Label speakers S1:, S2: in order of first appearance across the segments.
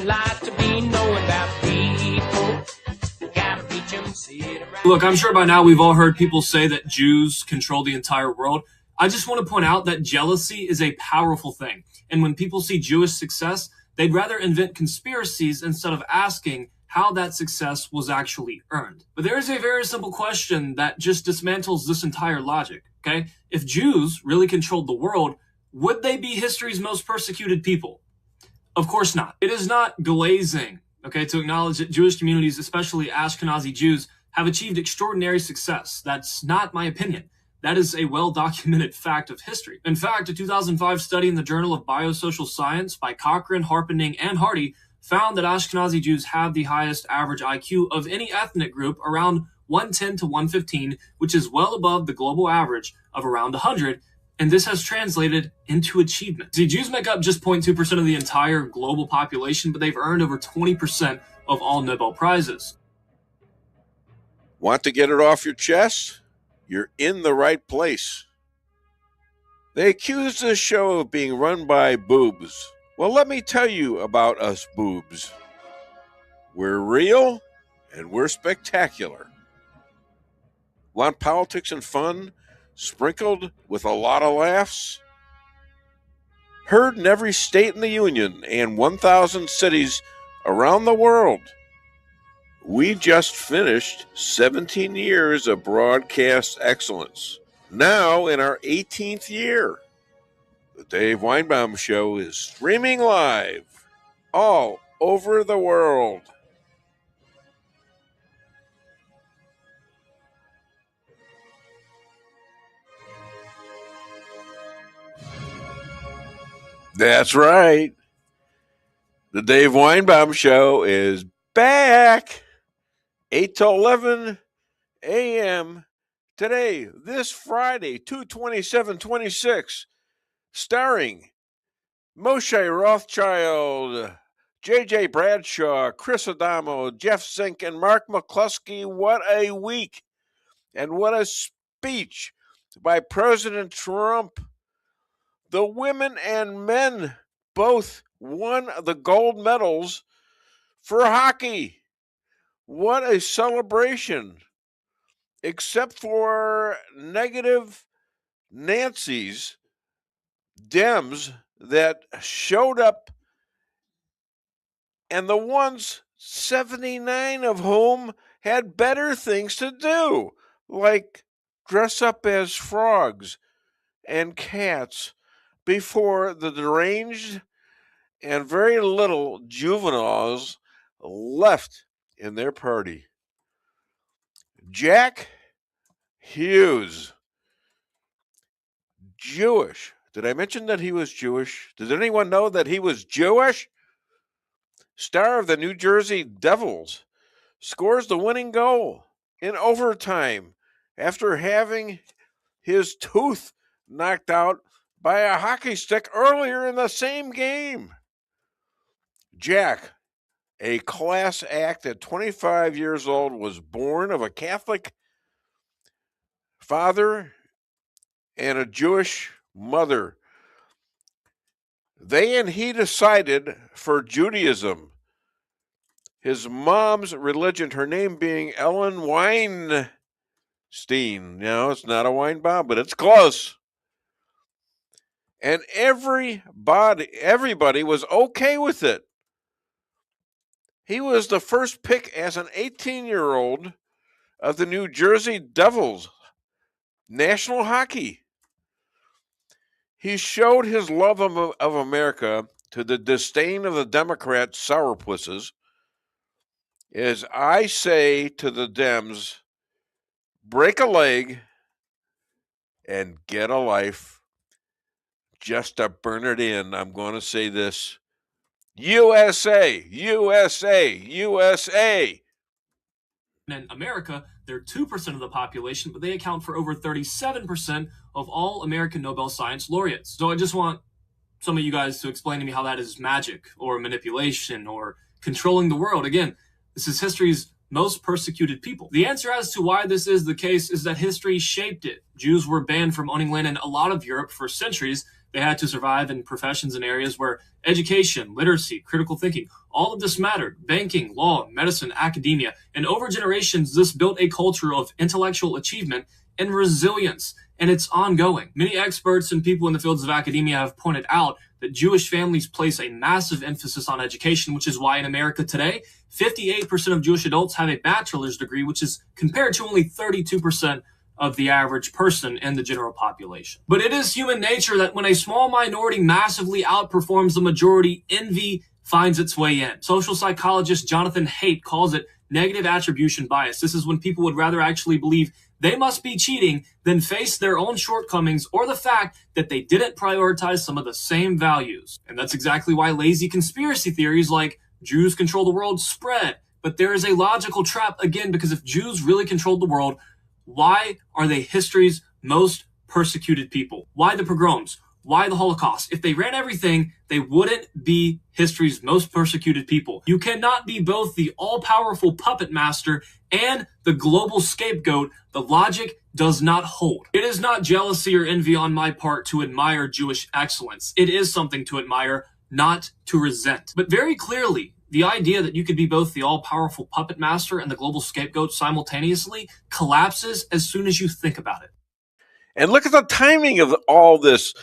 S1: living life to be known about people. Gotta reach 'em, see it around.
S2: Look, I'm sure by now we've all heard people say that Jews control the entire world. I just want to point out that jealousy is a powerful thing. And when people see Jewish success, they'd rather invent conspiracies instead of asking how that success was actually earned. But there is a very simple question that just dismantles this entire logic, okay? If Jews really controlled the world, would they be history's most persecuted people? Of course not. It is not glazing, okay, to acknowledge that Jewish communities, especially Ashkenazi Jews, have achieved extraordinary success. That's not my opinion. That is a well-documented fact of history. In fact, a 2005 study in the Journal of Biosocial Science by Cochrane, Harpening, and Hardy found that Ashkenazi Jews have the highest average IQ of any ethnic group, around 110 to 115, which is well above the global average of around 100, and this has translated into achievement. See, Jews make up just 0.2% of the entire global population, but they've earned over 20% of all Nobel Prizes.
S3: Want to get it off your chest? You're in the right place. They accuse this show of being run by boobs. Well, let me tell you about us boobs. We're real and we're spectacular. Want politics and fun sprinkled with a lot of laughs? Heard in every state in the Union and 1,000 cities around the world. We just finished 17 years of broadcast excellence. Now in our 18th year. The Dave Weinbaum Show is streaming live all over the world. That's right. The Dave Weinbaum Show is back. 8 to 11 a.m. today, this Friday, 2/27/26, starring Moshe Rothschild, J.J. Bradshaw, Chris Adamo, Jeff Zink, and Mark McCloskey. What a week, and what a speech by President Trump. The women and men both won the gold medals for hockey. What a celebration. Except for negative Nancy's, Dems that showed up, and the ones, 79 of whom had better things to do, like dress up as frogs and cats before the deranged and very little juveniles left in their party. Jack Hughes, Jewish. Did I mention that he was Jewish? Does anyone know that he was Jewish? Star of the New Jersey Devils, scores the winning goal in overtime after having his tooth knocked out by a hockey stick earlier in the same game. Jack, a class act at 25 years old, was born of a Catholic father and a Jewish mother. They and he decided for Judaism. His mom's religion, her name being Ellen Weinstein. No, it's not a Weinbaum, but it's close. And everybody was okay with it. He was the first pick as an 18-year-old of the New Jersey Devils, national hockey. He showed his love of America to the disdain of the Democrat sourpusses. As I say to the Dems, break a leg and get a life. Just to burn it in, I'm going to say this. USA, USA, USA.
S2: In America, they're 2% of the population, but they account for over 37% of all American Nobel Science laureates. So I just want some of you guys to explain to me how that is magic or manipulation or controlling the world. Again, this is history's most persecuted people. The answer as to why this is the case is that history shaped it. Jews were banned from owning land in a lot of Europe for centuries, They had to survive in professions and areas where education, literacy, critical thinking, all of this mattered. Banking, law, medicine, academia. And over generations, this built a culture of intellectual achievement and resilience, and it's ongoing. Many experts and people in the fields of academia have pointed out that Jewish families place a massive emphasis on education, which is why in America today, 58% of Jewish adults have a bachelor's degree, which is compared to only 32% of the average person in the general population. But it is human nature that when a small minority massively outperforms the majority, envy finds its way in. Social psychologist Jonathan Haidt calls it negative attribution bias. This is when people would rather actually believe they must be cheating than face their own shortcomings or the fact that they didn't prioritize some of the same values. And that's exactly why lazy conspiracy theories like Jews control the world spread. But there is a logical trap, again, because if Jews really controlled the world, why are they history's most persecuted people? Why the pogroms? Why the Holocaust? If they ran everything, they wouldn't be history's most persecuted people. You cannot be both the all-powerful puppet master and the global scapegoat. The logic does not hold. It is not jealousy or envy on my part to admire Jewish excellence. It is something to admire, not to resent. But very clearly, the idea that you could be both the all-powerful puppet master and the global scapegoat simultaneously collapses as soon as you think about it.
S3: And look at the timing of all this.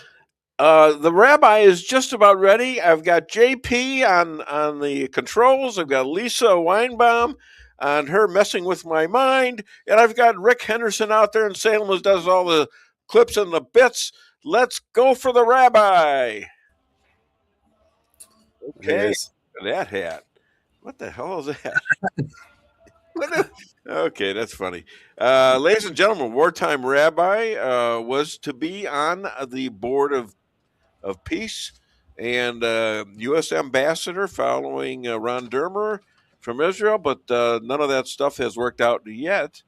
S3: The rabbi is just about ready. I've got JP on the controls. I've got Lisa Weinbaum on her messing with my mind. And I've got Rick Henderson out there in Salem who does all the clips and the bits. Let's go for the rabbi. Okay. That hat. What the hell is that? Okay, that's funny. Ladies and gentlemen, wartime rabbi was to be on the board of peace and U.S. ambassador following Ron Dermer from Israel, but none of that stuff has worked out yet.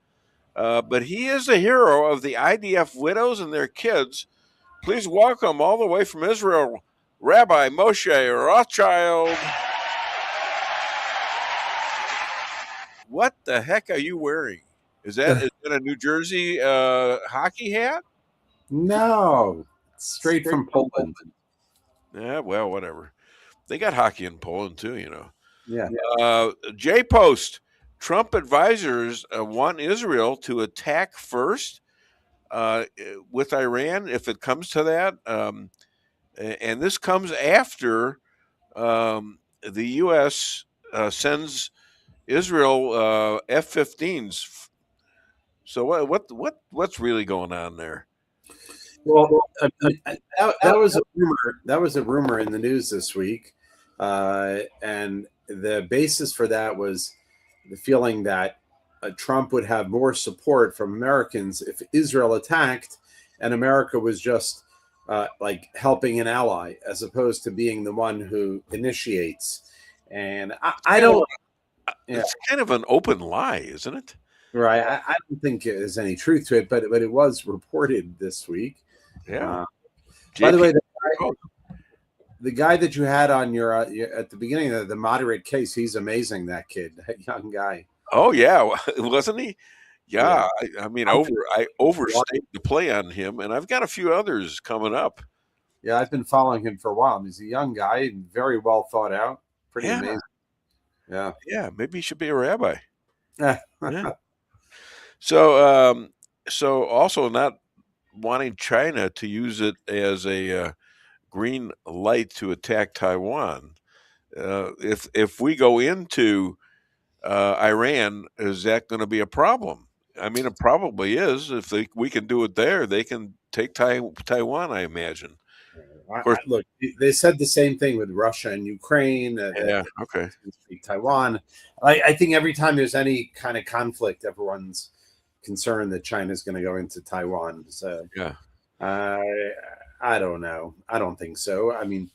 S3: But he is a hero of the IDF widows and their kids. Please welcome all the way from Israel, Rabbi Moshe Rothschild. What the heck are you wearing? Is that a New Jersey hockey hat?
S4: No, straight from Poland.
S3: Yeah, well, whatever. They got hockey in Poland too, you know.
S4: Yeah.
S3: J-Post, Trump advisors want Israel to attack first with Iran if it comes to that. And this comes after the U.S. Sends Israel F-15s. So what's really going on there?
S4: Well, that was a rumor. That was a rumor in the news this week, and the basis for that was the feeling that Trump would have more support from Americans if Israel attacked, and America was just like helping an ally as opposed to being the one who initiates. And I don't.
S3: It's kind of an open lie, isn't it?
S4: Right. I don't think there's any truth to it, but it was reported this week.
S3: Yeah.
S4: By the way, the guy that you had on your at the beginning of the moderate case, he's amazing. That kid, that young guy.
S3: Oh yeah, wasn't he? Yeah. I mean, I overstayed the play on him, and I've got a few others coming up.
S4: Yeah, I've been following him for a while. He's a young guy, very well thought out, pretty amazing. Yeah.
S3: Yeah, maybe he should be a rabbi.
S4: Yeah.
S3: So also not wanting China to use it as a green light to attack Taiwan. If we go into Iran, is that going to be a problem? I mean, it probably is. If we can do it there, they can take Taiwan, I imagine.
S4: Look, they said the same thing with Russia and Ukraine.
S3: Okay.
S4: Taiwan. I think every time there's any kind of conflict, everyone's concerned that China's going to go into Taiwan. So
S3: yeah,
S4: I don't know. I don't think so. I mean,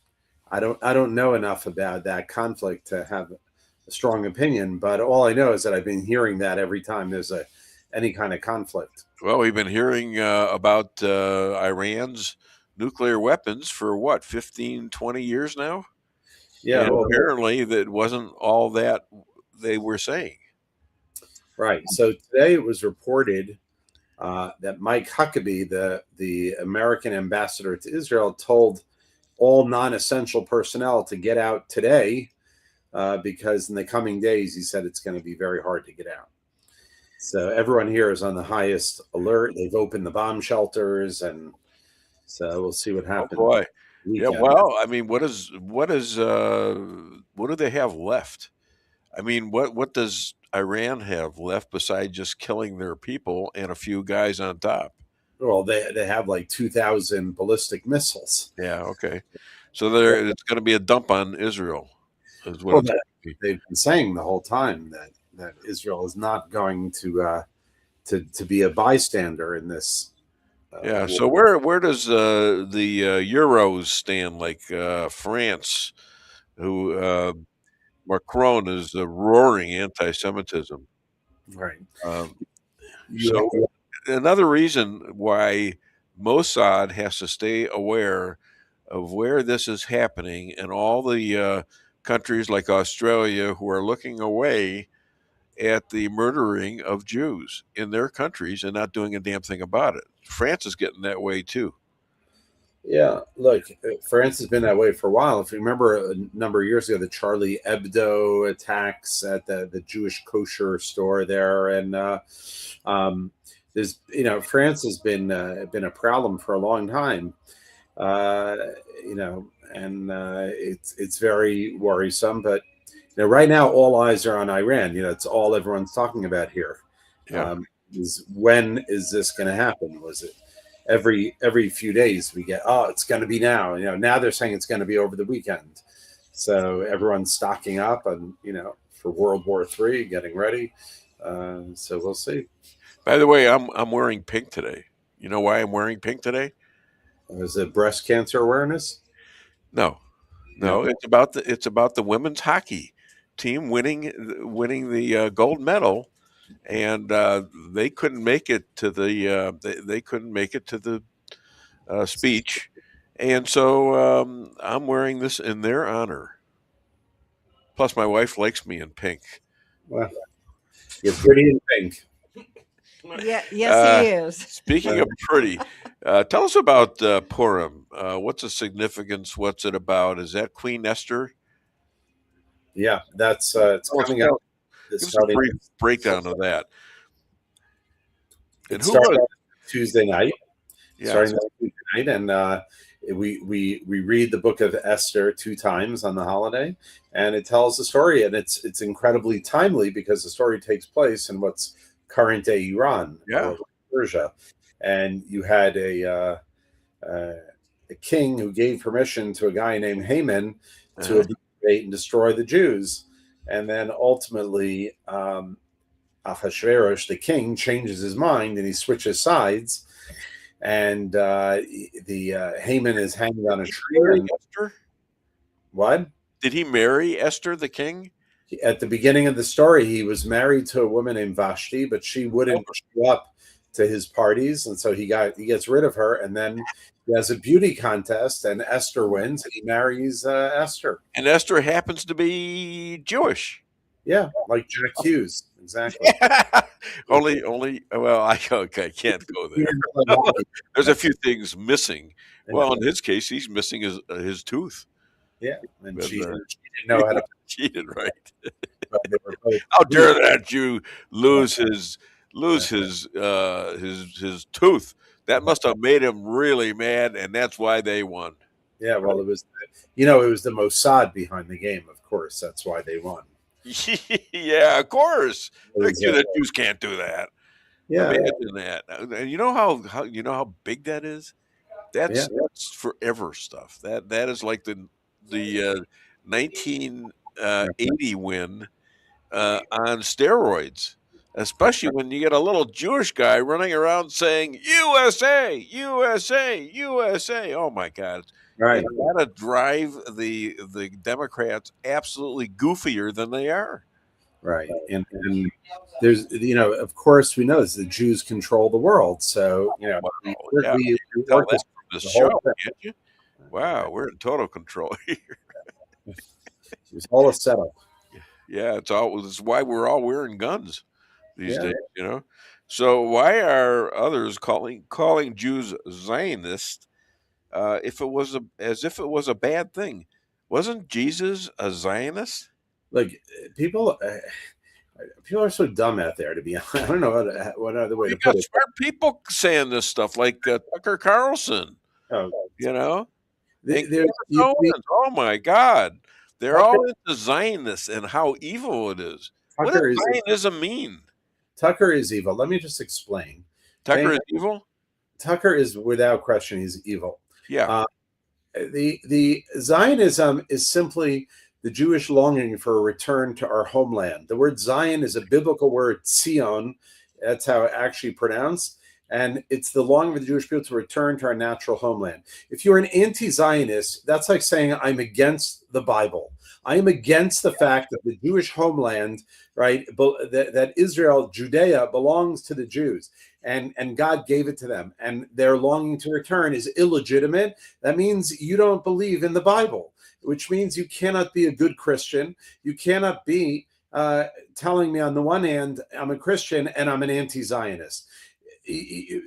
S4: I don't know enough about that conflict to have a strong opinion. But all I know is that I've been hearing that every time there's any kind of conflict.
S3: Well, we've been hearing about Iran's nuclear weapons for what, 15, 20 years now?
S4: Yeah.
S3: And apparently that wasn't all that they were saying.
S4: Right. So today it was reported that Mike Huckabee, the American ambassador to Israel, told all non-essential personnel to get out today because in the coming days, he said it's going to be very hard to get out. So everyone here is on the highest alert. They've opened the bomb shelters, and so we'll see what happens.
S3: Oh boy. Yeah,
S4: Weekend.
S3: well, I mean, what do they have left? I mean, what does Iran have left besides just killing their people and a few guys on top?
S4: Well, they have like 2,000 ballistic missiles.
S3: Yeah, okay. So it's going to be a dump on Israel, is what
S4: Well,
S3: it's going to be.
S4: they've been saying the whole time that Israel is not going to be a bystander in this.
S3: Yeah. So where does the Euros stand? Like France, who Macron is roaring anti-Semitism.
S4: Right.
S3: So another reason why Mossad has to stay aware of where this is happening, and all the countries like Australia who are looking away at the murdering of Jews in their countries and not doing a damn thing about it. France is getting that way too.
S4: Yeah, look, France has been that way for a while. If you remember a number of years ago, the Charlie Hebdo attacks at the Jewish kosher store there, and there's France has been a problem for a long time, and it's very worrisome. But right now, all eyes are on Iran. It's all everyone's talking about here.
S3: Yeah.
S4: Is when is this going to happen? Was it every few days we get, it's going to be now. Now they're saying it's going to be over the weekend. So everyone's stocking up and for World War III, getting ready. So we'll see.
S3: By the way, I'm wearing pink today. You know why I'm wearing pink today?
S4: Is it breast cancer awareness?
S3: No. It's about the women's hockey team winning the gold medal, and they couldn't make it to the speech, and so I'm wearing this in their honor. Plus, my wife likes me in pink.
S4: Well, you're pretty in pink.
S5: Yeah, yes, he is.
S3: Speaking of pretty, tell us about Purim. What's the significance? What's it about? Is that Queen Esther?
S4: Yeah, that's it's coming out.
S3: Give us a brief breakdown of that.
S4: It started Tuesday night. Starting Tuesday night, and we read the book of Esther 2 times on the holiday, and it tells the story, and it's incredibly timely because the story takes place in what's current day Iran, or Persia, and you had a king who gave permission to a guy named Haman to obliterate and destroy the Jews, and then ultimately Ahasuerus, the king, changes his mind and he switches sides, and the Haman is hanged on a tree.
S3: Esther?
S4: What?
S3: Did he marry Esther, the king?
S4: At the beginning of the story, he was married to a woman named Vashti, but she wouldn't show up to his parties, and so he gets rid of her, and then he has a beauty contest, and Esther wins, and he marries Esther.
S3: And Esther happens to be Jewish.
S4: Yeah, like Jack Hughes, exactly.
S3: only. Well, I can't go there. There's a few things missing. Well, in his case, he's missing his tooth.
S4: Yeah, and she didn't know how to.
S3: Cheated, right? How dare that Jew lose his tooth? That must have made him really mad, and that's why they won.
S4: Yeah, well, it was the Mossad behind the game, of course. That's why they won.
S3: Yeah, of course. The Jews can't do that.
S4: Yeah,
S3: imagine that. And you know how big that is? That's forever stuff. That is like the 1980 win on steroids, especially when you get a little Jewish guy running around saying USA, USA, USA. Oh my God.
S4: Right.
S3: It's got to drive the Democrats absolutely goofier than they are.
S4: Right. And there's, of course, we know this, the Jews control the world. So, we work
S3: this show, can't you? Wow, we're in total control here.
S4: It's all a setup.
S3: Yeah, it's why we're all wearing guns these days, So why are others calling Jews Zionists if it was as if it was a bad thing? Wasn't Jesus a Zionist?
S4: Like people, people are so dumb out there. To be honest, I don't know what other way
S3: You
S4: to
S3: got
S4: put it.
S3: smart people saying this stuff, like Tucker Carlson,
S4: Oh,
S3: you know, and
S4: there's
S3: Candace Owens. Oh my God, they're
S4: Tucker,
S3: all into Zionists and how evil it is. What
S4: Tucker
S3: does
S4: is
S3: Zionism mean?
S4: Tucker is evil. Let me just explain.
S3: Tucker
S4: Okay,
S3: is evil?
S4: Tucker is without question he's evil.
S3: Yeah.
S4: The Zionism is simply the Jewish longing for a return to our homeland. The word Zion is a biblical word, Zion. That's how it actually pronounced. And it's the longing for the Jewish people to return to our natural homeland. If you're an anti-Zionist, that's like saying I'm against the Bible. I am against the fact that the Jewish homeland, right, that Israel, Judea, belongs to the Jews, and God gave it to them, and their longing to return is illegitimate. That means you don't believe in the Bible, which means you cannot be a good Christian. You cannot be telling me on the one hand I'm a Christian and I'm an anti-Zionist.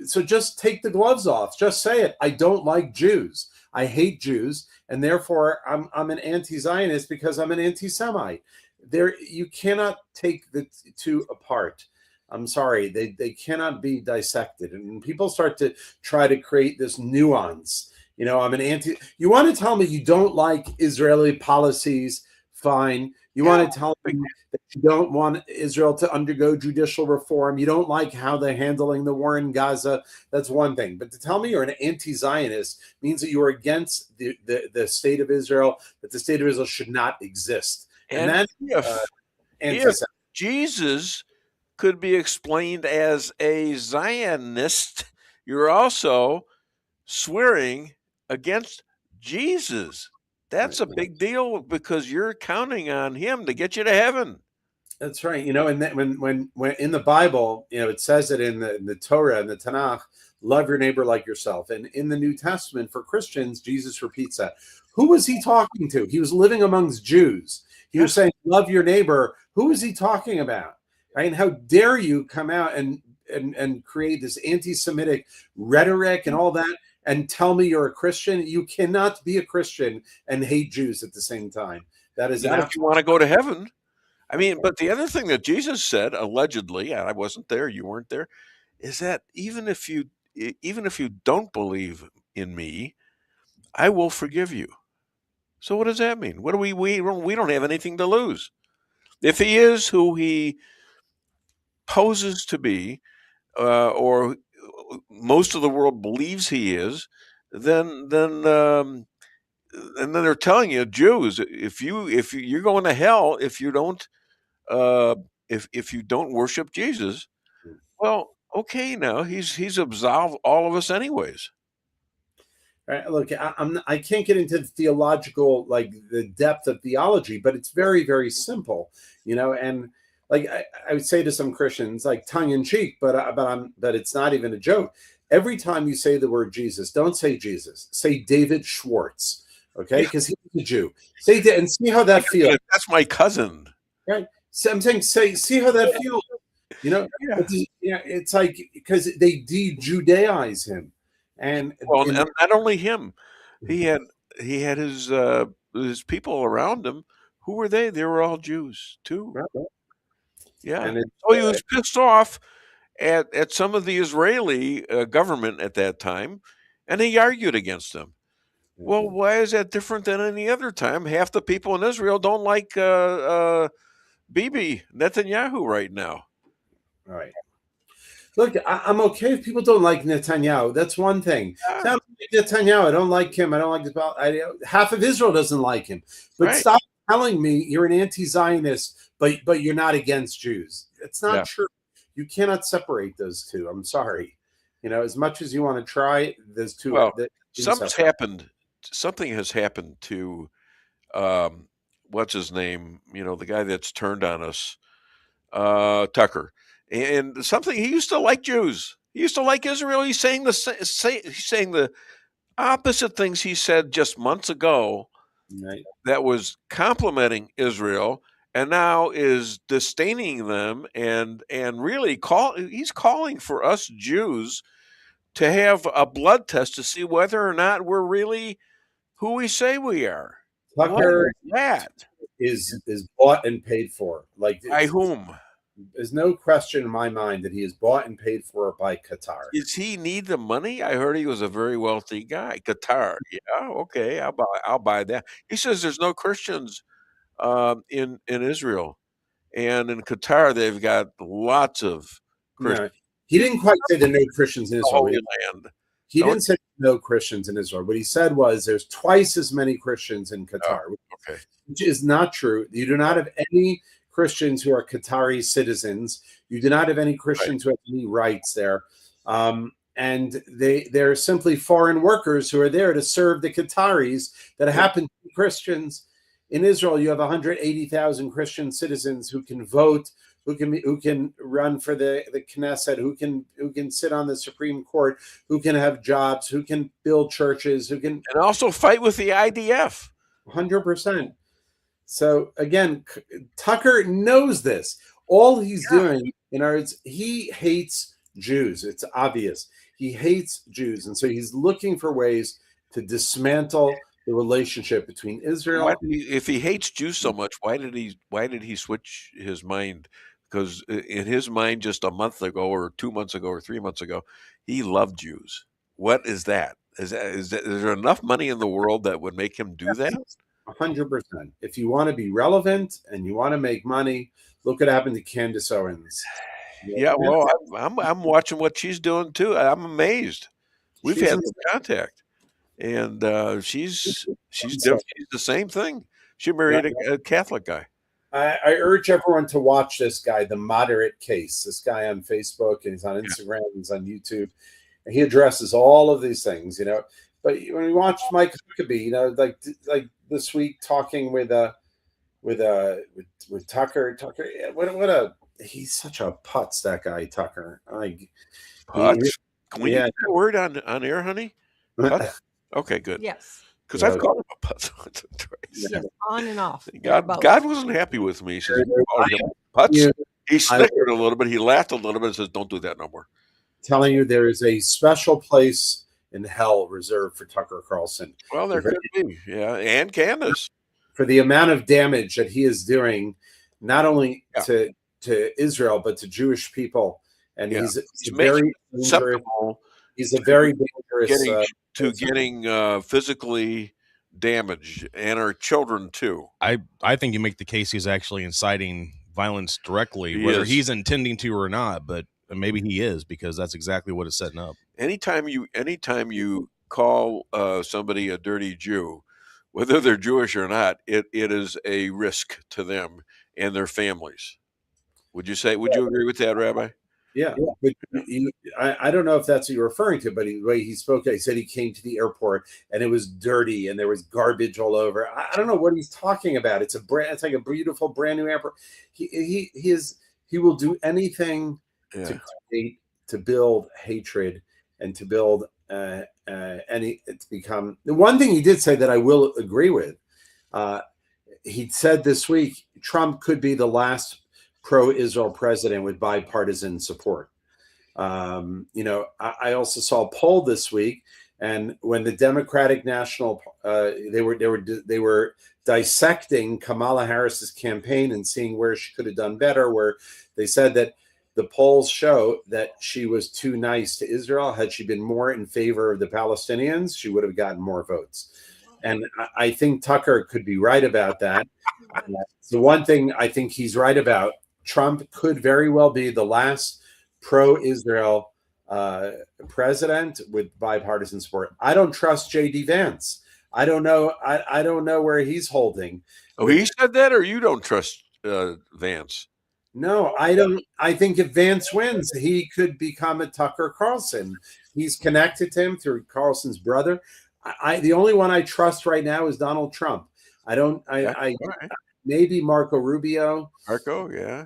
S4: So just take the gloves off. Just say it. I don't like Jews. I hate Jews, and therefore I'm an anti-Zionist because I'm an anti-Semite. There, you cannot take the two apart. I'm sorry, they cannot be dissected. And when people start to try to create this nuance, I'm an anti. You want to tell me you don't like Israeli policies? Fine. You want to tell me that you don't want Israel to undergo judicial reform? You don't like how they're handling the war in Gaza? That's one thing. But to tell me you're an anti-Zionist means that you're against the state of Israel, that the state of Israel should not exist. And that's
S3: if Jesus could be explained as a Zionist, you're also swearing against Jesus. That's a big deal because you're counting on him to get you to heaven.
S4: That's right. And that when in the Bible, it says it in the Torah and the Tanakh, love your neighbor like yourself. And in the New Testament for Christians, Jesus repeats that. Who was he talking to? He was living amongst Jews. He was saying, love your neighbor. Who is he talking about? Right? And how dare you come out and create this anti-Semitic rhetoric and all that and tell me you're a Christian? You cannot be a Christian and hate Jews at the same time. That is
S3: not if you want to go to heaven. I mean, but the other thing that Jesus said, allegedly, and I wasn't there, you weren't there, is that even if you don't believe in me, I will forgive you. So what does that mean? What do we don't have anything to lose. If he is who he poses to be, or most of the world believes he is, then and then they're telling you, Jews, if you're going to hell if you don't if you don't worship Jesus. Well, okay, now he's absolved all of us anyways.
S4: Right, look, I can't get into the theological, like the depth of theology, but it's very, very simple, and like I would say to some Christians, like tongue in cheek, but it's not even a joke. Every time you say the word Jesus, don't say Jesus, say David Schwartz, okay? Because he's a Jew. Say and see how that feels.
S3: That's my cousin.
S4: Right. So I'm saying, see how that feels. It's like because they de-Judaize him. And
S3: not only him, he had his people around him. Who were they? They were all Jews too.
S4: Right.
S3: Yeah, and so he was pissed off at some of the Israeli government at that time, and he argued against them. Well, why is that different than any other time? Half the people in Israel don't like Bibi Netanyahu right now.
S4: Right. Look, I'm okay if people don't like Netanyahu. That's one thing. Yeah. Netanyahu, I don't like him. I don't like half of Israel doesn't like him. But stop telling me you're an anti-Zionist, but you're not against Jews. It's not true. You cannot separate those two. I'm sorry. As much as you want to try, there's two.
S3: Well, something has happened to what's his name? The guy that's turned on us, Tucker. And something, he used to like Jews. He used to like Israel. He's saying the opposite things he said just months ago.
S4: Right.
S3: That was complimenting Israel, and now is disdaining them and really he's calling for us Jews to have a blood test to see whether or not we're really who we say we are. What
S4: Tucker
S3: is that?
S4: is bought and paid for. Like,
S3: By whom?
S4: there's no question in my mind that he is bought and paid for by Qatar.
S3: Does he need the money? I heard he was a very wealthy guy. Qatar, yeah, okay, I'll buy that. He says there's no Christians in Israel, and in Qatar they've got lots of Christians.
S4: No, he didn't quite say there are no Christians in
S3: The
S4: Israel.
S3: Holy Land.
S4: He didn't say no Christians in Israel. What he said was there's twice as many Christians in Qatar,
S3: Okay.
S4: which is not true. You do not have any Christians who are Qatari citizens. You do not have any Christians who have any rights there. And they're simply foreign workers who are there to serve the Qataris that happen to be Christians. In Israel, you have 180,000 Christian citizens who can vote, who can run for the Knesset, who can sit on the Supreme Court, who can have jobs, who can build churches, who can
S3: And also fight with the IDF.
S4: 100%. So again, Tucker knows this. All he's doing, he hates Jews. It's obvious. He hates Jews, and so he's looking for ways to dismantle the relationship between Israel.
S3: If he hates Jews so much, why did he switch his mind? Because in his mind, just a month ago, or 2 months ago, or 3 months ago, he loved Jews. What is that? Is there enough money in the world that would make him do that?
S4: 100%. If you want to be relevant and you want to make money, look what happened to Candace Owens.
S3: Yeah, well, I'm watching what she's doing too. I'm amazed. We've had some contact, and she's the same thing. She married a Catholic guy.
S4: I urge everyone to watch this guy, The Moderate Case. This guy on Facebook, and he's on Instagram, he's on YouTube, and he addresses all of these things, But when we watched Mike Huckabee, like this week, talking with Tucker, he's such a putz, that guy Tucker.
S3: Putz? Can we use that word on air, honey? Putz? Okay, good.
S5: Yes.
S3: Because I've called him a putz.
S5: Yes, on and off.
S3: God wasn't happy with me. He says, putz. He snickered a little bit. He laughed a little bit and says, don't do that no more.
S4: Telling you there is a special place in hell reserved for Tucker Carlson.
S3: Well, there could be, yeah, and Candace.
S4: For the amount of damage that he is doing, not only to Israel, but to Jewish people. And he's very dangerous. He's a very dangerous...
S3: getting physically damaged, and our children too.
S6: I think you make the case he's actually inciting violence directly, whether he's intending to or not, but maybe he is, because that's exactly what it's setting up. Anytime
S3: you call somebody a dirty Jew, whether they're Jewish or not, it is a risk to them and their families. Would you agree with that, Rabbi?
S4: Yeah, but I don't know if that's what you're referring to, but the way he spoke, he said he came to the airport and it was dirty and there was garbage all over. I don't know what he's talking about. It's like a beautiful brand new airport. He will do anything to build hatred and to build to become. The one thing he did say that I will agree with, he said this week, Trump could be the last pro-Israel president with bipartisan support. I also saw a poll this week, and when the Democratic National they were dissecting Kamala Harris's campaign and seeing where she could have done better, where they said that the polls show that she was too nice to Israel. Had she been more in favor of the Palestinians, she would have gotten more votes. And I think Tucker could be right about that. The one thing I think he's right about, Trump could very well be the last pro-Israel president with bipartisan support. I don't trust J.D. Vance. I don't know. I don't know where he's holding.
S3: Oh, he said that, or you don't trust Vance?
S4: No, I don't. I think if Vance wins, he could become a Tucker Carlson. He's connected to him through Carlson's brother. The only one I trust right now is Donald Trump. I don't. Maybe Marco Rubio.
S3: Marco, yeah.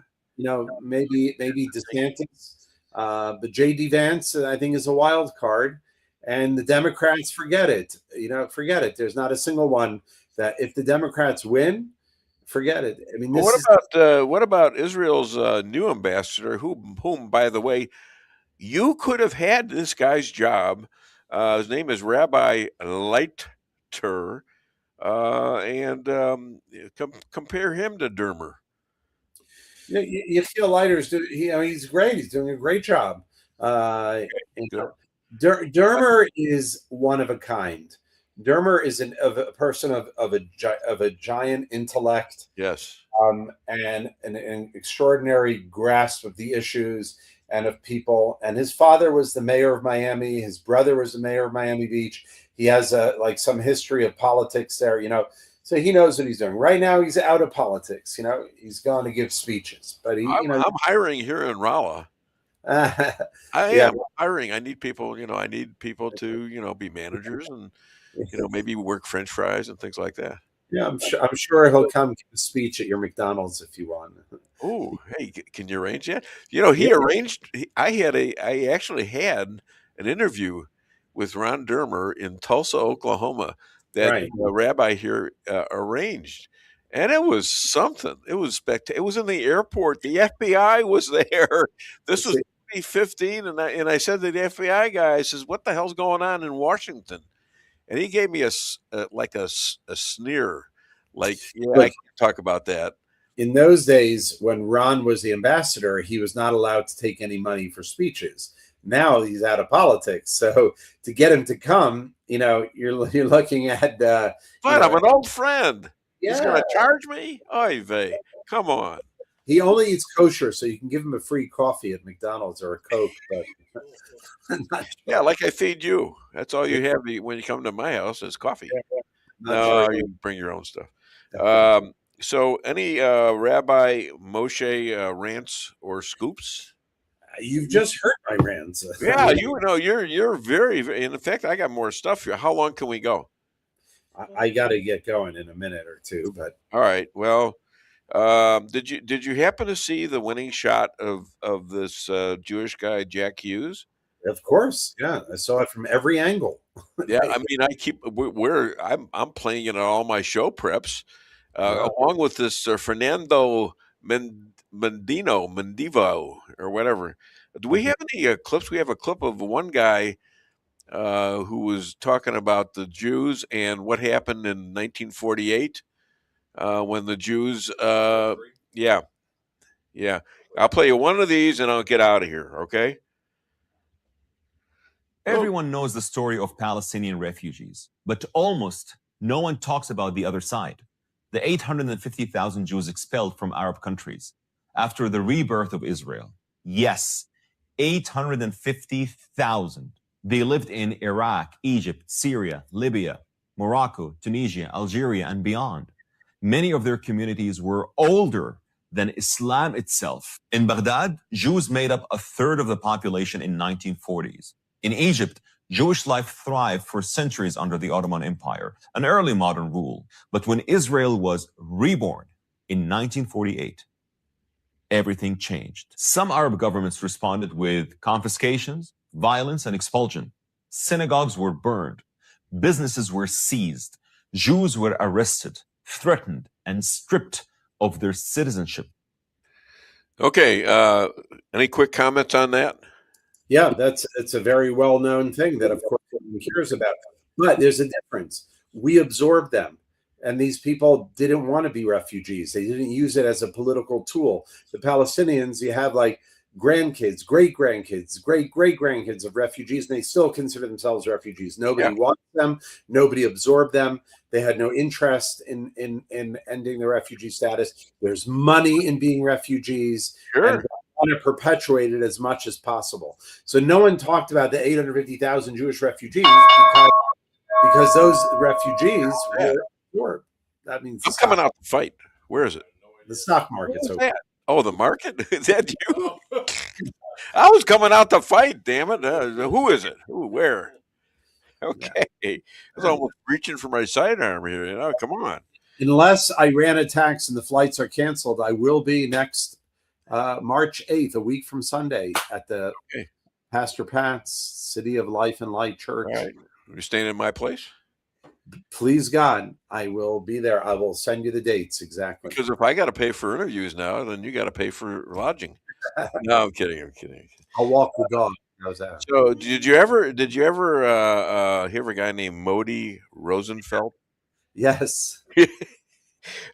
S4: Maybe DeSantis. But J.D. Vance, I think, is a wild card. And the Democrats, forget it. Forget it. There's not a single one that if the Democrats win, Forget it. I mean,
S3: what about Israel's new ambassador, whom, by the way, you could have had this guy's job. His name is Rabbi Leiter, and compare him to Dermer.
S4: You feel Leiter's he's great. He's doing a great job. Dermer is one of a kind. Dermer is a person of a giant intellect.
S3: Yes.
S4: And an extraordinary grasp of the issues and of people. And his father was the mayor of Miami. His brother was the mayor of Miami Beach. He has some history of politics there, so he knows what he's doing. Right now, he's out of politics. He's going to give speeches, but
S3: I'm hiring here in Rolla. I am hiring. I need people. I need people to be managers and maybe work French fries and things like that.
S4: Yeah, I'm sure he'll come give a speech at your McDonald's if you want.
S3: Oh, hey, can you arrange that? He arranged. I actually had an interview with Ron Dermer in Tulsa, Oklahoma, that a rabbi here arranged, and it was something. It was spectacular. It was in the airport. The FBI was there. This was 2015, and I said to the FBI guy, I says, "What the hell's going on in Washington?" And he gave me a sneer, like, I can't talk about that.
S4: In those days, when Ron was the ambassador, he was not allowed to take any money for speeches. Now he's out of politics, so to get him to come, you're looking at.
S3: But I'm an old friend. Yeah. He's going to charge me? Oy vey, come on.
S4: He only eats kosher, so you can give him a free coffee at McDonald's or a Coke. But
S3: yeah, like I feed you. That's all you have when you come to my house is coffee. No, you can bring your own stuff. So any Rabbi Moshe rants or scoops?
S4: You've just heard my rants.
S3: Yeah, you're very. In fact, I got more stuff here. How long can we go?
S4: I got to get going in a minute or two. But
S3: all right. Well, did you happen to see the winning shot of this Jewish guy Jack Hughes?
S4: Of course, yeah. I saw it from every angle.
S3: Yeah, I mean, I'm playing it on all my show preps, along with this Fernando Mendivo or whatever. Do we have any clips? We have a clip of one guy who was talking about the Jews and what happened in 1948 when the Jews. Yeah. I'll play you one of these and I'll get out of here. Okay.
S7: Everyone knows the story of Palestinian refugees, but almost no one talks about the other side. The 850,000 Jews expelled from Arab countries after the rebirth of Israel. Yes, 850,000. They lived in Iraq, Egypt, Syria, Libya, Morocco, Tunisia, Algeria, and beyond. Many of their communities were older than Islam itself. In Baghdad, Jews made up a third of the population in 1940s. In Egypt, Jewish life thrived for centuries under the Ottoman Empire, an early modern rule. But when Israel was reborn in 1948, everything changed. Some Arab governments responded with confiscations, violence, and expulsion. Synagogues were burned. Businesses were seized. Jews were arrested, threatened, and stripped of their citizenship.
S3: Okay. Any quick comments on that?
S4: Yeah, it's a very well-known thing that, of course, everyone hears about. But there's a difference. We absorbed them. And these people didn't want to be refugees. They didn't use it as a political tool. The Palestinians, you have like grandkids, great-grandkids, great-great-grandkids of refugees, and they still consider themselves refugees. Nobody wants them. Nobody absorbed them. They had no interest in ending the refugee status. There's money in being refugees.
S3: Sure.
S4: And want to perpetuate it as much as possible. So no one talked about the 850,000 Jewish refugees because those refugees were. That means
S3: I'm coming out to fight. Where is it?
S4: The stock market's open.
S3: Oh, the market? Is that you? I was coming out to fight, damn it. Who is it? Who? Where? Okay. I was almost reaching for my sidearm here. Come on.
S4: Unless Iran attacks and the flights are canceled, I will be next March 8th, a week from Sunday, at the Pastor Pat's City of Life and Light Church.
S3: All right. You're staying in my place?
S4: Please God, I will be there. I will send you the dates exactly.
S3: Because if I got to pay for interviews now, then you got to pay for lodging. No, I'm kidding.
S4: I'll walk the dog. How's that?
S3: So, did you ever hear of a guy named Modi Rosenfeld?
S4: Yes.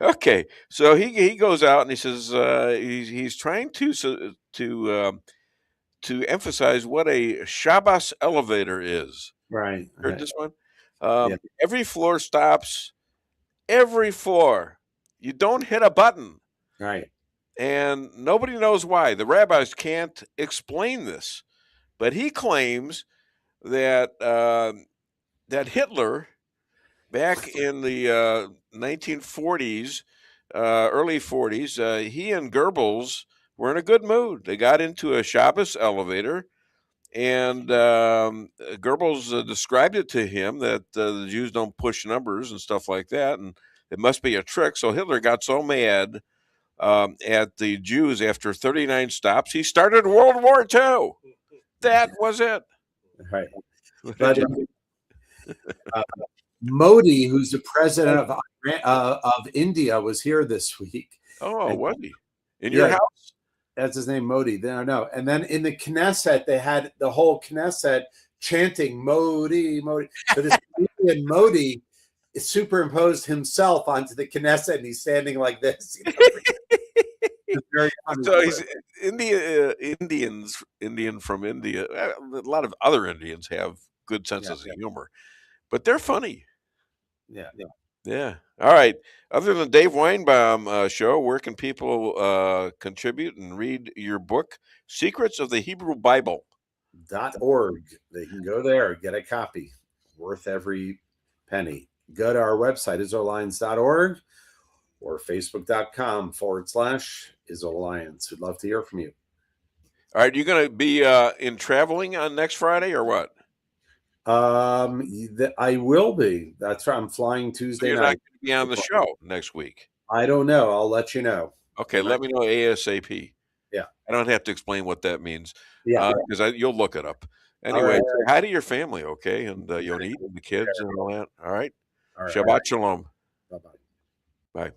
S3: Okay, so he goes out and he says he's trying to emphasize what a Shabbos elevator is.
S4: Right.
S3: Heard this one?
S4: Yeah.
S3: Every floor stops. Every floor. You don't hit a button.
S4: Right.
S3: And nobody knows why. The rabbis can't explain this, but he claims that that Hitler, back in the 1940s, early 40s, he and Goebbels were in a good mood. They got into a Shabbos elevator, and Goebbels described it to him that the Jews don't push numbers and stuff like that, and it must be a trick. So Hitler got so mad at the Jews after 39 stops, he started World War II. That was it.
S4: Right. But Modi, who's the president of India, was here this week.
S3: Oh, was he? In your house?
S4: That's his name, Modi. No. And then in the Knesset, they had the whole Knesset chanting Modi, Modi. So this Indian Modi superimposed himself onto the Knesset, and he's standing like this. You know? It's very funny.
S3: So he's Indian from India. A lot of other Indians have good senses of humor, but they're funny. Yeah. All right. Other than Dave Weinbaum show, where can people contribute and read your book, Secrets of the Hebrew Bible?
S4: .org. They can go there, get a copy, worth every penny. Go to our website, IsraelAlliance.org, or Facebook.com/IsraelAlliance. We'd love to hear from you.
S3: All right. You're going to be in traveling on next Friday or what?
S4: I will be. That's right. I'm flying Tuesday
S3: You're
S4: night.
S3: not going to be on the show next week.
S4: I don't know. I'll let you know.
S3: Okay, let me know ASAP.
S4: Yeah.
S3: I don't have to explain what that means.
S4: Yeah.
S3: Because you'll look it up. Anyway, say hi to your family, okay? And Yonit and the kids and all that. All right? Shabbat shalom.
S4: Bye-bye.
S3: Bye.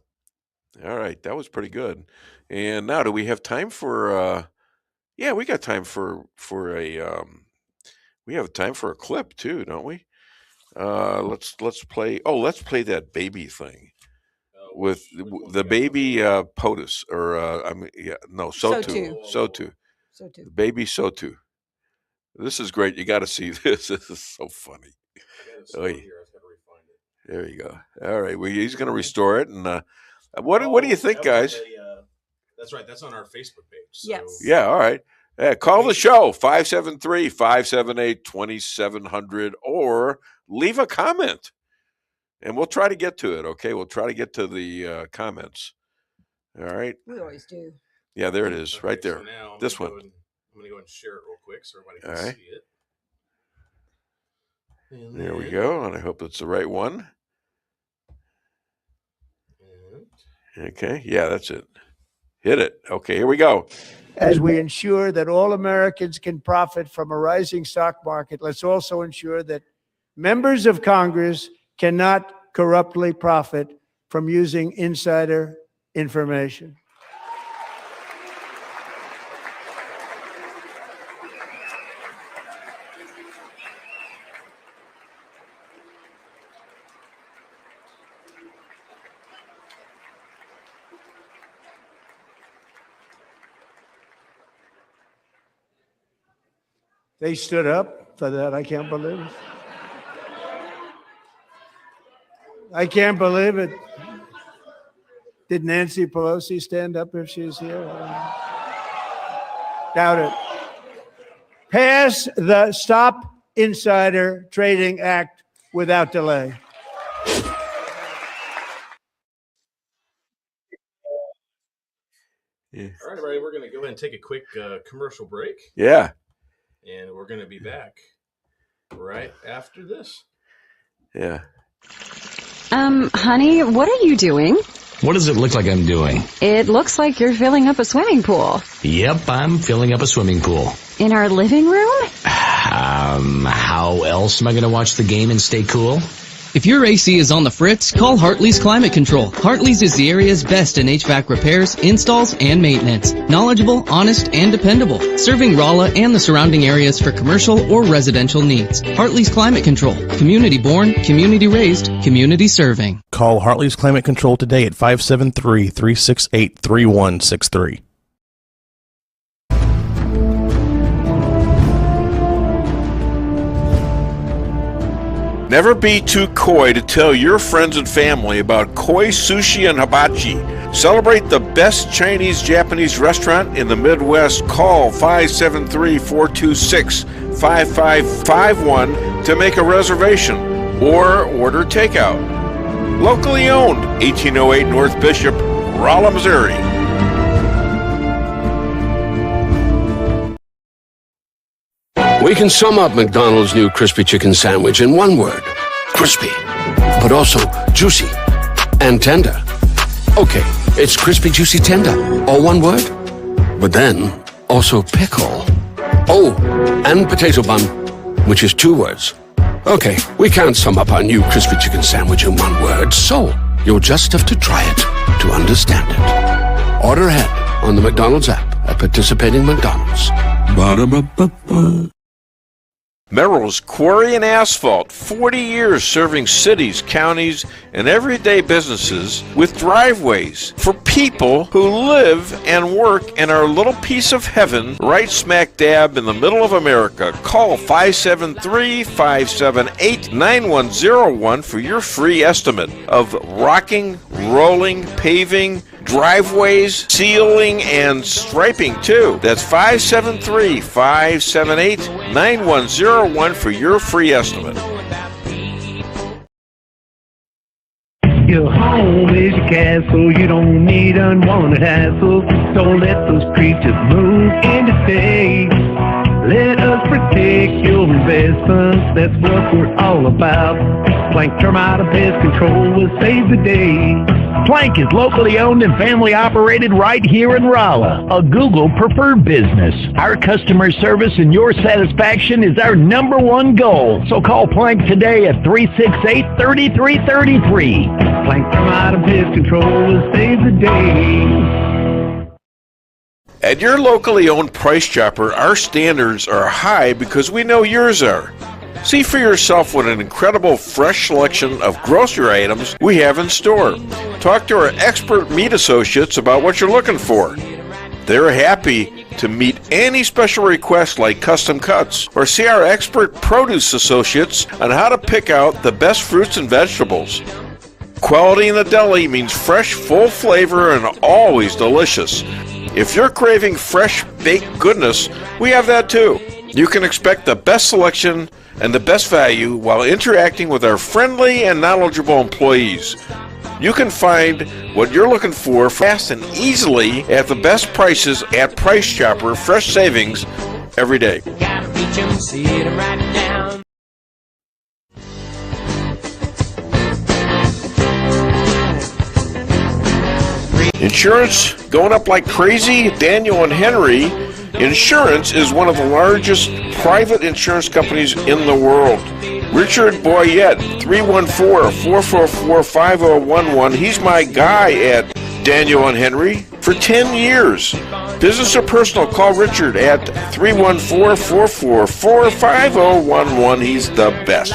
S3: All right. That was pretty good. And now, do we have time for we got time for a we have time for a clip too, don't we? Let's play that baby thing with the baby POTUS SOTU. The baby SOTU. This is great. You got to see this. This is so funny. There you go. All right. Well, he's going to restore it. And what do you think, guys?
S6: That's right. That's on our Facebook page. So.
S5: Yes.
S3: Yeah. All right. Call the show 573-578-2700 or leave a comment, and we'll try to get to it. Okay, we'll try to get to the comments. All right.
S5: We always do.
S3: Yeah, there it is, right there.
S6: So now
S3: this one.
S6: I'm going to go and share it real quick so everybody can see it. And
S3: there we go, and I hope it's the right one. Okay, yeah, that's it. Hit it. Okay, here we go.
S8: As we ensure that all Americans can profit from a rising stock market, let's also ensure that members of Congress cannot corruptly profit from using insider information. They stood up for that. I can't believe it. I can't believe it. Did Nancy Pelosi stand up if she's here? Doubt it. Pass the Stop Insider Trading Act without delay.
S3: Yeah.
S6: All right, everybody, we're going to go ahead and take a quick commercial break.
S3: Yeah.
S6: And we're going to be back right after this.
S3: Yeah.
S9: Honey, what are you doing?
S10: What does it look like I'm doing?
S9: It looks like you're filling up a swimming pool.
S10: Yep, I'm filling up a swimming pool.
S9: In our living room?
S10: How else am I going to watch the game and stay cool?
S11: If your AC is on the fritz, call Hartley's Climate Control. Hartley's is the area's best in HVAC repairs, installs, and maintenance. Knowledgeable, honest, and dependable. Serving Rolla and the surrounding areas for commercial or residential needs. Hartley's Climate Control. Community born, community raised, community serving.
S12: Call Hartley's Climate Control today at 573-368-3163.
S3: Never be too coy to tell your friends and family about koi sushi and hibachi. Celebrate the best Chinese-Japanese restaurant in the Midwest. Call 573-426-5551 to make a reservation or order takeout. Locally owned, 1808 North Bishop, Rolla, Missouri.
S13: We can sum up McDonald's new crispy chicken sandwich in one word. Crispy. But also juicy and tender. Okay, it's crispy, juicy, tender. All one word? But then, also pickle. Oh, and potato bun, which is two words. Okay, we can't sum up our new crispy chicken sandwich in one word, so you'll just have to try it to understand it. Order ahead on the McDonald's app at participating McDonald's. Ba-da-ba-ba-ba.
S3: Merrill's Quarry and Asphalt, 40 years serving cities, counties, and everyday businesses with driveways for people who live and work in our little piece of heaven right smack dab in the middle of America. Call 573-578-9101 for your free estimate of rocking, rolling, paving, driveways, sealing, and striping too. That's 573-578-9101 for your free estimate.
S14: Your home is your castle. You don't need unwanted hassle. Don't let those creatures move in to stay. Let us protect your investments. That's what we're all about. Plank Termite and Pest Control will save the day.
S15: Plank is locally owned and family operated right here in Rolla, a Google preferred business. Our customer service and your satisfaction is our number one goal. So call Plank today at 368-3333.
S14: Plank Termite and Pest Control will save the day.
S3: At your locally owned Price Chopper, our standards are high because we know yours are. See for yourself what an incredible fresh selection of grocery items we have in store. Talk to our expert meat associates about what you're looking for. They're happy to meet any special requests like custom cuts, or see our expert produce associates on how to pick out the best fruits and vegetables. Quality in the deli means fresh, full flavor, and always delicious. If you're craving fresh baked goodness, we have that too. You can expect the best selection and the best value while interacting with our friendly and knowledgeable employees. You can find what you're looking for fast and easily at the best prices at Price Chopper. Fresh savings every day. Insurance going up like crazy? Daniel and Henry Insurance is one of the largest private insurance companies in the world. Richard Boyette, 314-444-5011. He's my guy at Daniel and Henry for 10 years. Business or personal, call Richard at 314-444-5011. He's the best.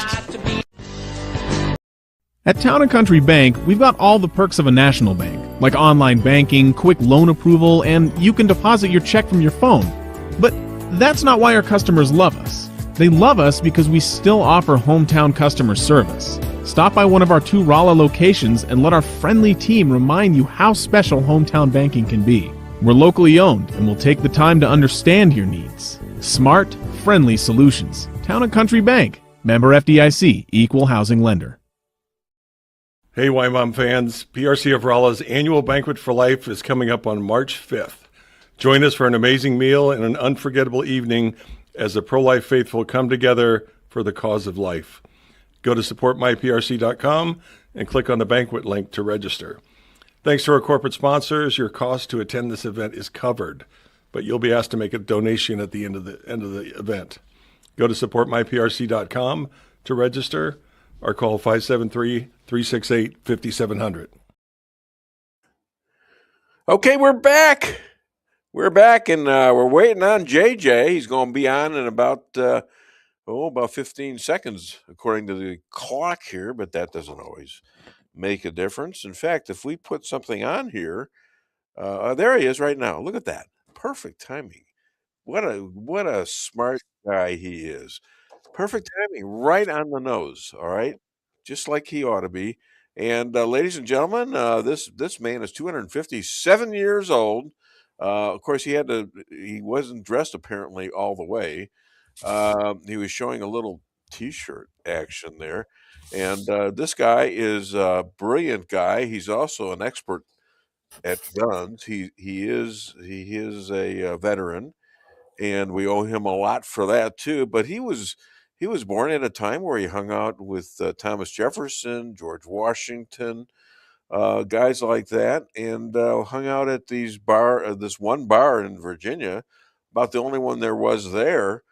S16: At Town & Country Bank, we've got all the perks of a national bank, like online banking, quick loan approval, and you can deposit your check from your phone. But that's not why our customers love us. They love us because we still offer hometown customer service. Stop by one of our 2 Rolla locations and let our friendly team remind you how special hometown banking can be. We're locally owned and will take the time to understand your needs. Smart, friendly solutions. Town & Country Bank. Member FDIC. Equal housing lender.
S17: Hey, Weinbaum fans, PRC of Rolla's annual Banquet for Life is coming up on March 5th. Join us for an amazing meal and an unforgettable evening as the pro-life faithful come together for the cause of life. Go to supportmyprc.com and click on the banquet link to register. Thanks to our corporate sponsors, your cost to attend this event is covered, but you'll be asked to make a donation at the end of the event. Go to supportmyprc.com to register. or call 573-368-5700.
S3: Okay, we're back. We're back, and we're waiting on JJ. He's going to be on in about 15 seconds, according to the clock here, but that doesn't always make a difference. In fact, if we put something on here, there he is right now. Look at that. Perfect timing. What a smart guy he is. Perfect timing, right on the nose, all right? Just like he ought to be. And ladies and gentlemen, this man is 257 years old. Of course, he wasn't dressed apparently all the way. He was showing a little T-shirt action there. And this guy is a brilliant guy. He's also an expert at guns. He is a veteran, and we owe him a lot for that too. But he was born at a time where he hung out with Thomas Jefferson, George Washington, guys like that, and hung out at this one bar in Virginia, about the only one there was there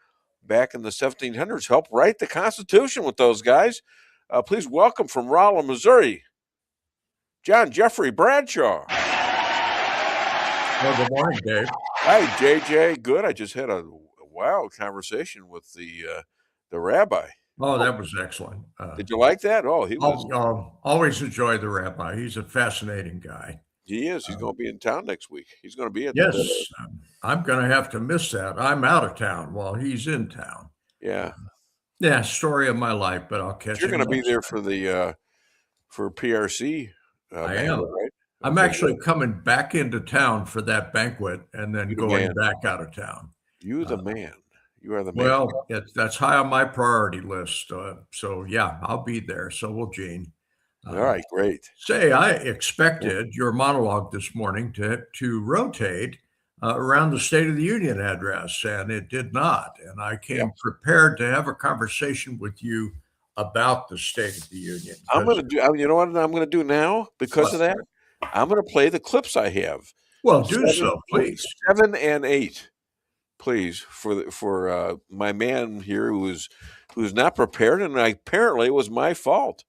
S3: back in the 1700s. Helped write the Constitution with those guys. Please welcome from Rolla, Missouri, John Jeffrey Bradshaw.
S18: Well, good morning, Dave.
S3: Hi, JJ. Good. I just had a wild conversation with the rabbi.
S18: Oh, that was excellent.
S3: Did you like that? Oh, he was.
S18: Always enjoy the rabbi. He's a fascinating guy.
S3: He is. He's going to be in town next week. He's going to be at.
S18: Yes, I'm going to have to miss that. I'm out of town while he's in town.
S3: Yeah.
S18: Yeah, story of my life, but I'll catch.
S3: You're going to be there for the for PRC.
S18: I am.
S3: Right?
S18: I'm actually coming back into town for that banquet and then going back out of town.
S3: You the man. You are the man.
S18: Well, that's high on my priority list. So, yeah, I'll be there. So will Gene.
S3: All right, great.
S18: Say, I expected your monologue this morning to rotate around the State of the Union address, and it did not. And I came prepared to have a conversation with you about the State of the Union.
S3: I'm going to do. You know what I'm going to do now because of that? I'm going to play the clips I have.
S18: Well, do so, please.
S3: 7 and 8, please, for my man here who's not prepared, and apparently it was my fault.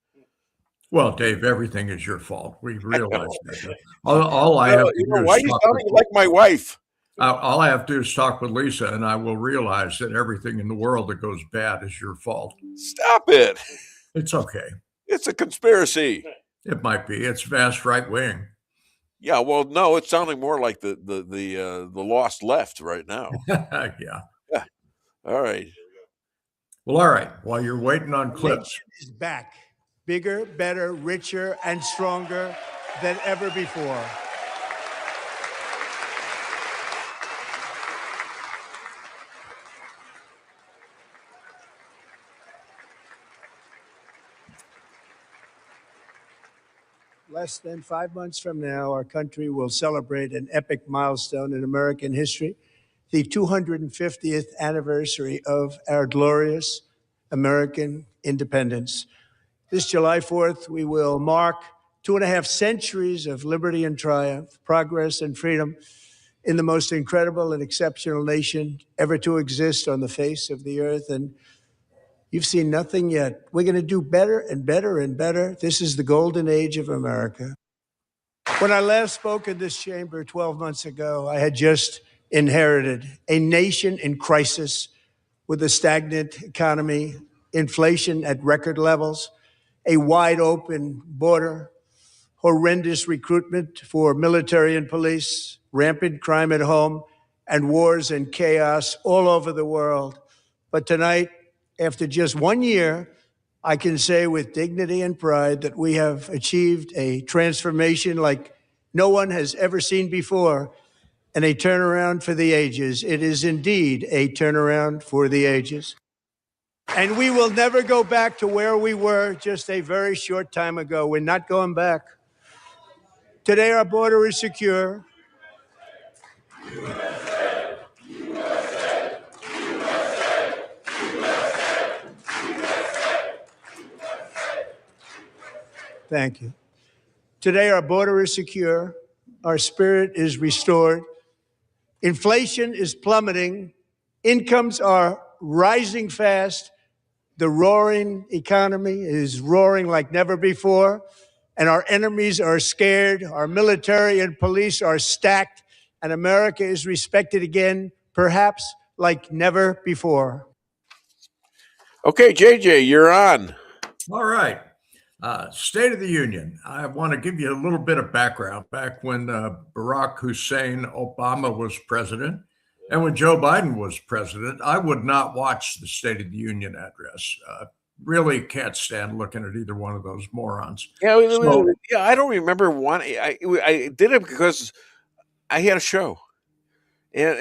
S18: Well, Dave, everything is your fault. We realize that. All I have to do
S3: why are you sounding like my wife?
S18: All I have to do is talk with Lisa, and I will realize that everything in the world that goes bad is your fault.
S3: Stop it.
S18: It's okay.
S3: It's a conspiracy.
S18: It might be. It's vast right wing.
S3: Yeah, well, no, it's sounding more like the lost left right now.
S18: Yeah.
S3: All right.
S18: Well, all right. While you're waiting on clips,
S8: is back, bigger, better, richer, and stronger than ever before. Less than 5 months from now, our country will celebrate an epic milestone in American history, the 250th anniversary of our glorious American independence. This July 4th, we will mark 2.5 centuries of liberty and triumph, progress and freedom in the most incredible and exceptional nation ever to exist on the face of the earth. And you've seen nothing yet. We're going to do better and better and better. This is the golden age of America. When I last spoke in this chamber 12 months ago, I had just inherited a nation in crisis with a stagnant economy, inflation at record levels, a wide open border, horrendous recruitment for military and police, rampant crime at home, and wars and chaos all over the world. But tonight, after just 1 year, I can say with dignity and pride that we have achieved a transformation like no one has ever seen before, and a turnaround for the ages. It is indeed a turnaround for the ages. And we will never go back to where we were just a very short time ago. We're not going back. Today, our border is secure. Thank you. Today, our border is secure. Our spirit is restored. Inflation is plummeting. Incomes are rising fast. The roaring economy is roaring like never before, and our enemies are scared. Our military and police are stacked, and America is respected again, perhaps like never before.
S3: Okay, JJ, you're on.
S18: All right. State of the Union. I want to give you a little bit of background. Back when Barack Hussein Obama was president and when Joe Biden was president, I would not watch the State of the Union address. Really can't stand looking at either one of those morons.
S3: Yeah, I don't remember one. I did it because I had a show, and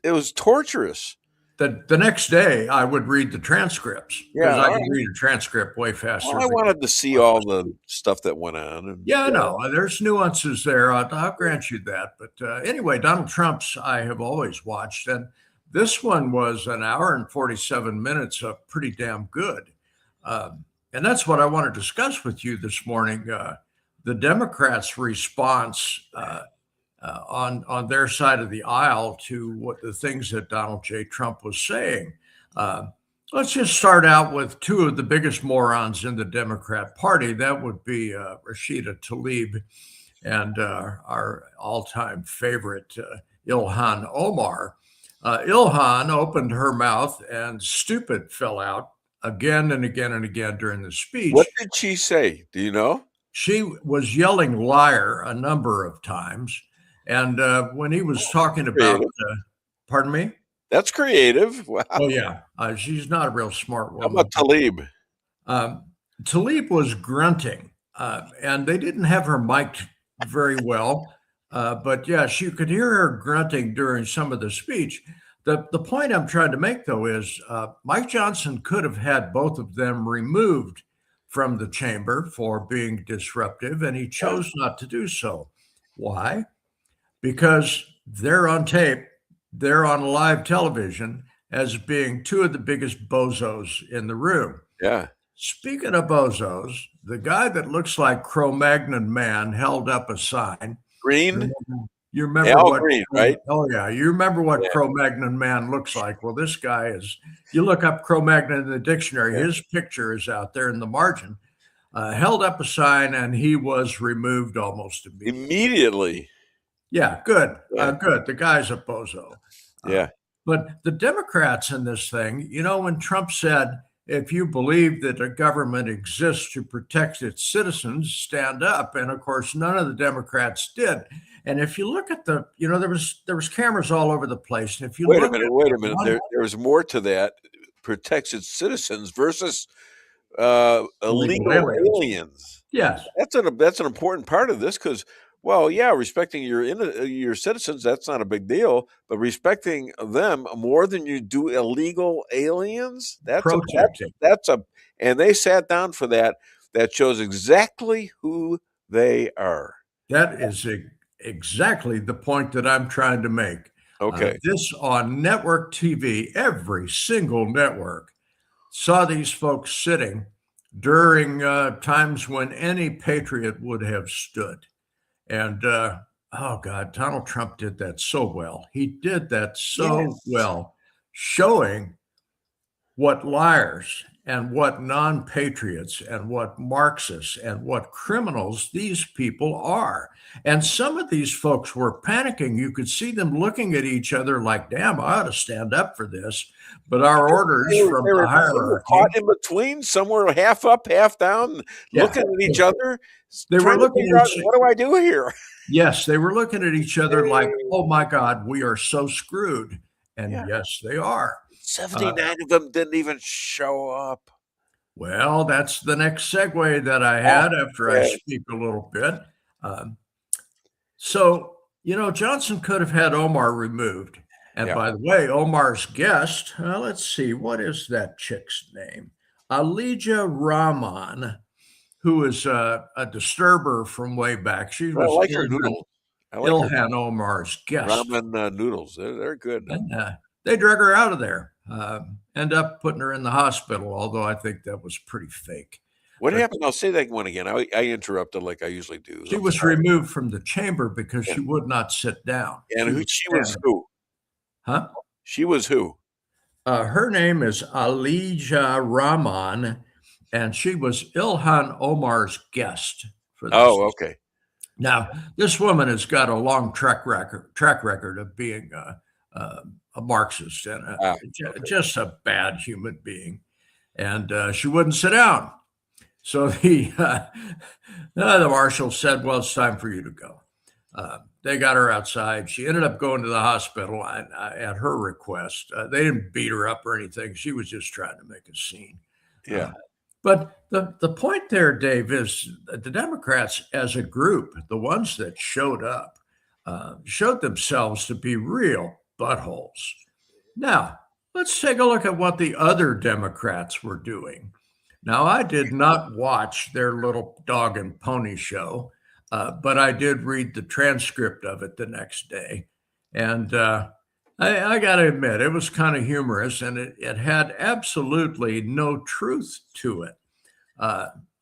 S3: it was torturous.
S18: The next day, I would read the transcripts because I could read a transcript way faster.
S3: Well, I wanted to see all the stuff that went on.
S18: I know. There's nuances there. I'll grant you that. But anyway, Donald Trump's I have always watched. And this one was an hour and 47 minutes of pretty damn good. And that's what I want to discuss with you this morning. The Democrats' response on their side of the aisle to what the things that Donald J. Trump was saying. Let's just start out with two of the biggest morons in the Democrat Party. That would be Rashida Tlaib and our all-time favorite Ilhan Omar. Ilhan opened her mouth and stupid fell out again and again and again during the speech.
S3: What did she say? Do you know?
S18: She was yelling liar a number of times. And when he was talking about, pardon me?
S3: That's creative. Wow.
S18: Oh, yeah. She's not a real smart woman.
S3: How about Tlaib?
S18: Tlaib was grunting, and they didn't have her mic'd very well. But, yeah, you could hear her grunting during some of the speech. The point I'm trying to make, though, is Mike Johnson could have had both of them removed from the chamber for being disruptive, and he chose not to do so. Why? Because they're on tape, they're on live television as being two of the biggest bozos in the room.
S3: Yeah.
S18: Speaking of bozos, the guy that looks like Cro-Magnon Man held up a sign.
S3: Green?
S18: You remember
S3: Al
S18: what?
S3: Green, right?
S18: Oh, yeah. You remember what Cro-Magnon Man looks like. Well, this guy is, you look up Cro-Magnon in the dictionary, his picture is out there in the margin. Held up a sign, and he was removed almost immediately. Yeah, good. Good. The guy's a bozo.
S3: Yeah.
S18: But the Democrats in this thing, you know, when Trump said, if you believe that a government exists to protect its citizens, stand up. And of course, none of the Democrats did. And if you look at the, you know, there was cameras all over the place. And if you
S3: wait a minute, there was more to that. Protects its citizens versus illegal aliens.
S18: Yes,
S3: that's an important part of this because. Well, yeah, respecting your citizens, that's not a big deal. But respecting them more than you do illegal aliens, and they sat down for that. That shows exactly who they are.
S18: That is exactly the point that I'm trying to make.
S3: Okay.
S18: This on network TV, every single network saw these folks sitting during times when any patriot would have stood. And, oh, God, Donald Trump did that so well. He did that so well, showing what liars and what non-patriots and what Marxists and what criminals these people are. And some of these folks were panicking. You could see them looking at each other like, damn, I ought to stand up for this. But our orders from the hierarchy.
S3: Caught in between, somewhere half up, half down, looking at each other.
S18: They were looking at
S3: what do I do here?
S18: Yes, they were looking at each other like, oh, my God, we are so screwed. And yes, they are.
S3: 79 of them didn't even show up.
S18: Well, that's the next segue that I had after I speak a little bit. So, you know, Johnson could have had Omar removed. And by the way, Omar's guest, let's see, what is that chick's name? Alija Rahman, who is a disturber from way back. She was
S3: like her noodles.
S18: Ilhan Omar's guest.
S3: Ramen noodles, they're good.
S18: And, they drug her out of there, end up putting her in the hospital, although I think that was pretty fake.
S3: What happened? I'll say that one again. I interrupted like I usually do.
S18: She was removed from the chamber because she would not sit down.
S3: And she was who?
S18: Huh?
S3: She was who?
S18: Her name is Alija Rahman, and she was Ilhan Omar's guest for this.
S3: Oh, okay.
S18: Now, this woman has got a long track record of being a Marxist and just a bad human being, and she wouldn't sit down. So the marshal said, "Well, it's time for you to go." They got her outside. She ended up going to the hospital at her request. They didn't beat her up or anything. She was just trying to make a scene.
S3: Yeah.
S18: But the point there, Dave, is the Democrats as a group, the ones that showed up, showed themselves to be real buttholes. Now, let's take a look at what the other Democrats were doing. Now, I did not watch their little dog and pony show, but I did read the transcript of it the next day. And I got to admit, it was kind of humorous, and it had absolutely no truth to it.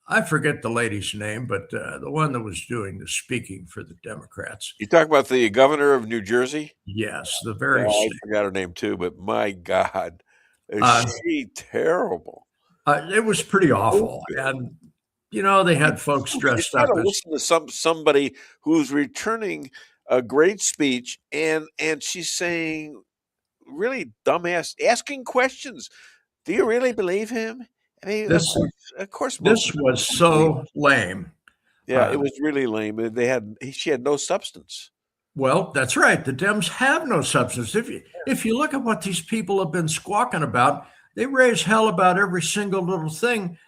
S18: I forget the lady's name, but the one that was doing the speaking for the Democrats.
S3: You talk about the governor of New Jersey?
S18: Yes, the very
S3: I forgot her name too, but my God, is she terrible?
S18: It was pretty awful. And, they had folks dressed up as...
S3: listen to somebody who's returning a great speech, and she's saying really dumbass, asking questions. Do you really believe him? I mean, of course.
S18: This was so lame.
S3: Yeah, it was really lame. She had no substance.
S18: Well, that's right. The Dems have no substance. If you look at what these people have been squawking about, they raise hell about every single little thing,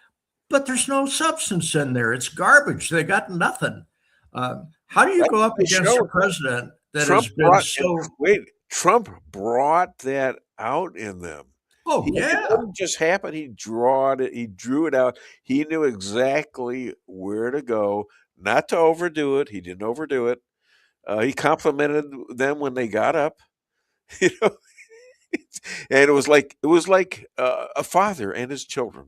S18: but there's no substance in there. It's garbage. They got nothing. How do you go up against a president that has been so...
S3: Wait, Trump brought that out in them.
S18: Oh, yeah.
S3: It didn't just happen. He drew it out. He knew exactly where to go, not to overdo it. He didn't overdo it. He complimented them when they got up, and it was like a father and his children,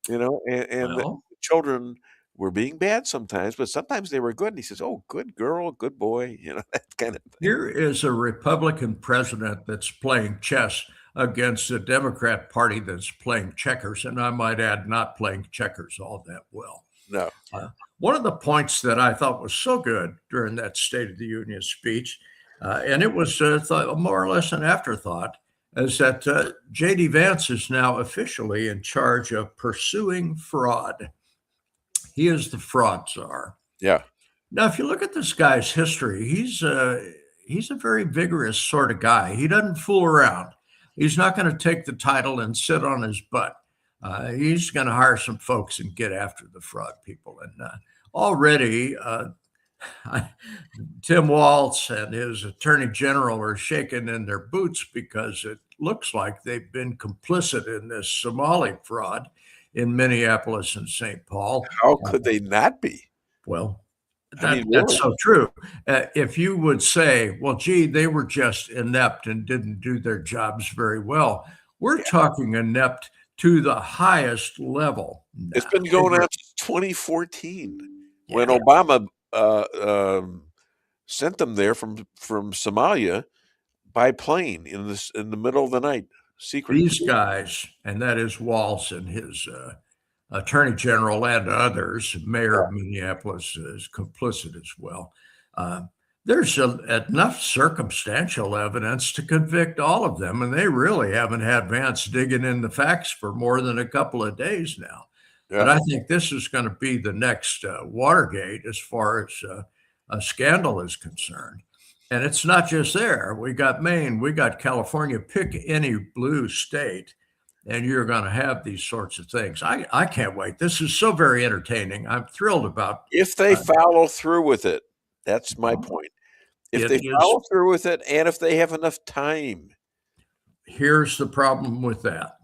S3: and the children were being bad sometimes, but sometimes they were good. And he says, "Oh, good girl, good boy," that kind of thing.
S18: Here is a Republican president that's playing chess against a Democrat party that's playing checkers, and I might add, not playing checkers all that well.
S3: No.
S18: One of the points that I thought was so good during that State of the Union speech, and it was more or less an afterthought, is that J.D. Vance is now officially in charge of pursuing fraud. He is the fraud czar.
S3: Yeah.
S18: Now, if you look at this guy's history, he's a very vigorous sort of guy. He doesn't fool around. He's not going to take the title and sit on his butt. He's going to hire some folks and get after the fraud people. And already, Tim Walz and his attorney general are shaking in their boots because it looks like they've been complicit in this Somali fraud in Minneapolis and St. Paul.
S3: How could they not be?
S18: Well, that's so true. If you would say, well, gee, they were just inept and didn't do their jobs very well, we're talking inept to the highest level.
S3: It's been going on since 2014 when Obama sent them there from Somalia by plane in the middle of the night, secretly.
S18: These guys, and that is Walz and his attorney general and others, mayor of Minneapolis is complicit as well. There's enough circumstantial evidence to convict all of them, and they really haven't had Vance digging in the facts for more than a couple of days now. Yeah. But I think this is going to be the next Watergate as far as a scandal is concerned. And it's not just there. We got Maine, we got California. Pick any blue state, and you're going to have these sorts of things. I can't wait. This is so very entertaining. I'm thrilled about
S3: if they follow through with it. That's my point. If they follow through with it, and if they have enough time.
S18: Here's the problem with that.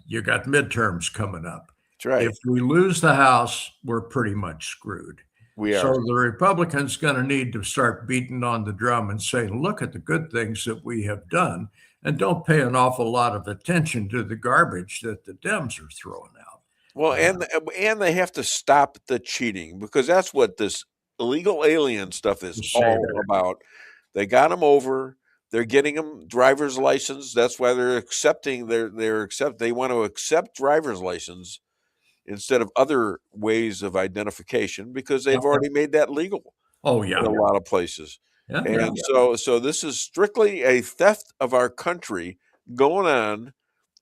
S18: You got midterms coming up.
S3: That's right.
S18: If we lose the House, we're pretty much screwed.
S3: We are.
S18: So the Republicans going to need to start beating on the drum and saying, look at the good things that we have done, and don't pay an awful lot of attention to the garbage that the Dems are throwing out.
S3: Well, and they have to stop the cheating, because that's what this illegal alien stuff is all about. They got them over. They're getting them driver's license. That's why they're accepting. They want to accept driver's license instead of other ways of identification because they've already made that legal.
S18: Oh yeah,
S3: in a lot of places.
S18: Yeah,
S3: And so this is strictly a theft of our country going on,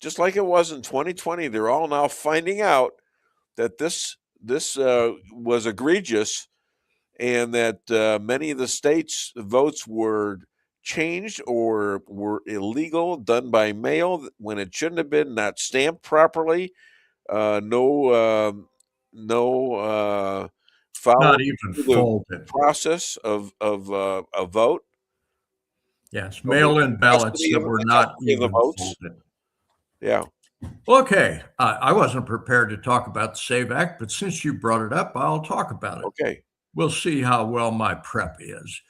S3: just like it was in 2020. They're all now finding out that this was egregious, and that many of the states' votes were changed or were illegal, done by mail when it shouldn't have been, not stamped properly, no follow
S18: not even
S3: the
S18: folded
S3: process of a vote.
S18: Yes, mail-in ballots that were not even folded.
S3: Yeah.
S18: Okay, I wasn't prepared to talk about the SAVE Act, but since you brought it up, I'll talk about it.
S3: Okay.
S18: We'll see how well my prep is.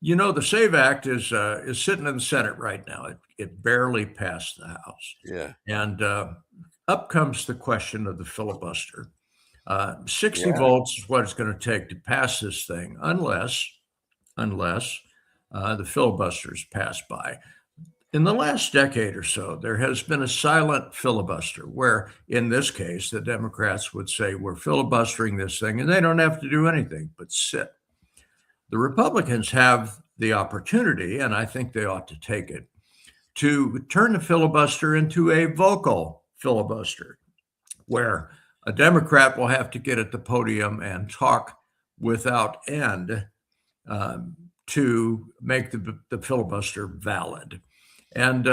S18: The SAVE Act is sitting in the Senate right now. It barely passed the House.
S3: Yeah.
S18: And up comes the question of the filibuster. 60 votes is what it's going to take to pass this thing, unless the filibuster is passed by. In the last decade or so, there has been a silent filibuster where, in this case, the Democrats would say, we're filibustering this thing, and they don't have to do anything but sit. The Republicans have the opportunity, and I think they ought to take it, to turn the filibuster into a vocal filibuster, where a Democrat will have to get at the podium and talk without end to make the filibuster valid. And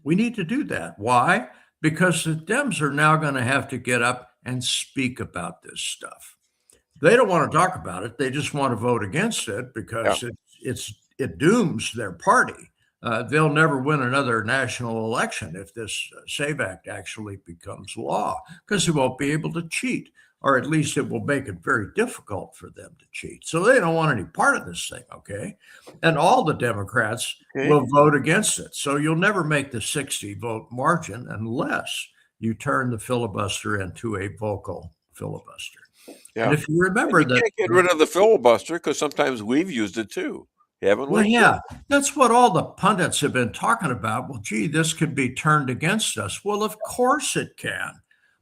S18: we need to do that. Why? Because the Dems are now going to have to get up and speak about this stuff. They don't want to talk about it. They just want to vote against it because it dooms their party. They'll never win another national election if this SAVE Act actually becomes law, because they won't be able to cheat, or at least it will make it very difficult for them to cheat. So they don't want any part of this thing, okay? And all the Democrats will vote against it. So you'll never make the 60-vote margin unless you turn the filibuster into a vocal filibuster.
S3: Yeah.
S18: And if you remember that,
S3: you can't get rid of the filibuster because sometimes we've used it too, haven't we?
S18: Well, yeah, that's what all the pundits have been talking about. Well, gee, this could be turned against us. Well, of course it can,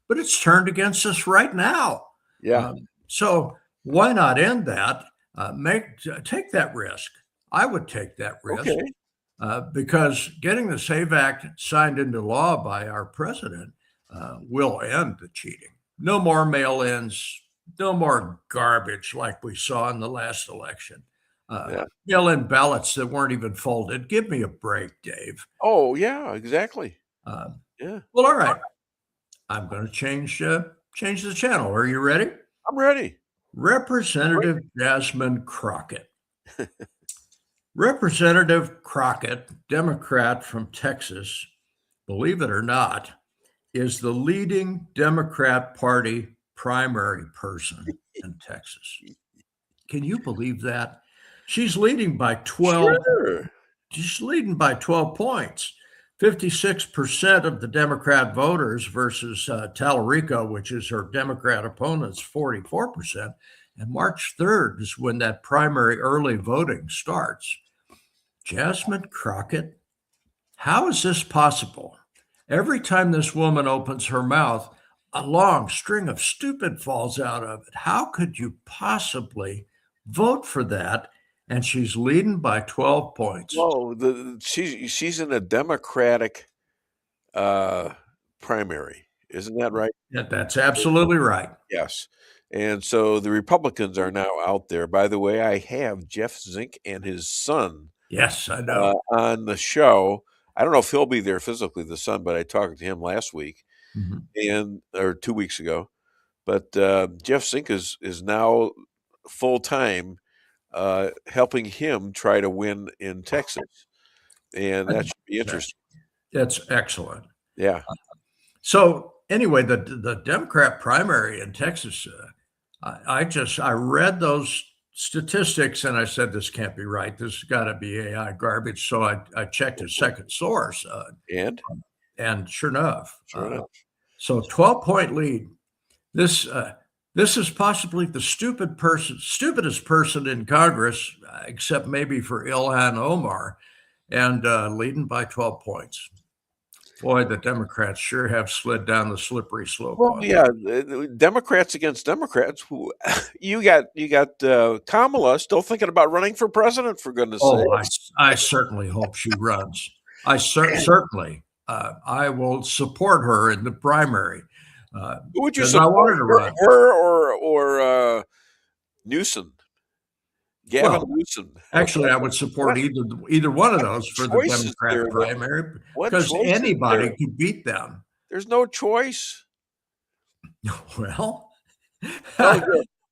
S18: but it's turned against us right now.
S3: Yeah.
S18: So why not end that? Take that risk. I would take that risk because getting the SAVE Act signed into law by our president will end the cheating. No more mail-ins. No more garbage like we saw in the last election. Mail-in ballots that weren't even folded. Give me a break, Dave.
S3: Oh, yeah, exactly.
S18: Yeah. Well, all right. I'm going to change the channel. Are you ready?
S3: I'm ready.
S18: Representative Jasmine Crockett. Representative Crockett, Democrat from Texas, believe it or not, is the leading Democrat Party primary person in Texas. Can you believe that? She's leading by 12.
S3: Sure.
S18: She's leading by 12 points. 56% of the Democrat voters versus Tallarico, which is her Democrat opponent's 44%. And March 3rd is when that primary early voting starts. Jasmine Crockett, how is this possible? Every time this woman opens her mouth, a long string of stupid falls out of it. How could you possibly vote for that? And she's leading by 12 points.
S3: Well, she's in a Democratic primary. Isn't that right?
S18: Yeah, that's absolutely right.
S3: Yes. And so the Republicans are now out there. By the way, I have Jeff Zink and his son.
S18: Yes, I know.
S3: On the show. I don't know if he'll be there physically, the son, but I talked to him last week or 2 weeks ago. But Jeff Zink is now full-time helping him try to win in Texas. And that should be interesting.
S18: That's excellent.
S3: Yeah.
S18: So anyway, the Democrat primary in Texas, I read those statistics and I said, this can't be right. This has got to be AI garbage. So I checked a second source. And sure enough. So 12-point lead. This This is possibly the stupidest person in Congress, except maybe for Ilhan Omar, and leading by 12 points. Boy, the Democrats sure have slid down the slippery slope.
S3: Well, yeah, Democrats against Democrats. You got Kamala still thinking about running for president. For goodness' sake!
S18: I certainly hope she runs. Certainly, I will support her in the primary.
S3: Who would you support? Her or Newsom? Gavin Newsom.
S18: Actually, I would support either one of those for the Democrat primary, because anybody could beat them.
S3: There's no choice.
S18: Well,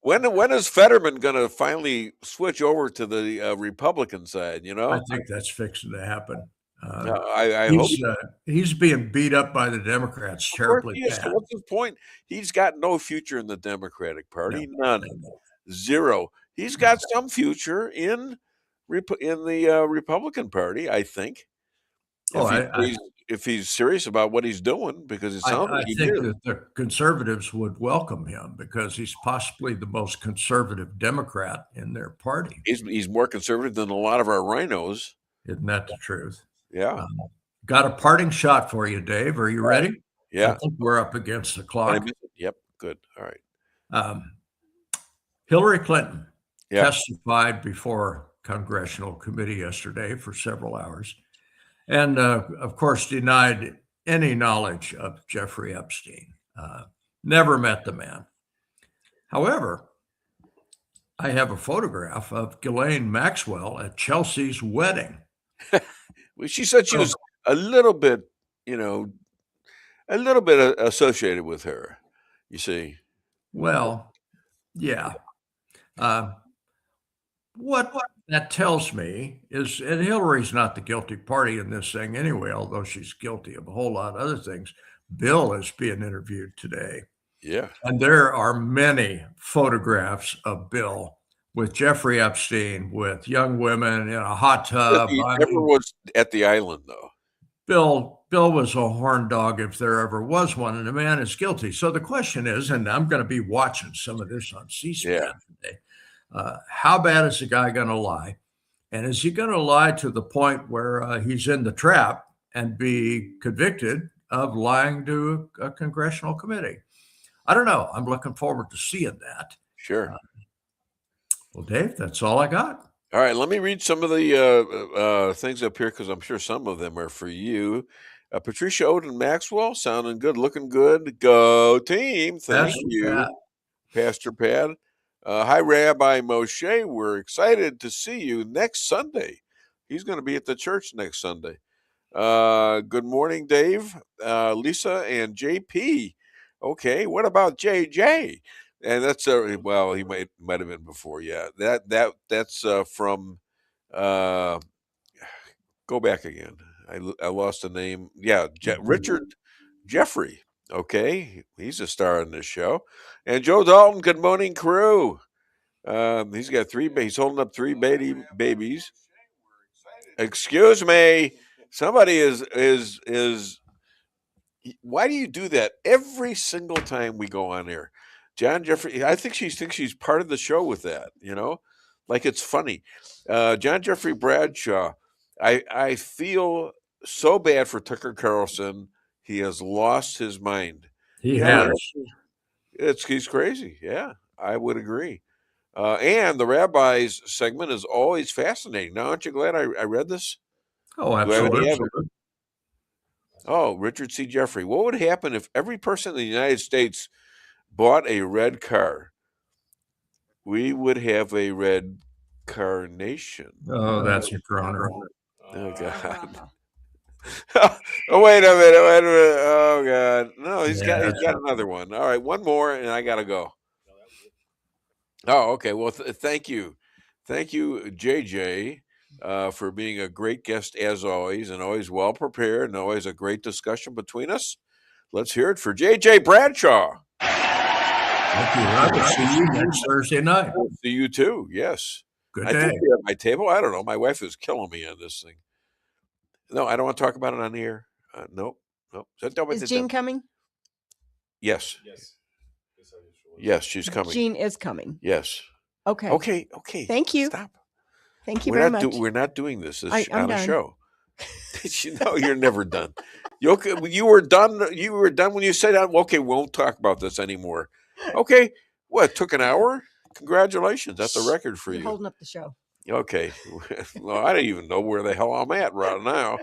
S3: when is Fetterman going to finally switch over to the Republican side?
S18: I think that's fixing to happen.
S3: I hope
S18: he's being beat up by the Democrats terribly bad.
S3: What's his point? He's got no future in the Democratic Party. None. Zero. He's got some future in the Republican Party, I think. If he's serious about what he's doing, because it sounds like he
S18: think that the conservatives would welcome him, because he's possibly the most conservative Democrat in their party.
S3: He's more conservative than a lot of our rhinos.
S18: Isn't that the truth?
S3: Yeah.
S18: Got a parting shot for you, Dave. Are you ready?
S3: Yeah.
S18: I think we're up against the clock.
S3: Yep. Good. All right.
S18: Hillary Clinton testified before congressional committee yesterday for several hours, and of course denied any knowledge of Jeffrey Epstein. Never met the man. However, I have a photograph of Ghislaine Maxwell at Chelsea's wedding.
S3: Well, she said she was a little bit associated with her, you see.
S18: Well, yeah. What that tells me is, and Hillary's not the guilty party in this thing anyway, although she's guilty of a whole lot of other things. Bill is being interviewed today.
S3: Yeah.
S18: And there are many photographs of Bill with Jeffrey Epstein, with young women in a hot tub.
S3: He never was at the island, though.
S18: Bill was a horn dog if there ever was one, and the man is guilty. So the question is, and I'm going to be watching some of this on C-SPAN today, how bad is the guy going to lie? And is he going to lie to the point where he's in the trap and be convicted of lying to a congressional committee? I don't know. I'm looking forward to seeing that.
S3: Sure.
S18: Well, Dave, that's all I got.
S3: All right, let me read some of the things up here, because I'm sure some of them are for you. Patricia Odin Maxwell, sounding good, looking good. Go team. Thank you. Pastor Pat. Hi, Rabbi Moshe. We're excited to see you next Sunday. He's going to be at the church next Sunday. Good morning, Dave, Lisa, and JP. Okay, what about JJ? And that's well, he might have been before. Yeah, that's from. Go back again. I lost the name. Yeah, Richard Jeffrey. Okay, he's a star in this show. And Joe Dalton. Good morning, crew. He's got he's holding up three babies. Excuse me. Somebody is. Why do you do that every single time we go on air? John Jeffrey, I think she thinks she's part of the show with that, like it's funny. John Jeffrey Bradshaw, I feel so bad for Tucker Carlson. He has lost his mind.
S18: He has.
S3: He's crazy. Yeah, I would agree. And the rabbis segment is always fascinating. Now, aren't you glad I read this?
S18: Oh, absolutely.
S3: Oh, Richard C. Jeffrey. What would happen if every person in the United States bought a red car? We would have a red carnation.
S18: Oh, that's your honor.
S3: Oh, God. Oh, wait a minute. Oh, God. No, he's got another one. All right, one more, and I got to go. Oh, okay. Well, thank you. Thank you, JJ, for being a great guest as always, and always well prepared, and always a great discussion between us. Let's hear it for JJ Bradshaw.
S18: Thank you, Robert. See you next Thursday night.
S3: We'll see you too. Yes.
S18: Good
S3: day. I think we have my table. I don't know. My wife is killing me on this thing. No, I don't want to talk about it on the air. Nope.
S5: Is Gene coming?
S3: Yes. Yes, she's coming.
S5: Jean is coming.
S3: Yes.
S5: Okay.
S3: Okay.
S5: Thank you.
S3: Stop.
S5: Thank you very much.
S3: We're not doing this
S5: I'm
S3: on a
S5: done.
S3: show. No, you're never done. You were done. You were done when you said, "Okay, we won't talk about this anymore." Okay. What? It took an hour? Congratulations. That's a record for
S5: You're
S3: you.
S5: holding up the show.
S3: Okay. Well, I don't even know where the hell I'm at right now.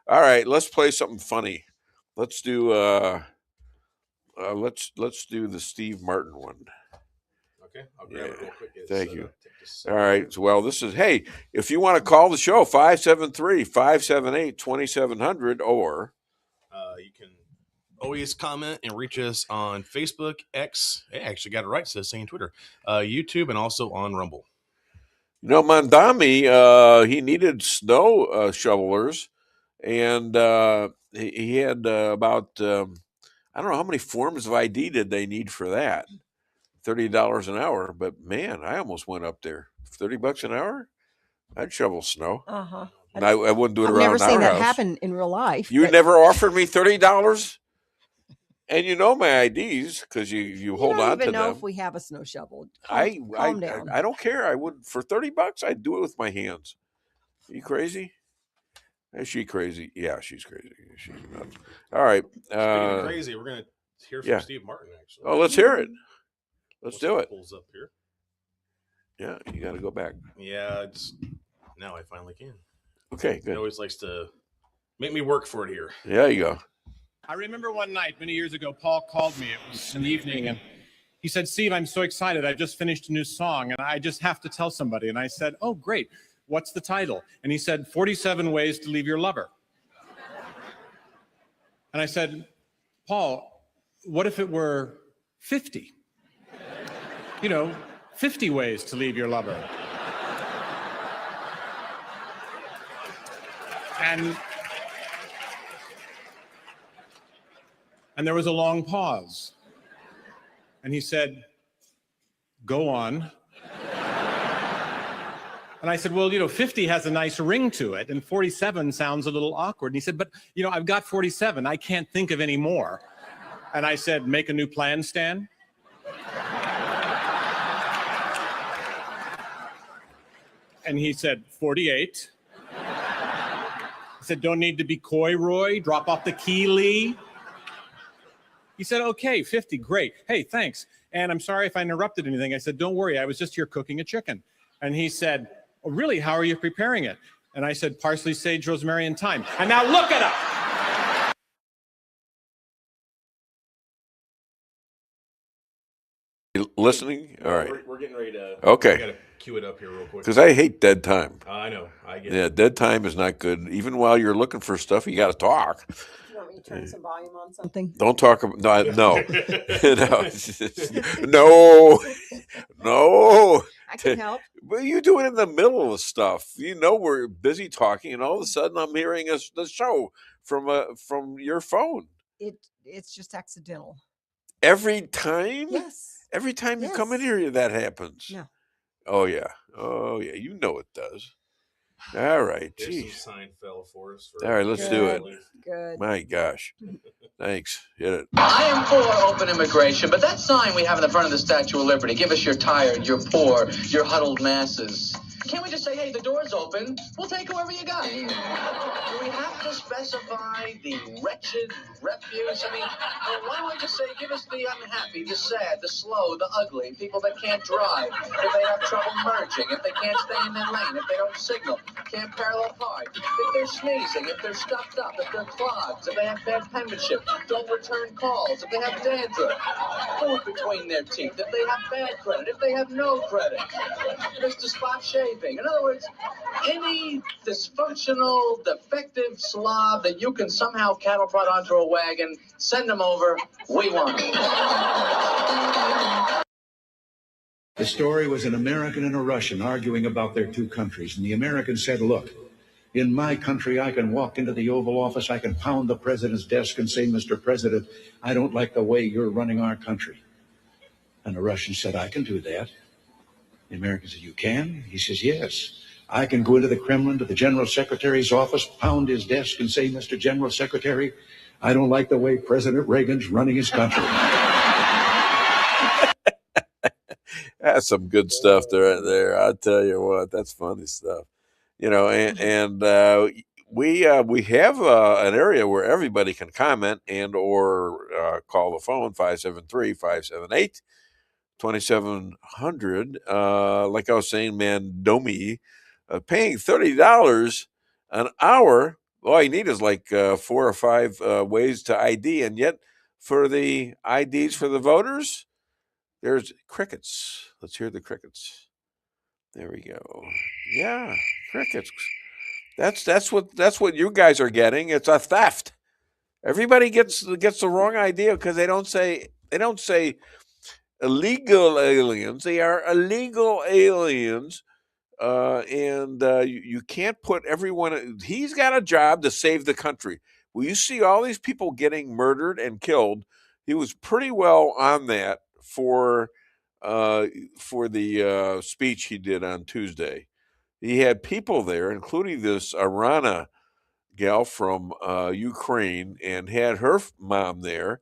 S3: All right, let's play something funny. Let's do let's do the Steve Martin one.
S6: Okay, I'll grab it real quick.
S3: Thank you. All right. So, well, this is, hey, if you want to call the show, 573-578-2700, or
S6: you can always comment and reach us on Facebook, X. I actually got it right, so saying Twitter, YouTube, and also on Rumble.
S3: You know, Mandami, he needed snow shovelers, and he had about, I don't know how many forms of ID did they need for that. $30 an hour, but man, I almost went up there. $30 an hour, I'd shovel snow. And I wouldn't do it around our house.
S5: I've never seen that happen in real life.
S3: You never offered me $30, and you know my IDs because you hold on to them.
S5: I don't even know if we have a snow shovel. Calm down.
S3: I don't care. I would for $30. I'd do it with my hands. Are you crazy? Is she crazy? Yeah, she's crazy. She's nuts. All right.
S6: Speaking of crazy, we're gonna hear from Steve Martin. Actually,
S3: let's hear it. Let's do it.
S6: Pulls up here.
S3: Yeah, you got to go back.
S6: Yeah, now I finally can.
S3: Okay, good.
S6: He always likes to make me work for it here.
S3: There you go.
S19: I remember one night many years ago, Paul called me. It was in the evening, and he said, "Steve, I'm so excited. I just finished a new song, and I just have to tell somebody." And I said, "Oh, great. What's the title?" And he said, 47 Ways to Leave Your Lover. And I said, "Paul, what if it were 50? 50 ways to leave your lover." And there was a long pause. And he said, "Go on." And I said, "Well, 50 has a nice ring to it, and 47 sounds a little awkward." And he said, "But, I've got 47. I can't think of any more." And I said, "Make a new plan, Stan." And he said, 48. I said, "Don't need to be coy, Roy. Drop off the key, Lee." He said, "Okay, 50, great. Hey, thanks. And I'm sorry if I interrupted anything." I said, "Don't worry, I was just here cooking a chicken." And he said, "Oh, really? How are you preparing it?" And I said, "Parsley, sage, rosemary, and thyme." And now look it up.
S3: Listening? All right.
S6: We're getting ready to.
S3: Okay.
S6: I gotta cue it up here real quick.
S3: Because I hate dead time.
S6: I know. I get
S3: it. Dead time is not good. Even while you're looking for stuff, you got to talk.
S5: Do you want me to turn some volume on something?
S3: Don't talk about no. No.
S5: I can help.
S3: But you do it in the middle of stuff. We're busy talking, and all of a sudden I'm hearing the show from your phone.
S5: It's just accidental.
S3: Every time?
S5: Yes.
S3: Every time you come in here, that happens.
S5: No.
S3: Oh yeah. You know it does. All right.
S6: Geez. Sign fell for us.
S3: All right, let's do it.
S5: Good.
S3: My gosh. Thanks. Hit it.
S20: I am for open immigration, but that sign we have in the front of the Statue of Liberty, "Give us your tired, your poor, your huddled masses." Can't we just say, "Hey, the door's open. We'll take whoever you got"? Do we have to specify the wretched refuse? Why don't we just say, give us the unhappy, the sad, the slow, the ugly, people that can't drive, if they have trouble merging, if they can't stay in their lane, if they don't signal, can't parallel park, if they're sneezing, if they're stuffed up, if they're clogged, if they have bad penmanship, don't return calls, if they have dandruff, food between their teeth, if they have bad credit, if they have no credit, Mr. Spot Shaving. In other words, any dysfunctional, defective slob that you can somehow cattle prod onto a wagon, send them over. We want them.
S21: The story was an American and a Russian arguing about their two countries. And the American said, "Look, in my country, I can walk into the Oval Office, I can pound the president's desk and say, 'Mr. President, I don't like the way you're running our country.'" And the Russian said, "I can do that." The American said, "You can?" He says, "Yes. I can go into the Kremlin to the General Secretary's office, pound his desk and say, 'Mr. General Secretary, I don't like the way President Reagan's running his country.'"
S3: That's some good stuff there. I'll tell you what, that's funny stuff. And we have an area where everybody can comment and or call the phone 573-578-2700. Like I was saying, Mandomi, paying $30 an hour. All you need is like 4 or 5 ways to ID, and yet for the IDs for the voters, there's crickets. Let's hear the crickets. There we go. Yeah, crickets. That's what you guys are getting. It's a theft. Everybody gets the wrong idea because they don't say illegal aliens. They are illegal aliens. You can't put everyone. He's got a job to save the country. Well, you see all these people getting murdered and killed. He was pretty well on that for the speech he did on Tuesday. He had people there, including this Arana gal from Ukraine, and had her mom there.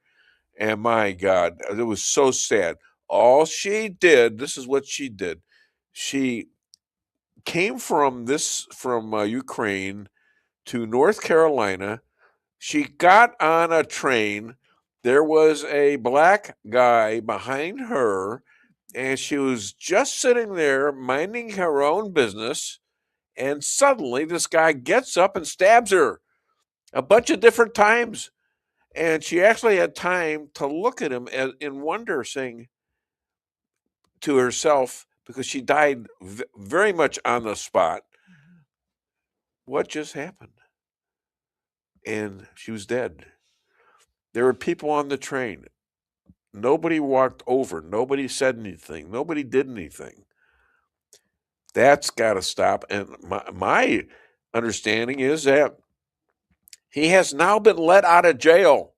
S3: And my God, it was so sad. All she did, this is what she did. She came from Ukraine to North Carolina. She got on a train. There was a black guy behind her, and she was just sitting there minding her own business. And suddenly this guy gets up and stabs her a bunch of different times. And she actually had time to look at him in wonder, saying to herself, because she died very much on the spot, what just happened? And she was dead. There were people on the train. Nobody walked over. Nobody said anything. Nobody did anything. That's got to stop. And my understanding is that he has now been let out of jail.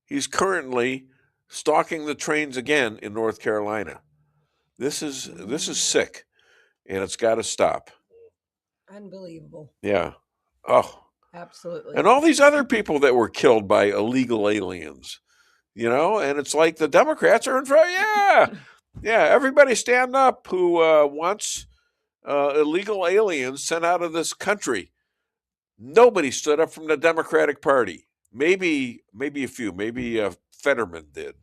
S3: He's currently stalking the trains again in North Carolina. This is sick, and it's got to stop.
S5: Unbelievable.
S3: Yeah. Oh.
S5: Absolutely.
S3: And all these other people that were killed by illegal aliens, and it's like the Democrats are in front. Yeah, everybody stand up who wants illegal aliens sent out of this country. Nobody stood up from the Democratic Party. Maybe a few. Maybe Fetterman did.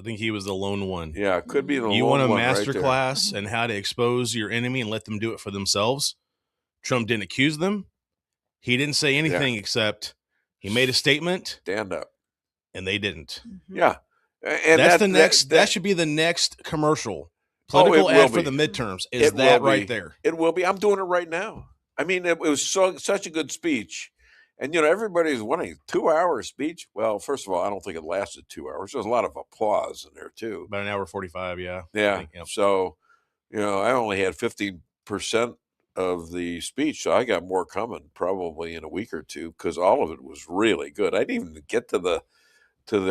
S6: I think he was the lone one.
S3: Yeah, it could be the lone one.
S6: You want a master class in how to expose your enemy and let them do it for themselves? Trump didn't accuse them. He didn't say anything except he made a statement.
S3: Stand up.
S6: And they didn't.
S3: Yeah. And
S6: that should be the next commercial. Political ad for the midterms is that right there.
S3: It will be. I'm doing it right now. I mean, it was such a good speech. And, everybody's wanting a 2-hour speech. Well, first of all, I don't think it lasted 2 hours. There's a lot of applause in there, too.
S6: About an hour 45, yeah.
S3: Yeah. So, I only had 15% of the speech, so I got more coming probably in a week or two because all of it was really good. I didn't even get to the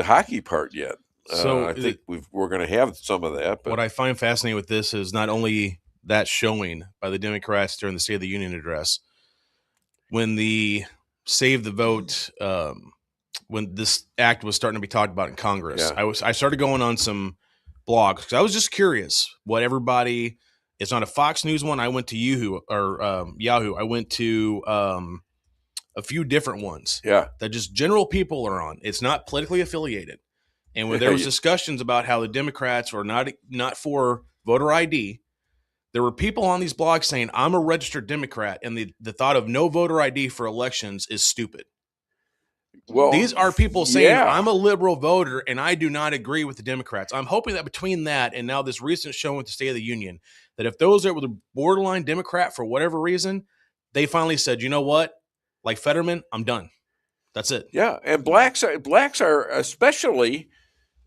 S3: hockey part yet. So I think we're going to have some of that. But
S6: what I find fascinating with this is not only that showing by the Democrats during the State of the Union address, when the Save the Vote, when this act was starting to be talked about in Congress, I started going on some blogs because I was just curious what everybody. It's not a Fox News one. I went to Yahoo. I went to a few different ones.
S3: Yeah,
S6: that just general people are on. It's not politically affiliated. And when there was discussions about how the Democrats were not for voter ID, there were people on these blogs saying, "I'm a registered Democrat, and the thought of no voter ID for elections is stupid." Well, these are people saying, I'm a liberal voter, and I do not agree with the Democrats. I'm hoping that between that and now this recent showing with the State of the Union, that if those that were the borderline Democrat for whatever reason, they finally said, you know what? Like Fetterman, I'm done. That's it.
S3: Yeah, and blacks are especially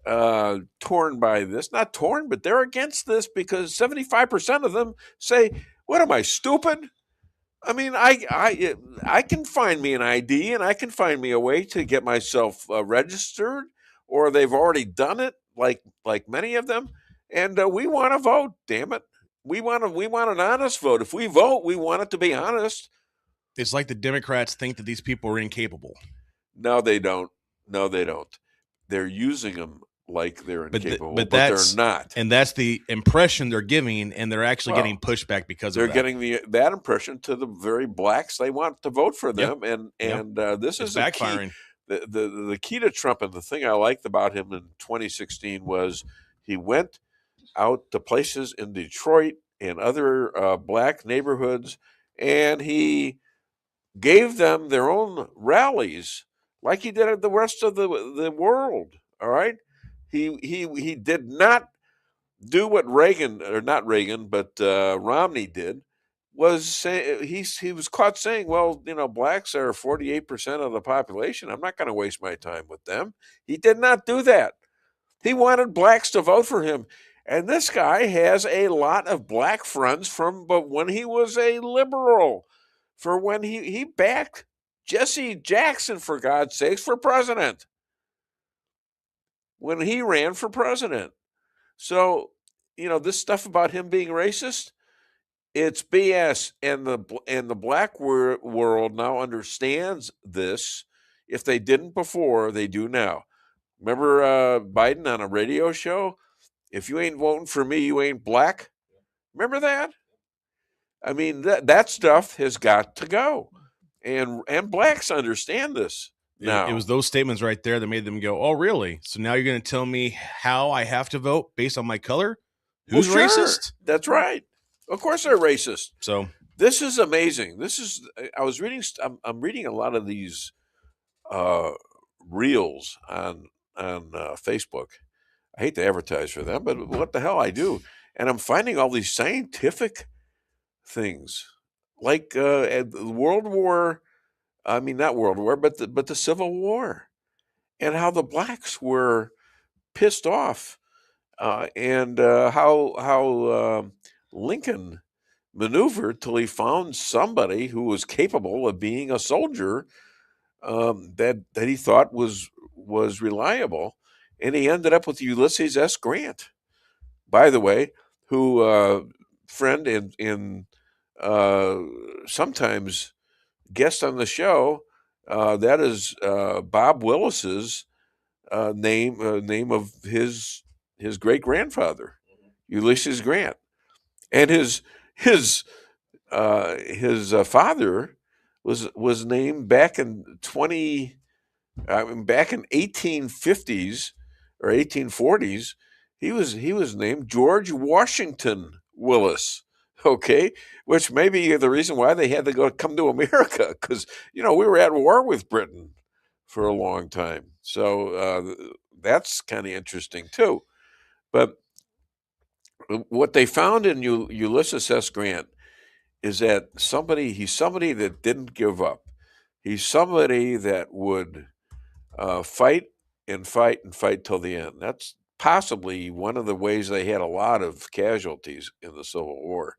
S3: torn by this. Not torn, but they're against this because 75% of them say, what am I, stupid? I mean, I can find me an ID and I can find me a way to get myself registered, or they've already done it, like many of them. And we want to vote. Damn it, we want an honest vote. If we vote, we want it to be honest.
S6: It's like the Democrats think that these people are incapable.
S3: No, they don't. They're using them like they're incapable,
S6: but
S3: they're not.
S6: And that's the impression they're giving, and they're actually getting pushback because of that.
S3: They're getting that impression to the very blacks they want to vote for them, and this is
S6: backfiring.
S3: The key to Trump, and the thing I liked about him in 2016 was he went out to places in Detroit and other black neighborhoods, and he gave them their own rallies like he did at the rest of the world. All right. He did not do what Romney did. Was saying he was caught saying, well, blacks are 48% of the population. I'm not going to waste my time with them. He did not do that. He wanted blacks to vote for him. And this guy has a lot of black friends but when he was a liberal, for when he backed Jesse Jackson, for God's sakes, for president, when he ran for president. So, this stuff about him being racist, it's BS. And the black world now understands this. If they didn't before, they do now. Remember Biden on a radio show? If you ain't voting for me, you ain't black. Remember that? I mean, that stuff has got to go. And blacks understand this now.
S6: It was those statements right there that made them go, oh, really? So now you're going to tell me how I have to vote based on my color? Who's racist?
S3: That's right. Of course they're racist.
S6: So
S3: this is amazing. I'm reading a lot of these reels on Facebook. I hate to advertise for them, but what the hell, I do. And I'm finding all these scientific things like World War. I mean, not World War, but the Civil War, and how the blacks were pissed off, and how Lincoln maneuvered till he found somebody who was capable of being a soldier, that he thought was reliable. And he ended up with Ulysses S. Grant, by the way, who friend and sometimes guest on the show. That is Bob Willis's name of his great grandfather, Ulysses Grant, and his father was named back in 1850s or 1840s. He was named George Washington Willis. Okay, which may be the reason why they had to come to America, because we were at war with Britain for a long time. So that's kind of interesting too. But what they found in Ulysses S. Grant is that he's somebody that didn't give up. He's somebody that would fight and fight and fight till the end. That's possibly one of the ways they had a lot of casualties in the Civil War.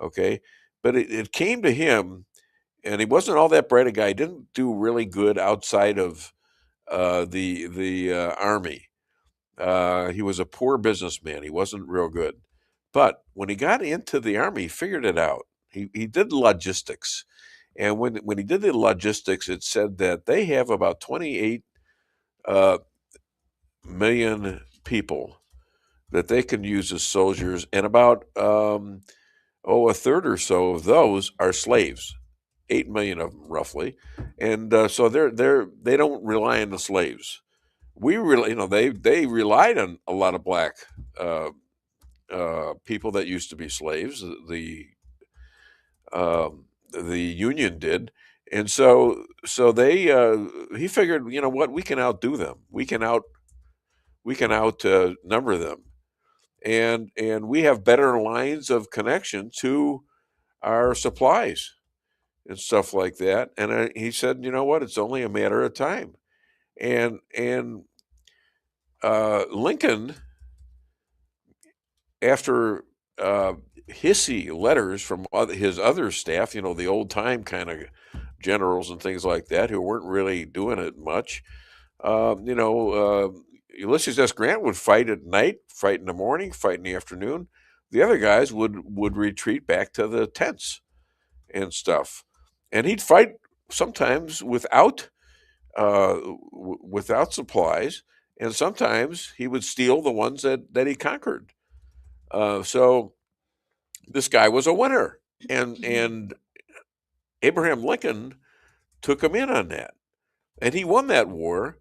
S3: Okay, but it came to him, and he wasn't all that bright a guy. He didn't do really good outside of the army. He was a poor businessman. He wasn't real good. But when he got into the army, he figured it out. He did logistics. And when he did the logistics, it said that they have about 28 million people that they can use as soldiers, and about a third or so of those are slaves, 8 million of them roughly, and so they don't rely on the slaves. We really, they relied on a lot of black people that used to be slaves. The Union did, and so they he figured, what, we can outdo them. We can outnumber them. And we have better lines of connection to our supplies and stuff like that. And he said, you know what? It's only a matter of time. And Lincoln, after hissy letters from his other staff, the old time kind of generals and things like that, who weren't really doing it much, Ulysses S. Grant would fight at night, fight in the morning, fight in the afternoon. The other guys would retreat back to the tents and stuff. And he'd fight sometimes without supplies, and sometimes he would steal the ones that he conquered. So this guy was a winner, and Abraham Lincoln took him in on that, and he won that war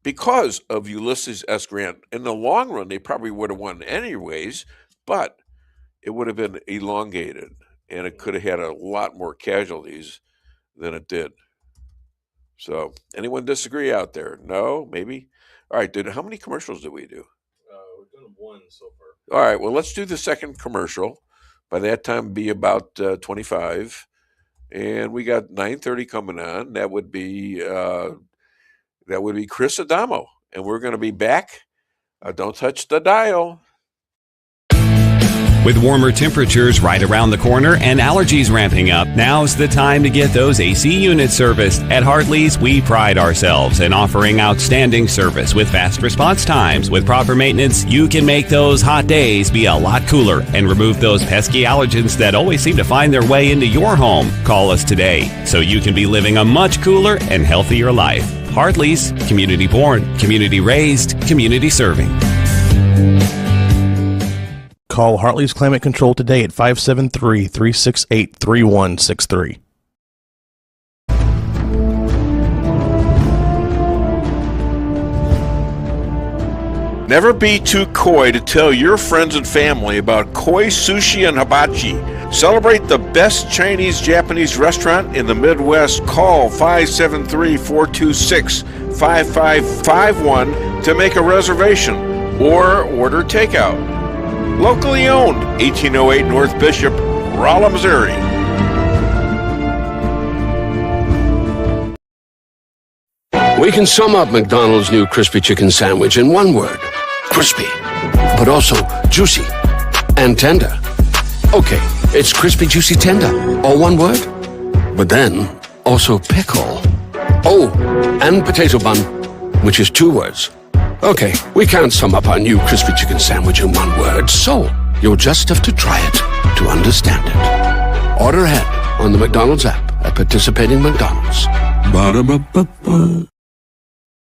S3: because of Ulysses S. Grant. In the long run, they probably would have won anyways, but it would have been elongated, and it could have had a lot more casualties than it did. So, anyone disagree out there? No? Maybe? All right, how many commercials did we do?
S6: We've done one so far.
S3: All right, well, let's do the second commercial. By that time, be about 25. And we got 9:30 coming on. That would be Chris Adamo. And we're going to be back. Don't touch the dial.
S1: With warmer temperatures right around the corner and allergies ramping up, now's the time to get those AC units serviced. At Hartley's, we pride ourselves in offering outstanding service with fast response times. With proper maintenance, you can make those hot days be a lot cooler and remove those pesky allergens that always seem to find their way into your home. Call us today so you can be living a much cooler and healthier life. Hartley's, community born, community raised, community serving.
S12: Call Hartley's Climate Control today at 573-368-3163.
S3: Never be too coy to tell your friends and family about koi sushi and hibachi. Celebrate the best Chinese-Japanese restaurant in the Midwest. Call 573-426-5551 to make a reservation or order takeout. Locally owned, 1808 North Bishop, Rolla, Missouri.
S13: We can sum up McDonald's new crispy chicken sandwich in one word. Crispy. But also juicy and tender. Okay, it's crispy, juicy, tender. All one word? But then, also pickle. Oh, and potato bun, which is two words. Okay, we can't sum up our new crispy chicken sandwich in one word, so you'll just have to try it to understand it. Order ahead on the McDonald's app at participating McDonald's. Ba-da-ba-ba-ba.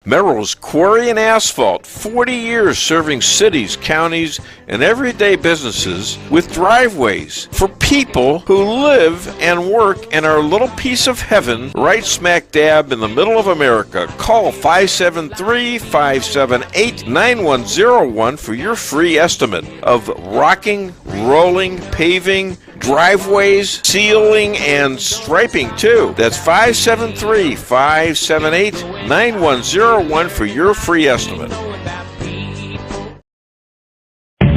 S3: Merrill's Quarry and Asphalt, 40 years serving cities, counties, and everyday businesses with driveways for people who live and work in our little piece of heaven right smack dab in the middle of America. Call 573-578-9101 for your free estimate of rocking, rolling, paving, driveways, sealing, and striping too. That's 573-578-9101 for your free estimate.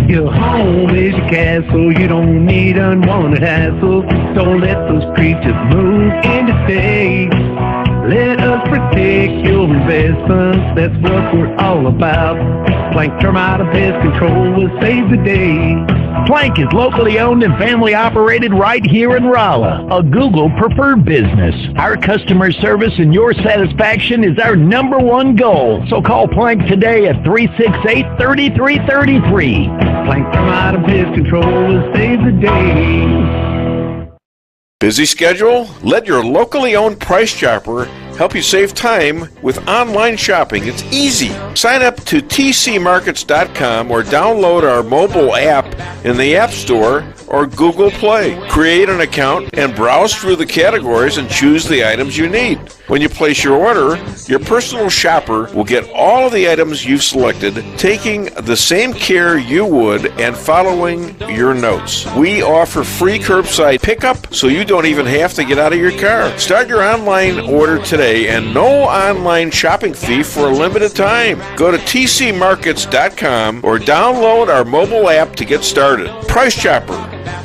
S14: Your home is your castle, you don't need unwanted hassle. Don't let those creatures move in to stay. Let us protect your investments, that's what we're all about. Plank Termite and Pest Control will save the day.
S15: Plank is locally owned and family operated right here in Rolla, a Google preferred business. Our customer service and your satisfaction is our number one goal. So call Plank today at 368-3333.
S14: Plank Termite and Pest Control will save the day.
S3: Busy schedule? Let your locally owned Price Chopper help you save time with online shopping. It's easy. Sign up to tcmarkets.com or download our mobile app in the App Store or Google Play. Create an account and browse through the categories and choose the items you need. When you place your order, your personal shopper will get all of the items you've selected, taking the same care you would and following your notes. We offer free curbside pickup, so you don't even have to get out of your car. Start your online order today and no online shopping fee for a limited time. Go to tcmarkets.com or download our mobile app to get started. Price Chopper.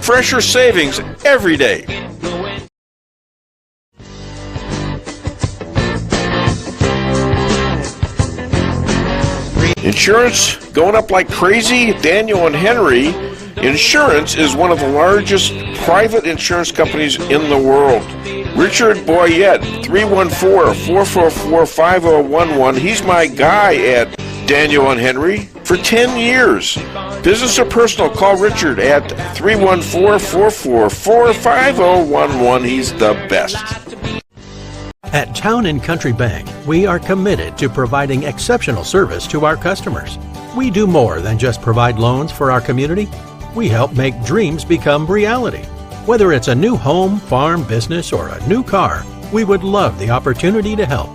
S3: Fresher savings every day. Insurance going up like crazy? Daniel and Henry Insurance is one of the largest private insurance companies in the world. Richard Boyette, 314-444-5011. He's my guy at Daniel and Henry for 10 years. Business or personal, call Richard at 314-444-5011. He's the best.
S2: At Town & Country Bank, we are committed to providing exceptional service to our customers. We do more than just provide loans for our community. We help make dreams become reality. Whether it's a new home, farm, business, or a new car, we would love the opportunity to help.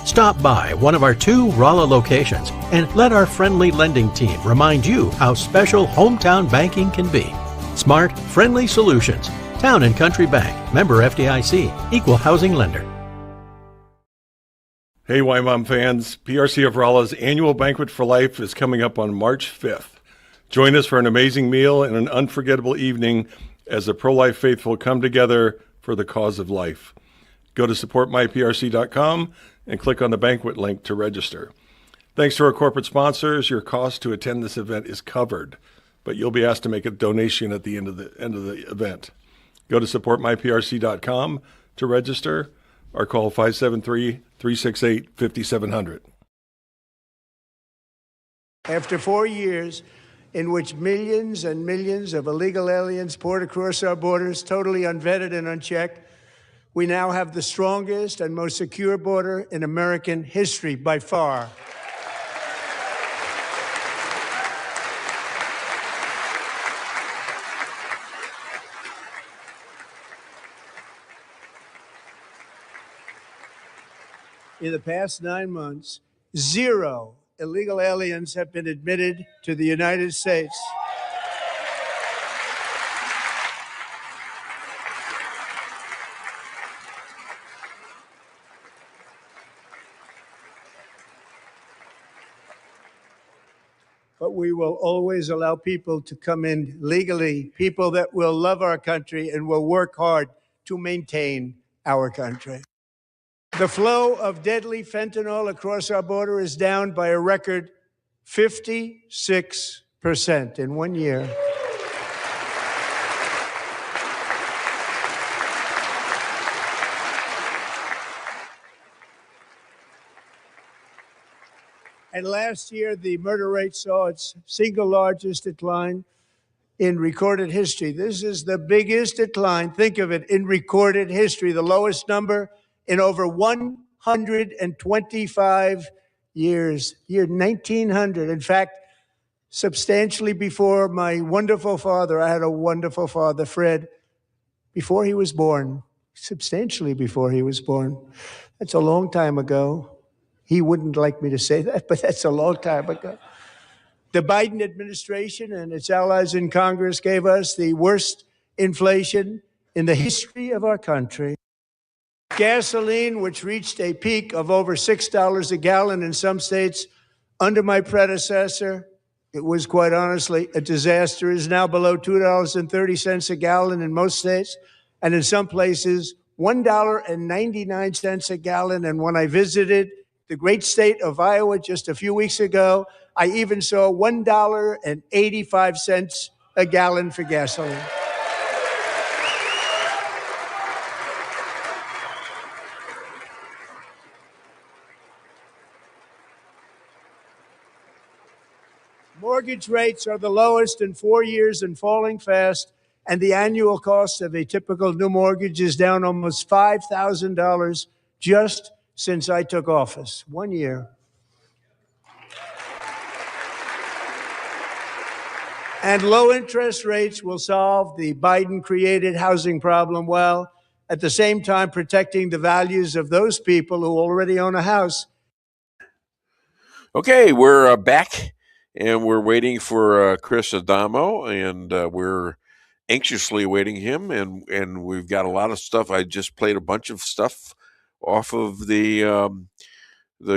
S2: Stop by one of our 2 Rolla locations and let our friendly lending team remind you how special hometown banking can be. Smart, friendly solutions. Town & Country Bank. Member FDIC. Equal housing lender.
S17: Hey, Weinbaum fans. PRC of Rolla's annual Banquet for Life is coming up on March 5th. Join us for an amazing meal and an unforgettable evening as the pro-life faithful come together for the cause of life. Go to supportmyprc.com and click on the banquet link to register. Thanks to our corporate sponsors, your cost to attend this event is covered, but you'll be asked to make a donation at the end of the event. Go to supportmyprc.com to register or call 573-368-5700.
S8: After 4 years in which millions and millions of illegal aliens poured across our borders, totally unvetted and unchecked, we now have the strongest and most secure border in American history by far. In the past 9 months, 0 illegal aliens have been admitted to the United States. But we will always allow people to come in legally, people that will love our country and will work hard to maintain our country. The flow of deadly fentanyl across our border is down by a record 56% in 1 year. And last year, the murder rate saw its single largest decline in recorded history. This is the biggest decline, think of it, in recorded history, the lowest number in over 125 years, year 1900. In fact, substantially before my wonderful father, I had a wonderful father, Fred, before he was born, substantially before he was born. That's a long time ago. He wouldn't like me to say that, but that's a long time ago. The Biden administration and its allies in Congress gave us the worst inflation in the history of our country. Gasoline, which reached a peak of over $6 a gallon in some states under my predecessor, it was quite honestly a disaster, is now below $2.30 a gallon in most states, and in some places, $1.99 a gallon. And when I visited the great state of Iowa just a few weeks ago, I even saw $1.85 a gallon for gasoline. Mortgage rates are the lowest in 4 years and falling fast, and the annual cost of a typical new mortgage is down almost $5,000 just since I took office. 1 year. And low interest rates will solve the Biden-created housing problem while at the same time protecting the values of those people who already own a house.
S3: Okay, we're back, and we're waiting for Chris Adamo, and we're anxiously awaiting him, and we've got a lot of stuff. I just played a bunch of stuff off of the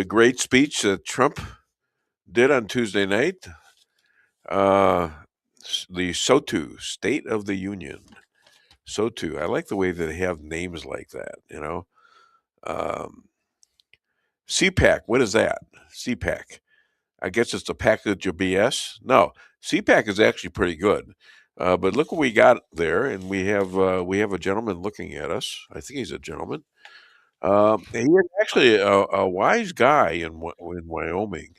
S3: great speech that Trump did on Tuesday night. The SOTU, State of the Union. SOTU. I like the way that they have names like that, you know. CPAC, what is that? CPAC. I guess it's a package of BS. No, CPAC is actually pretty good. But look what we got there, and we have a gentleman looking at us. I think he's a gentleman. He is actually a wise guy in Wyoming.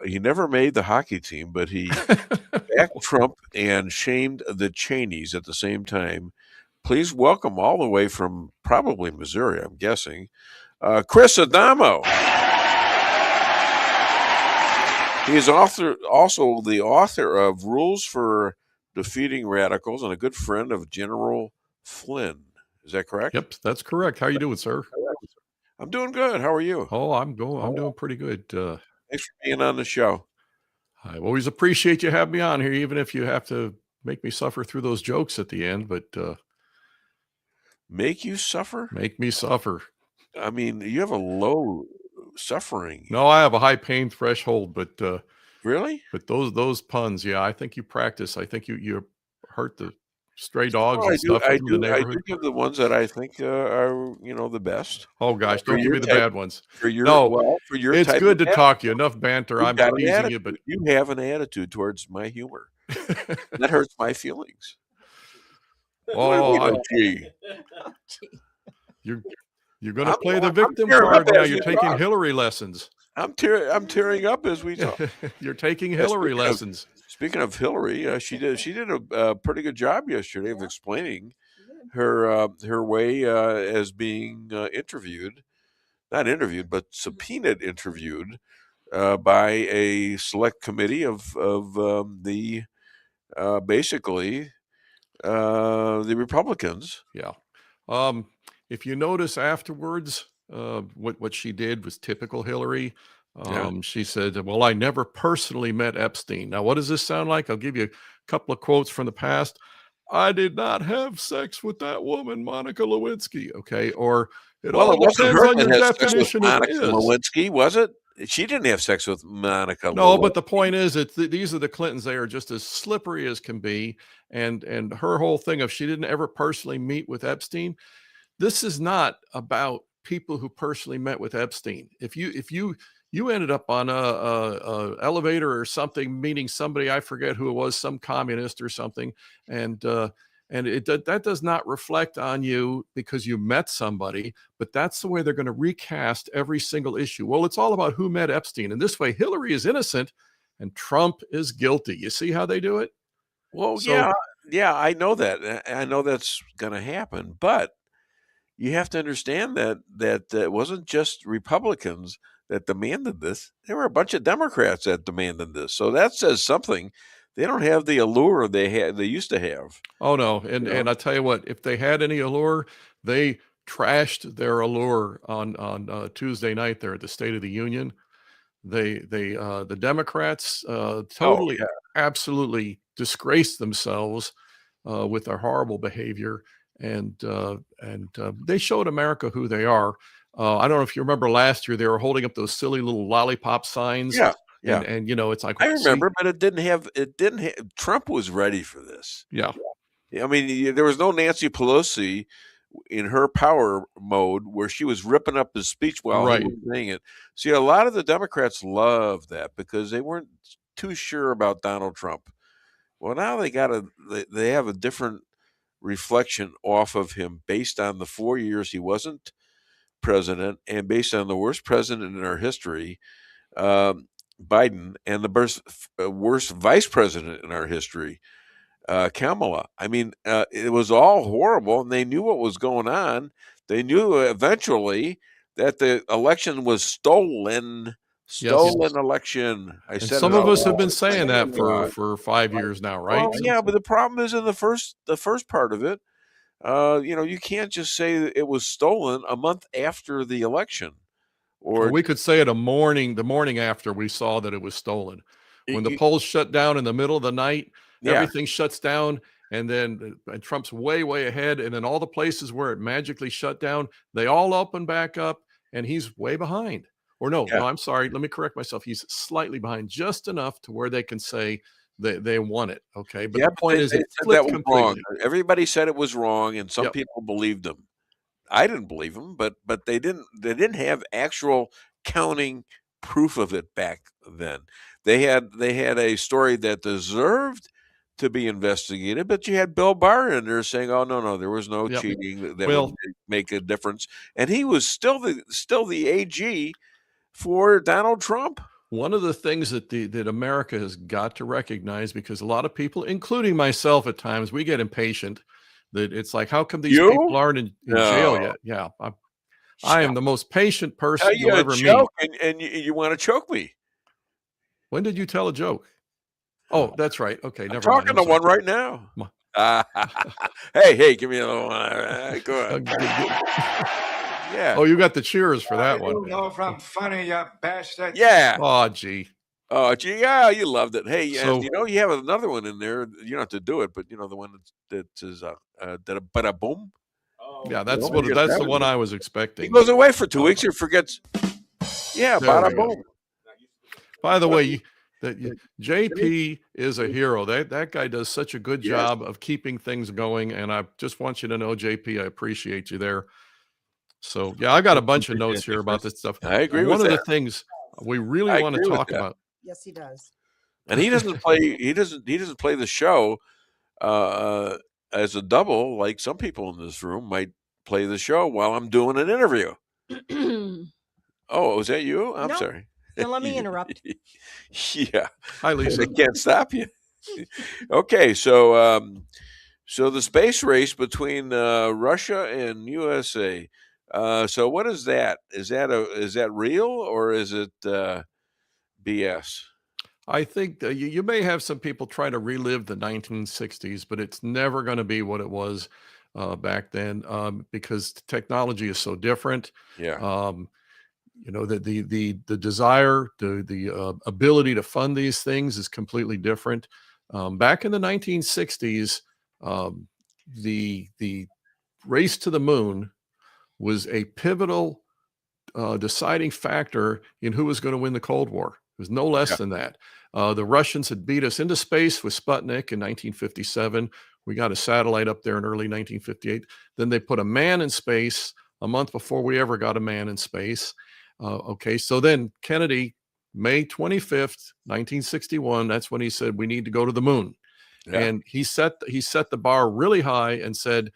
S3: He never made the hockey team, but he backed Trump and shamed the Cheneys at the same time Please welcome all the way from probably Missouri, I'm guessing, Chris Adamo. He is also the author of Rules for Defeating Radicals and a good friend of General Flynn. Is that correct?
S7: Yep, that's correct. How you doing, sir?
S3: I'm doing good. How are you?
S7: Oh, I'm doing pretty good.
S3: Thanks for being on the show.
S7: I always appreciate you having me on here, even if you have to make me suffer through those jokes at the end. But
S3: make you suffer?
S7: Make me suffer.
S3: I mean, you have a low suffering.
S7: No, I have a high pain threshold, but
S3: really?
S7: But those puns, yeah, I think you practice. I think you hurt the stray dogs and stuff
S3: I
S7: in the neighborhood.
S3: I do give the ones that I think are the best.
S7: Oh gosh, don't give me the bad ones.
S3: For your
S7: it's
S3: type
S7: good
S3: of
S7: to talk to you. Enough banter. I'm teasing you, but
S3: you have an attitude towards my humor that hurts my feelings.
S7: Oh,
S3: gee.
S7: You're going to play the victim card now. You're taking Hillary lessons.
S3: I'm tearing up as we talk.
S7: You're taking Hillary lessons.
S3: Speaking of Hillary, she did a pretty good job yesterday of explaining her way as being not interviewed, but subpoenaed, interviewed by a select committee of the basically the Republicans.
S7: Yeah. If you notice afterwards, what she did was typical Hillary. She said, well, I never personally met Epstein. Now, what does this sound like? I'll give you a couple of quotes from the past. I did not have sex with that woman, Monica Lewinsky. Okay. Or it all depends on your definition of
S3: Monica Lewinsky, was it? She didn't have sex with Monica.
S7: No, but the point is that these are the Clintons. They are just as slippery as can be. And her whole thing of she didn't ever personally meet with Epstein. This is not about people who personally met with Epstein. If you ended up on a elevator or something, meeting somebody, I forget who it was, some communist or something, and that does not reflect on you because you met somebody, but that's the way they're going to recast every single issue. Well, it's all about who met Epstein, and this way Hillary is innocent and Trump is guilty. You see how they do it?
S3: Well, yeah, I know that. I know that's going to happen, but you have to understand that it wasn't just Republicans that demanded this. There were a bunch of Democrats that demanded this. So that says something. They don't have the allure they used to have.
S7: Oh no, and I tell you what, if they had any allure, they trashed their allure on Tuesday night there at the State of the Union. The Democrats totally, absolutely disgraced themselves with their horrible behavior. And they showed America who they are. I don't know if you remember last year, they were holding up those silly little lollipop signs.
S3: Yeah.
S7: And it's like,
S3: I remember, but it didn't have, Trump was ready for this.
S7: Yeah.
S3: I mean, there was no Nancy Pelosi in her power mode where she was ripping up his speech while he was saying it. See, a lot of the Democrats love that because they weren't too sure about Donald Trump. Well, now they have a different reflection off of him based on the 4 years he wasn't president and based on the worst president in our history, Biden, and the worst vice president in our history, Kamala. I mean, it was all horrible, and they knew what was going on. They knew eventually that the election was stolen. Election. I said
S7: some of us have been saying that for 5 years now, right?
S3: Well, yeah, but the problem is in the first part of it, you can't just say that it was stolen a month after the election.
S7: Or we could say it the morning after we saw that it was stolen. When the polls shut down in the middle of the night, everything shuts down, and then Trump's way ahead, and then all the places where it magically shut down, they all open back up, and he's way behind. Or no, I'm sorry. Let me correct myself. He's slightly behind, just enough to where they can say they won it. Okay, but the point is, it flipped completely.
S3: Wrong. Everybody said it was wrong, and some people believed him. I didn't believe him, but they didn't have actual counting proof of it back then. They had a story that deserved to be investigated, but you had Bill Barr in there saying, "Oh no, there was no cheating that would make a difference," and he was still the AG for Donald Trump.
S7: One of the things that America has got to recognize, because a lot of people, including myself at times, we get impatient That it's like, how come these
S3: You?
S7: people aren't in jail
S3: No.
S7: yet? Yeah, I am the most patient person
S3: You
S7: you'll
S3: got
S7: ever
S3: a
S7: meet.
S3: joke and you want to choke me.
S7: When did you tell a joke? Oh, that's right. Okay,
S3: I'm
S7: never mind.
S3: talking to one right now. Hey, give me another one. Go ahead. Yeah.
S7: Oh, you got the cheers for that one.
S4: You know if I'm funny, you bastard.
S3: Yeah.
S7: Oh, gee.
S3: Oh, gee, yeah, you loved it. Hey,
S7: So-
S3: and you have another one in there. You don't have to do it, but the one that says bada boom.
S7: Yeah, that's
S3: Well,
S7: that's
S3: that
S7: the
S3: was
S7: one
S3: it.
S7: I was
S3: He
S7: expecting.
S3: goes away for 2 weeks. He forgets. Yeah,
S7: There
S3: bada
S7: we go.
S3: boom.
S7: By the way, JP is a hero. That guy does such a good job of keeping things going, and I just want you to know, JP, I appreciate you there. So yeah, I got a bunch of notes here about this stuff.
S3: I agree
S7: One
S3: with
S7: of
S3: that.
S7: the things we really want to
S3: agree with
S7: talk
S3: that.
S7: about.
S5: Yes, he does.
S3: And he doesn't play. He doesn't play the show as a double like some people in this room might play the show while I'm doing an interview. Oh, was that you? I'm
S5: No.
S3: sorry.
S5: Don't let me interrupt.
S3: Yeah.
S7: Hi, Lisa.
S3: I can't stop you. Okay, so so the space race between Russia and USA. So what is that? Is that real or is it BS?
S7: I think you may have some people try to relive the 1960s, but it's never going to be what it was back then because technology is so different.
S3: Yeah.
S7: The desire, the ability to fund these things is completely different. Back in the 1960s, the race to the moon was a pivotal deciding factor in who was going to win the Cold War. It was no less than that. The Russians had beat us into space with Sputnik in 1957. We got a satellite up there in early 1958. Then they put a man in space a month before we ever got a man in space. Okay, so then Kennedy, May 25th, 1961, that's when he said we need to go to the moon. Yeah. And he set the bar really high and said,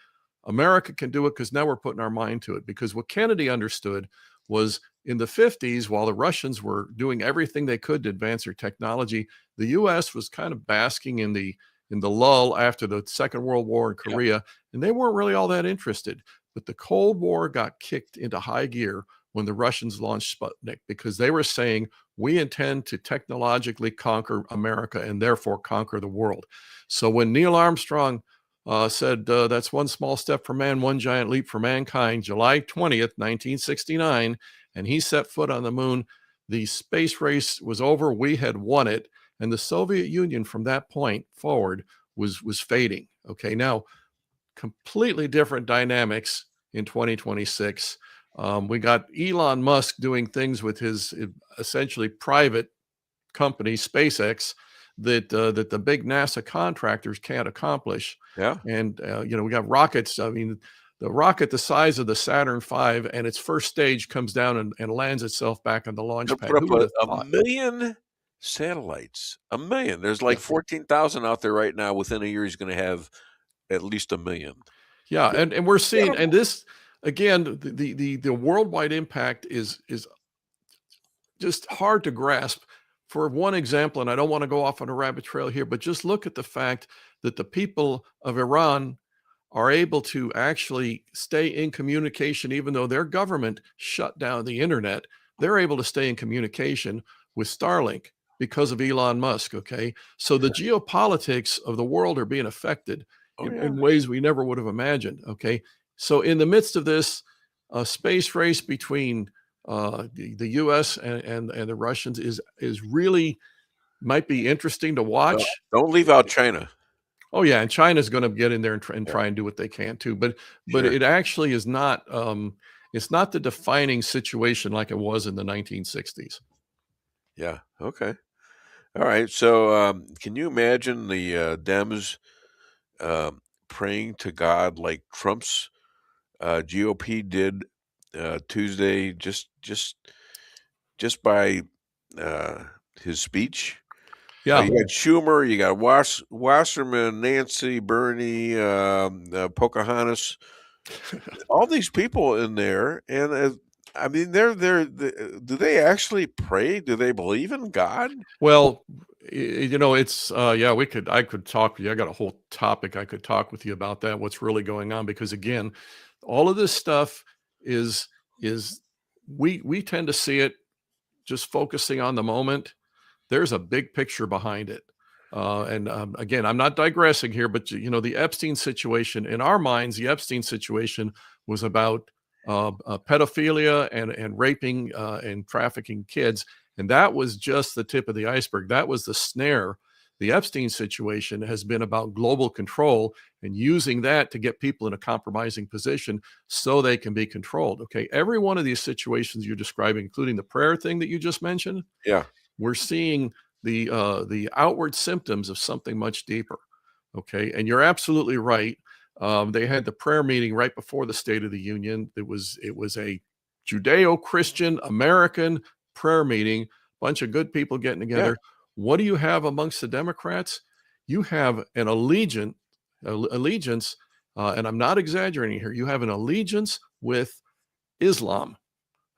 S7: America can do it because now we're putting our mind to it. Because what Kennedy understood was in the 50s, while the Russians were doing everything they could to advance their technology, the U.S. was kind of basking in the lull after the Second World War in Korea, and they weren't really all that interested. But the Cold War got kicked into high gear when the Russians launched Sputnik, because they were saying, we intend to technologically conquer America and therefore conquer the world. So when Neil Armstrong said, that's one small step for man, one giant leap for mankind, July 20th, 1969, and he set foot on the moon, the space race was over. We had won it. And the Soviet Union from that point forward was fading. Okay, now completely different dynamics in 2026. We got Elon Musk doing things with his essentially private company, SpaceX, that the big NASA contractors can't accomplish.
S3: Yeah.
S7: And, we got rockets. I mean, the rocket the size of the Saturn V and its first stage comes down and lands itself back on the launch pad.
S3: Who would have thought? 1 million satellites. 1 million. There's like 14,000 out there right now. Within a year, he's going to have at least 1 million.
S7: Yeah. And we're seeing, and this, again, the worldwide impact is just hard to grasp. For one example, and I don't want to go off on a rabbit trail here, but just look at the fact that the people of Iran are able to actually stay in communication, even though their government shut down the internet. They're able to stay in communication with Starlink because of Elon Musk. Okay. So the geopolitics of the world are being affected in ways we never would have imagined. Okay. So in the midst of this space race between the U.S. and the Russians is really might be interesting to watch.
S3: Don't leave out China.
S7: Oh yeah, and China's going to get in there and try and do what they can too. But it actually is not. It's not the defining situation like it was in the 1960s.
S3: Yeah. Okay. All right. So can you imagine the Dems praying to God like Trump's GOP did Tuesday, just by his speech?
S7: Yeah,
S3: you got Schumer, you got Wasserman, Nancy, Bernie, Pocahontas, all these people in there, and I mean, do they actually pray? Do they believe in God?
S7: Well, It's I could talk with you. I got a whole topic I could talk with you about that, what's really going on, because again, all of this stuff is we tend to see it just focusing on the moment. There's a big picture behind it. Again, I'm not digressing here, but the Epstein situation, in our minds, the Epstein situation was about pedophilia and raping and trafficking kids. And that was just the tip of the iceberg. That was the snare. The Epstein situation has been about global control and using that to get people in a compromising position so they can be controlled. Okay. Every one of these situations you're describing, including the prayer thing that you just mentioned.
S3: Yeah.
S7: We're seeing the outward symptoms of something much deeper. Okay. And you're absolutely right. They had the prayer meeting right before the State of the Union. It was a Judeo-Christian American prayer meeting, bunch of good people getting together. Yeah. What do you have amongst the Democrats? You have an allegiance, and I'm not exaggerating here. You have an allegiance with Islam.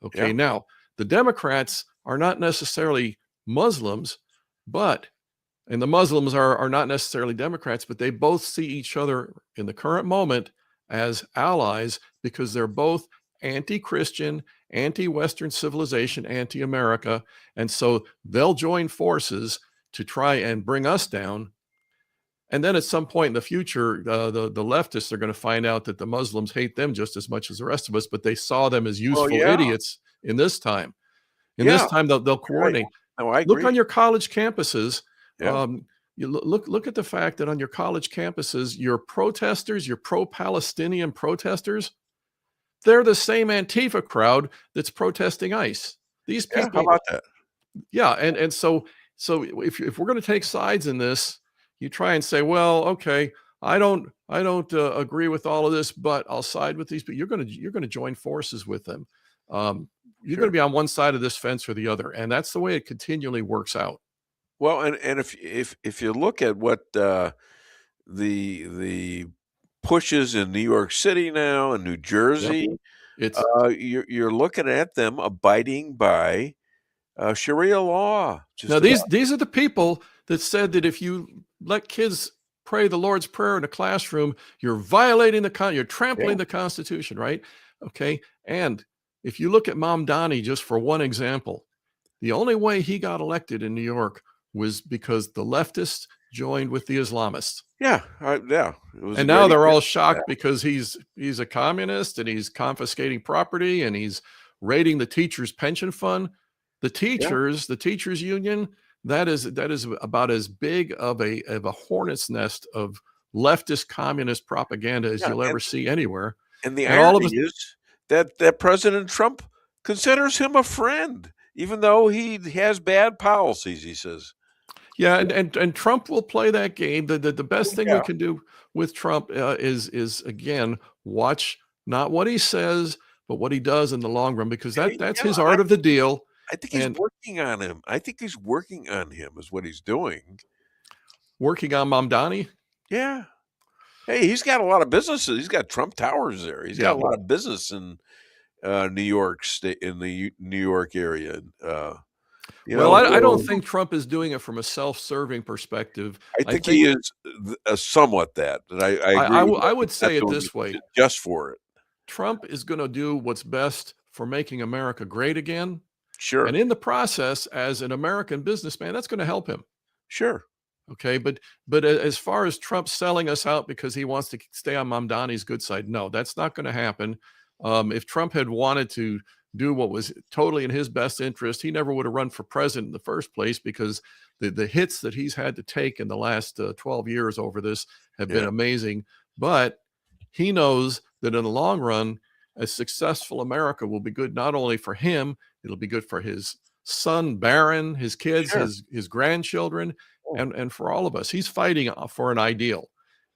S7: Okay. Yeah. Now, the Democrats are not necessarily Muslims, and the Muslims are not necessarily Democrats, but they both see each other in the current moment as allies because they're both anti-Christian, anti-Western civilization, anti-America. And so they'll join forces to try and bring us down. And then at some point in the future, the leftists are going to find out that the Muslims hate them just as much as the rest of us, but they saw them as useful idiots in this time. This time they'll coordinate.
S3: Right. No, I agree.
S7: Look on your college campuses.
S3: Yeah.
S7: You look at the fact that on your college campuses, your protesters, your pro-Palestinian protesters, they're the same Antifa crowd that's protesting ICE. These people.
S3: How about that?
S7: Yeah, and so if we're going to take sides in this, you try and say, well, okay, I don't agree with all of this, but I'll side with these. But you're going to join forces with them. You're going to be on one side of this fence or the other, and that's the way it continually works out.
S3: Well, and if you look at what the pushes in New York City now and New Jersey,
S7: it's
S3: you're looking at them abiding by Sharia law.
S7: Now these are the people that said that if you let kids pray the Lord's Prayer in a classroom, you're violating you're trampling the Constitution, right? Okay, and if you look at Mamdani, just for one example, the only way he got elected in New York was because the leftists joined with the Islamists.
S3: Yeah.
S7: And now they're all shocked because he's a communist and he's confiscating property and he's raiding the teachers' pension fund. The teachers union, that is about as big of a hornet's nest of leftist communist propaganda as you'll ever see anywhere.
S3: And the irony is that President Trump considers him a friend, even though he has bad policies, he says.
S7: Yeah, and Trump will play that game. The best thing we can do with Trump is again, watch not what he says, but what he does in the long run, because that's his art of the deal.
S3: I think he's working on him. I think he's working on him is what he's doing.
S7: Working on Mamdani?
S3: Yeah. Hey, he's got a lot of businesses. He's got Trump Towers there. He's got a lot of business in New York State, in the New York area.
S7: I don't think Trump is doing it from a self-serving perspective.
S3: I think he is somewhat that. I agree.
S7: I would say it this way.
S3: Just for it.
S7: Trump is going to do what's best for making America great again.
S3: Sure.
S7: And in the process, as an American businessman, that's going to help him.
S3: Sure.
S7: Okay. But as far as Trump selling us out because he wants to stay on Mamdani's good side, no, that's not going to happen. If Trump had wanted to do what was totally in his best interest, he never would have run for president in the first place, because the hits that he's had to take in the last 12 years over this have been amazing. But he knows that in the long run, a successful America will be good not only for him, it'll be good for his son, Barron, his kids, his grandchildren, and for all of us. He's fighting for an ideal.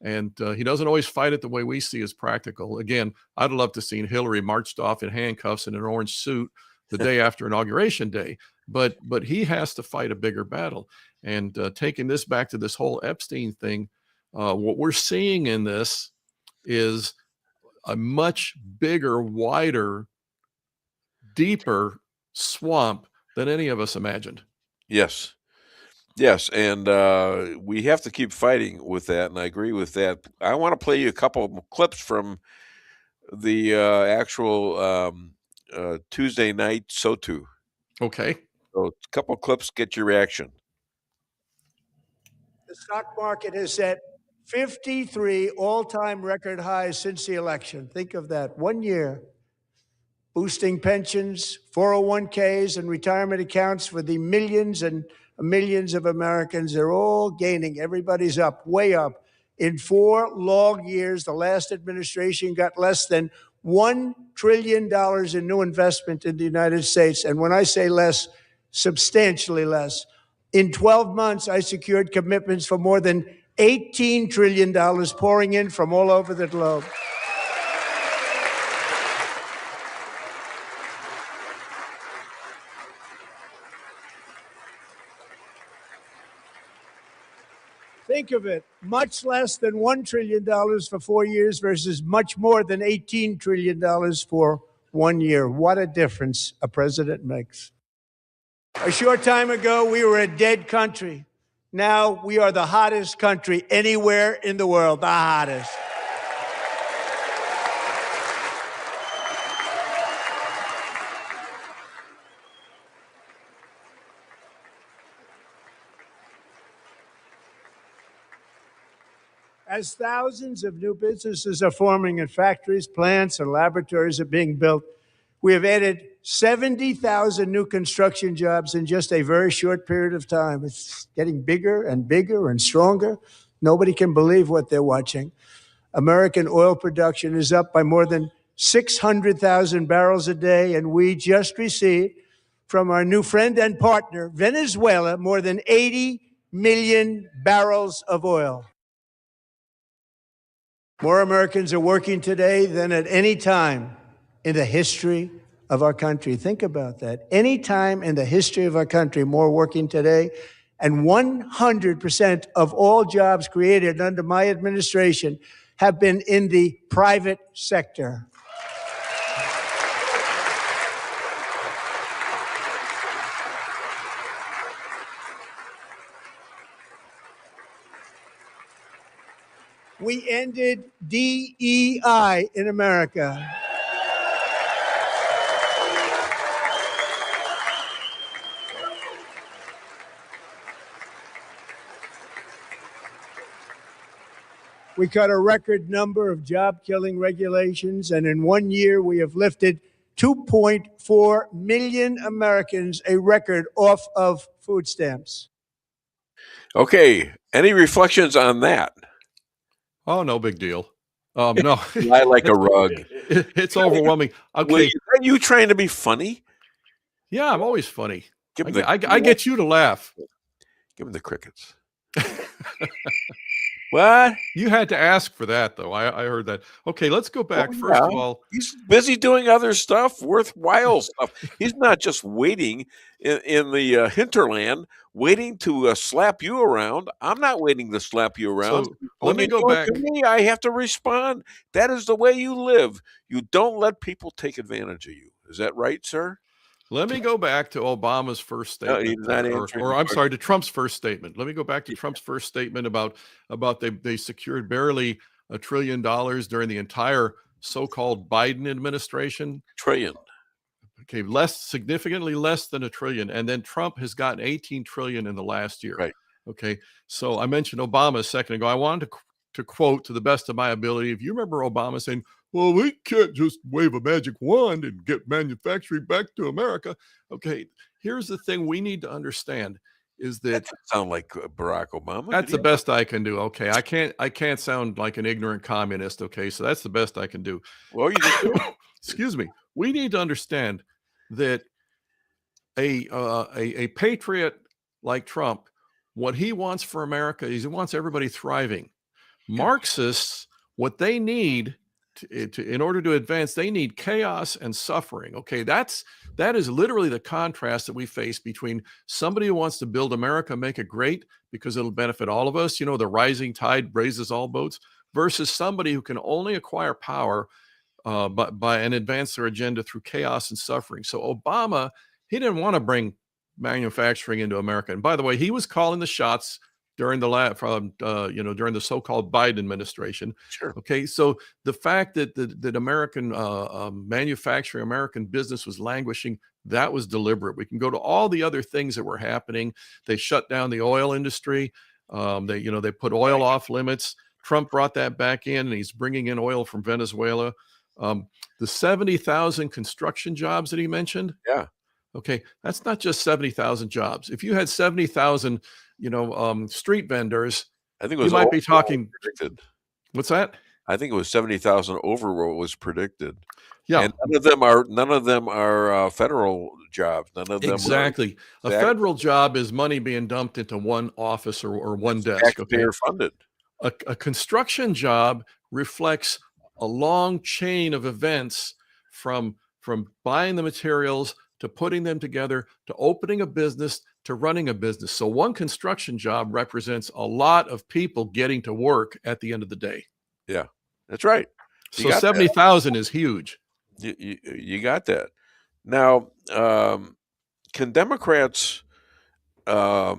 S7: And he doesn't always fight it the way we see as practical. Again, I'd love to see Hillary marched off in handcuffs in an orange suit the day after Inauguration Day. But he has to fight a bigger battle. And taking this back to this whole Epstein thing, what we're seeing in this is a much bigger, wider, deeper swamp than any of us imagined.
S3: Yes. Yes, and we have to keep fighting with that, and I agree with that. I want to play you a couple of clips from the actual Tuesday night SOTU.
S7: Okay.
S3: So a couple of clips, get your reaction.
S8: The stock market has set 53 all-time record highs since the election. Think of that. 1 year. Boosting pensions, 401ks, and retirement accounts for the millions and millions of Americans. They're all gaining. Everybody's up, way up. In 4 long years, the last administration got less than $1 trillion in new investment in the United States. And when I say less, substantially less. In 12 months, I secured commitments for more than $18 trillion pouring in from all over the globe. Think of it, much less than $1 trillion for 4 years versus much more than $18 trillion for 1 year. What a difference a president makes. A short time ago, we were a dead country. Now we are the hottest country anywhere in the world, the hottest. As thousands of new businesses are forming in factories, plants, and laboratories are being built, we have added 70,000 new construction jobs in just a very short period of time. It's getting bigger and bigger and stronger. Nobody can believe what they're watching. American oil production is up by more than 600,000 barrels a day, and we just received from our new friend and partner, Venezuela, more than 80 million barrels of oil. More Americans are working today than at any time in the history of our country. Think about that. Any time in the history of our country, more working today. And 100% of all jobs created under my administration have been in the private sector. We ended DEI in America. We cut a record number of job-killing regulations, and in 1 year, we have lifted 2.4 million Americans, a record, off of food stamps.
S3: Okay, any reflections on that?
S7: Oh, no big deal. No,
S3: I like a rug.
S7: It's overwhelming. Okay,
S3: Is that you trying to be funny?
S7: yeah, I'm always funny.
S3: Give him
S7: I get you to laugh.
S3: Give him the crickets. What?
S7: You had to ask for that, though. I heard that. Okay, let's go back. First of all,
S3: he's busy doing other stuff, worthwhile stuff. He's not just waiting in the hinterland, waiting to slap you around. I'm not waiting to slap you around.
S7: So, let me go back.
S3: To me, I have to respond. That is the way you live. You don't let people take advantage of you. Is that right, sir?
S7: Let me go back to Obama's first statement,
S3: he's not answering
S7: or
S3: the
S7: I'm sorry, to Trump's first statement. Let me go back to Trump's first statement about they secured barely $1 trillion during the entire so-called Biden administration.
S3: Trillion.
S7: Okay, significantly less than $1 trillion, and then Trump has gotten 18 trillion in the last year.
S3: Right.
S7: Okay, so I mentioned Obama a second ago. I wanted to quote to the best of my ability. If you remember Obama saying, well, we can't just wave a magic wand and get manufacturing back to America. Okay, here's the thing we need to understand is that
S3: doesn't sound like Barack Obama.
S7: That's the best I can do. Okay, I can't sound like an ignorant communist. Okay, so that's the best I can do.
S3: Well, you just do.
S7: Excuse me. We need to understand that a patriot like Trump, what he wants for America is he wants everybody thriving. Marxists, what they need in order to advance, they need chaos and suffering. Okay, that is literally the contrast that we face between somebody who wants to build America, make it great because it'll benefit all of us. You know, the rising tide raises all boats, versus somebody who can only acquire power and advance their agenda through chaos and suffering. So Obama, he didn't want to bring manufacturing into America. And by the way, he was calling the shots during during the so-called Biden administration.
S3: Sure.
S7: Okay, so the fact that American manufacturing, American business was languishing, that was deliberate. We can go to all the other things that were happening. They shut down the oil industry. They put oil off limits. Trump brought that back in, and he's bringing in oil from Venezuela. The 70,000 construction jobs that he mentioned.
S3: Yeah.
S7: Okay, that's not just 70,000 jobs. If you had 70,000, street vendors,
S3: I think it was
S7: you might be talking.
S3: Predicted.
S7: What's that?
S3: I think it was 70,000 over what was predicted.
S7: Yeah,
S3: and none of them are federal jobs. None of them
S7: exactly. A federal job is money being dumped into one office or one desk.
S3: Taxpayer funded.
S7: A construction job reflects a long chain of events from buying the materials to putting them together to opening a business to running a business. So one construction job represents a lot of people getting to work at the end of the day.
S3: Yeah, that's right.
S7: So 70,000 is huge.
S3: You got that. Now, can Democrats? What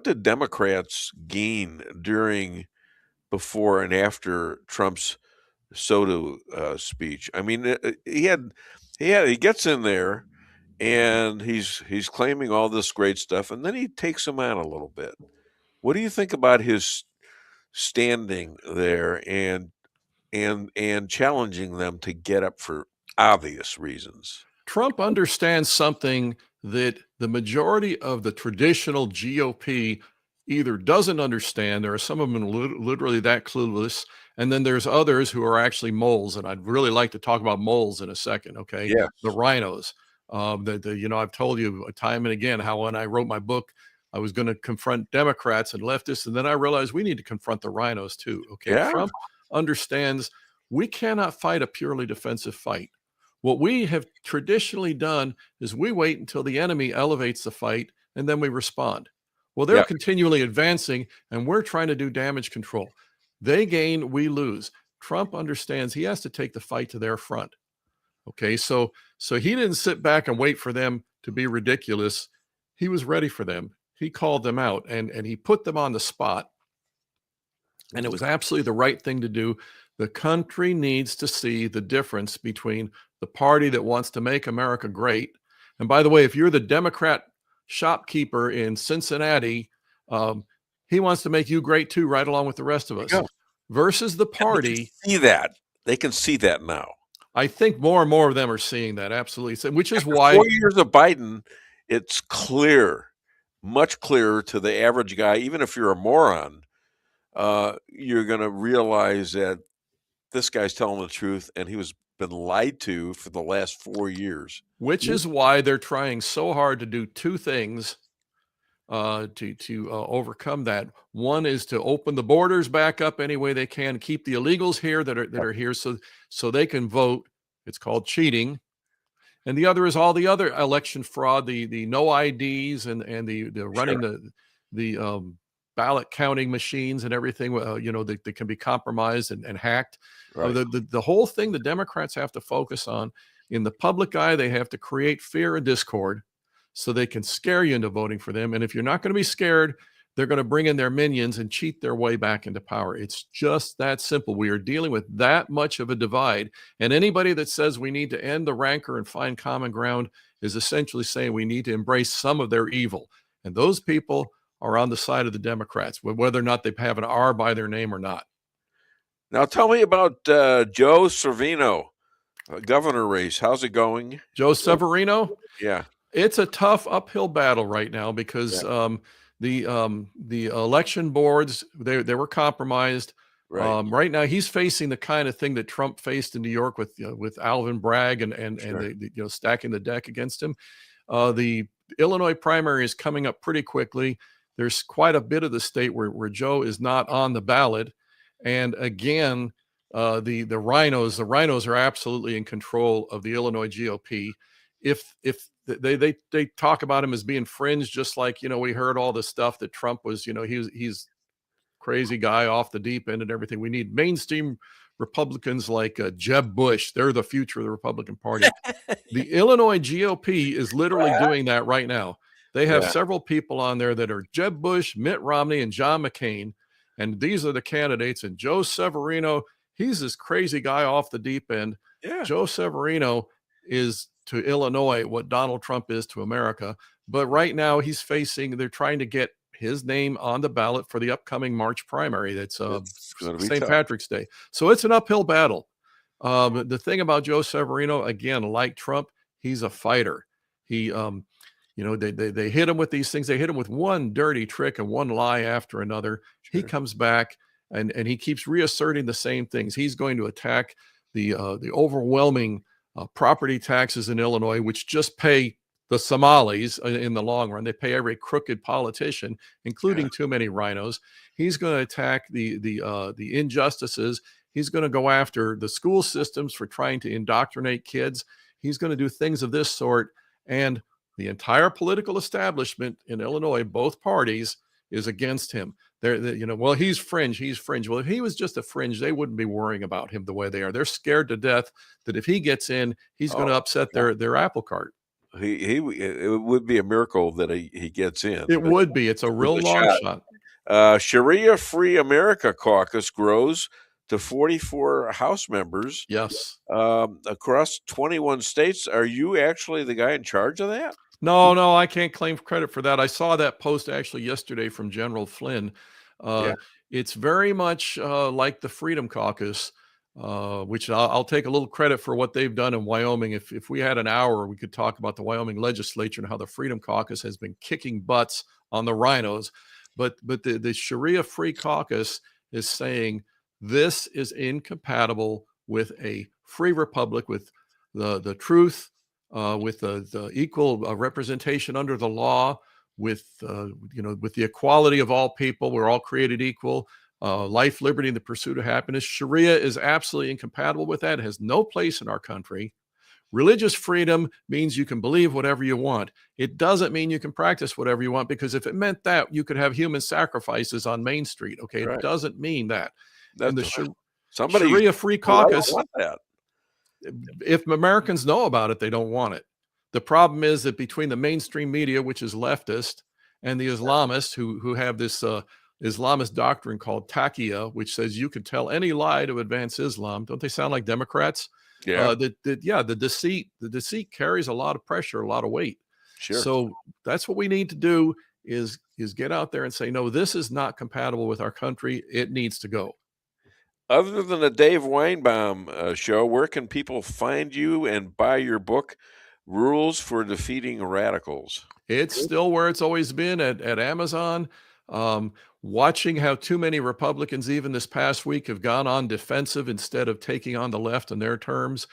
S3: did Democrats gain before and after Trump's SOTU speech? I mean, he gets in there and he's claiming all this great stuff, and then he takes them out a little bit. What do you think about his standing there and challenging them to get up for obvious reasons?
S7: Trump understands something that the majority of the traditional GOP either doesn't understand. There are some of them literally that clueless. And then there's others who are actually moles. And I'd really like to talk about moles in a second. Okay.
S3: Yeah.
S7: The rhinos. I've told you time and again how when I wrote my book, I was going to confront Democrats and leftists. And then I realized we need to confront the rhinos too. Okay.
S3: Yeah.
S7: Trump understands we cannot fight a purely defensive fight. What we have traditionally done is we wait until the enemy elevates the fight and then we respond. Well, they're continually advancing and we're trying to do damage control. They gain, we lose. Trump understands he has to take the fight to their front. Okay, so he didn't sit back and wait for them to be ridiculous. He was ready for them. He called them out and he put them on the spot. And it was absolutely the right thing to do. The country needs to see the difference between the party that wants to make America great. And by the way, if you're the Democrat shopkeeper in Cincinnati, he wants to make you great too, right along with the rest of us. Versus the party.
S3: They can see that now.
S7: I think more and more of them are seeing that, absolutely. Which is why
S3: 4 years of Biden, it's clear, much clearer to the average guy, even if you're a moron, you're going to realize that this guy's telling the truth and he was been lied to for the last 4 years.
S7: Which is why they're trying so hard to do two things to overcome that. One is to open the borders back up any way they can, keep the illegals here that are here so they can vote. It's called cheating. And the other is all the other election fraud, the no IDs and the running the ballot counting machines and everything, that can be compromised and hacked.
S3: Right.
S7: The whole thing the Democrats have to focus on in the public eye, they have to create fear and discord so they can scare you into voting for them. And if you're not going to be scared, they're going to bring in their minions and cheat their way back into power. It's just that simple. We are dealing with that much of a divide. And anybody that says we need to end the rancor and find common ground is essentially saying we need to embrace some of their evil. And those people are on the side of the Democrats, whether or not they have an R by their name or not.
S3: Now tell me about Joe Severino, governor race. How's it going?
S7: Joe Severino?
S3: Yeah.
S7: It's a tough uphill battle right now because the election boards, they were compromised.
S3: Right.
S7: Right now, he's facing the kind of thing that Trump faced in New York with Alvin Bragg and the stacking the deck against him. The Illinois primary is coming up pretty quickly. There's quite a bit of the state where Joe is not on the ballot. And again, the rhinos are absolutely in control of the Illinois GOP. If they talk about him as being fringe, just like, we heard all the stuff that Trump was, he's crazy guy off the deep end and everything. We need mainstream Republicans like Jeb Bush. They're the future of the Republican Party. The Illinois GOP is literally doing that right now. They have several people on there that are Jeb Bush, Mitt Romney, and John McCain. And these are the candidates. And Joe Severino, he's this crazy guy off the deep end.
S3: Yeah.
S7: Joe Severino is to Illinois what Donald Trump is to America. But right now they're trying to get his name on the ballot for the upcoming March primary. That's St. Patrick's Day. So it's an uphill battle. The thing about Joe Severino, again, like Trump, he's a fighter. He, they hit him with these things. They hit him with one dirty trick and one lie after another. Sure. He comes back and he keeps reasserting the same things. He's going to attack the overwhelming property taxes in Illinois, which just pay the Somalis in the long run. They pay every crooked politician, including too many rhinos. He's going to attack the injustices. He's going to go after the school systems for trying to indoctrinate kids. He's going to do things of this sort. And the entire political establishment in Illinois, both parties, is against him. Well, he's fringe. Well, if he was just a fringe, they wouldn't be worrying about him the way they are. They're scared to death that if he gets in, he's going to upset their apple cart.
S3: It would be a miracle that he gets in.
S7: It would be. It's a real long shot.
S3: Sharia Free America Caucus grows to 44 House members.
S7: Yes.
S3: Across 21 states. Are you actually the guy in charge of that?
S7: No, I can't claim credit for that. I saw that post actually yesterday from General Flynn. It's very much like the Freedom Caucus, which I'll take a little credit for what they've done in Wyoming. If we had an hour, we could talk about the Wyoming legislature and how the Freedom Caucus has been kicking butts on the rhinos. But the Sharia Free Caucus is saying this is incompatible with a free republic, with the truth, with the equal representation under the law, with with the equality of all people. We're all created equal. Life, liberty, and the pursuit of happiness. Sharia is absolutely incompatible with that. It has no place in our country. Religious freedom means you can believe whatever you want. It doesn't mean you can practice whatever you want, because if it meant that, you could have human sacrifices on Main Street. Okay, right. It doesn't mean that. And the Sharia Free Caucus, if Americans know about it, they don't want it. The problem is that between the mainstream media, which is leftist, and the Islamists who have this Islamist doctrine called taqiyya, which says you can tell any lie to advance Islam. Don't they sound like Democrats?
S3: Yeah.
S7: The deceit carries a lot of pressure, a lot of weight.
S3: Sure.
S7: So that's what we need to do is get out there and say, no, this is not compatible with our country. It needs to go.
S3: Other than the Dave Weinbaum show, where can people find you and buy your book, Rules for Defeating Radicals?
S7: It's still where it's always been, at Amazon. Watching how too many Republicans, even this past week, have gone on defensive instead of taking on the left in their terms.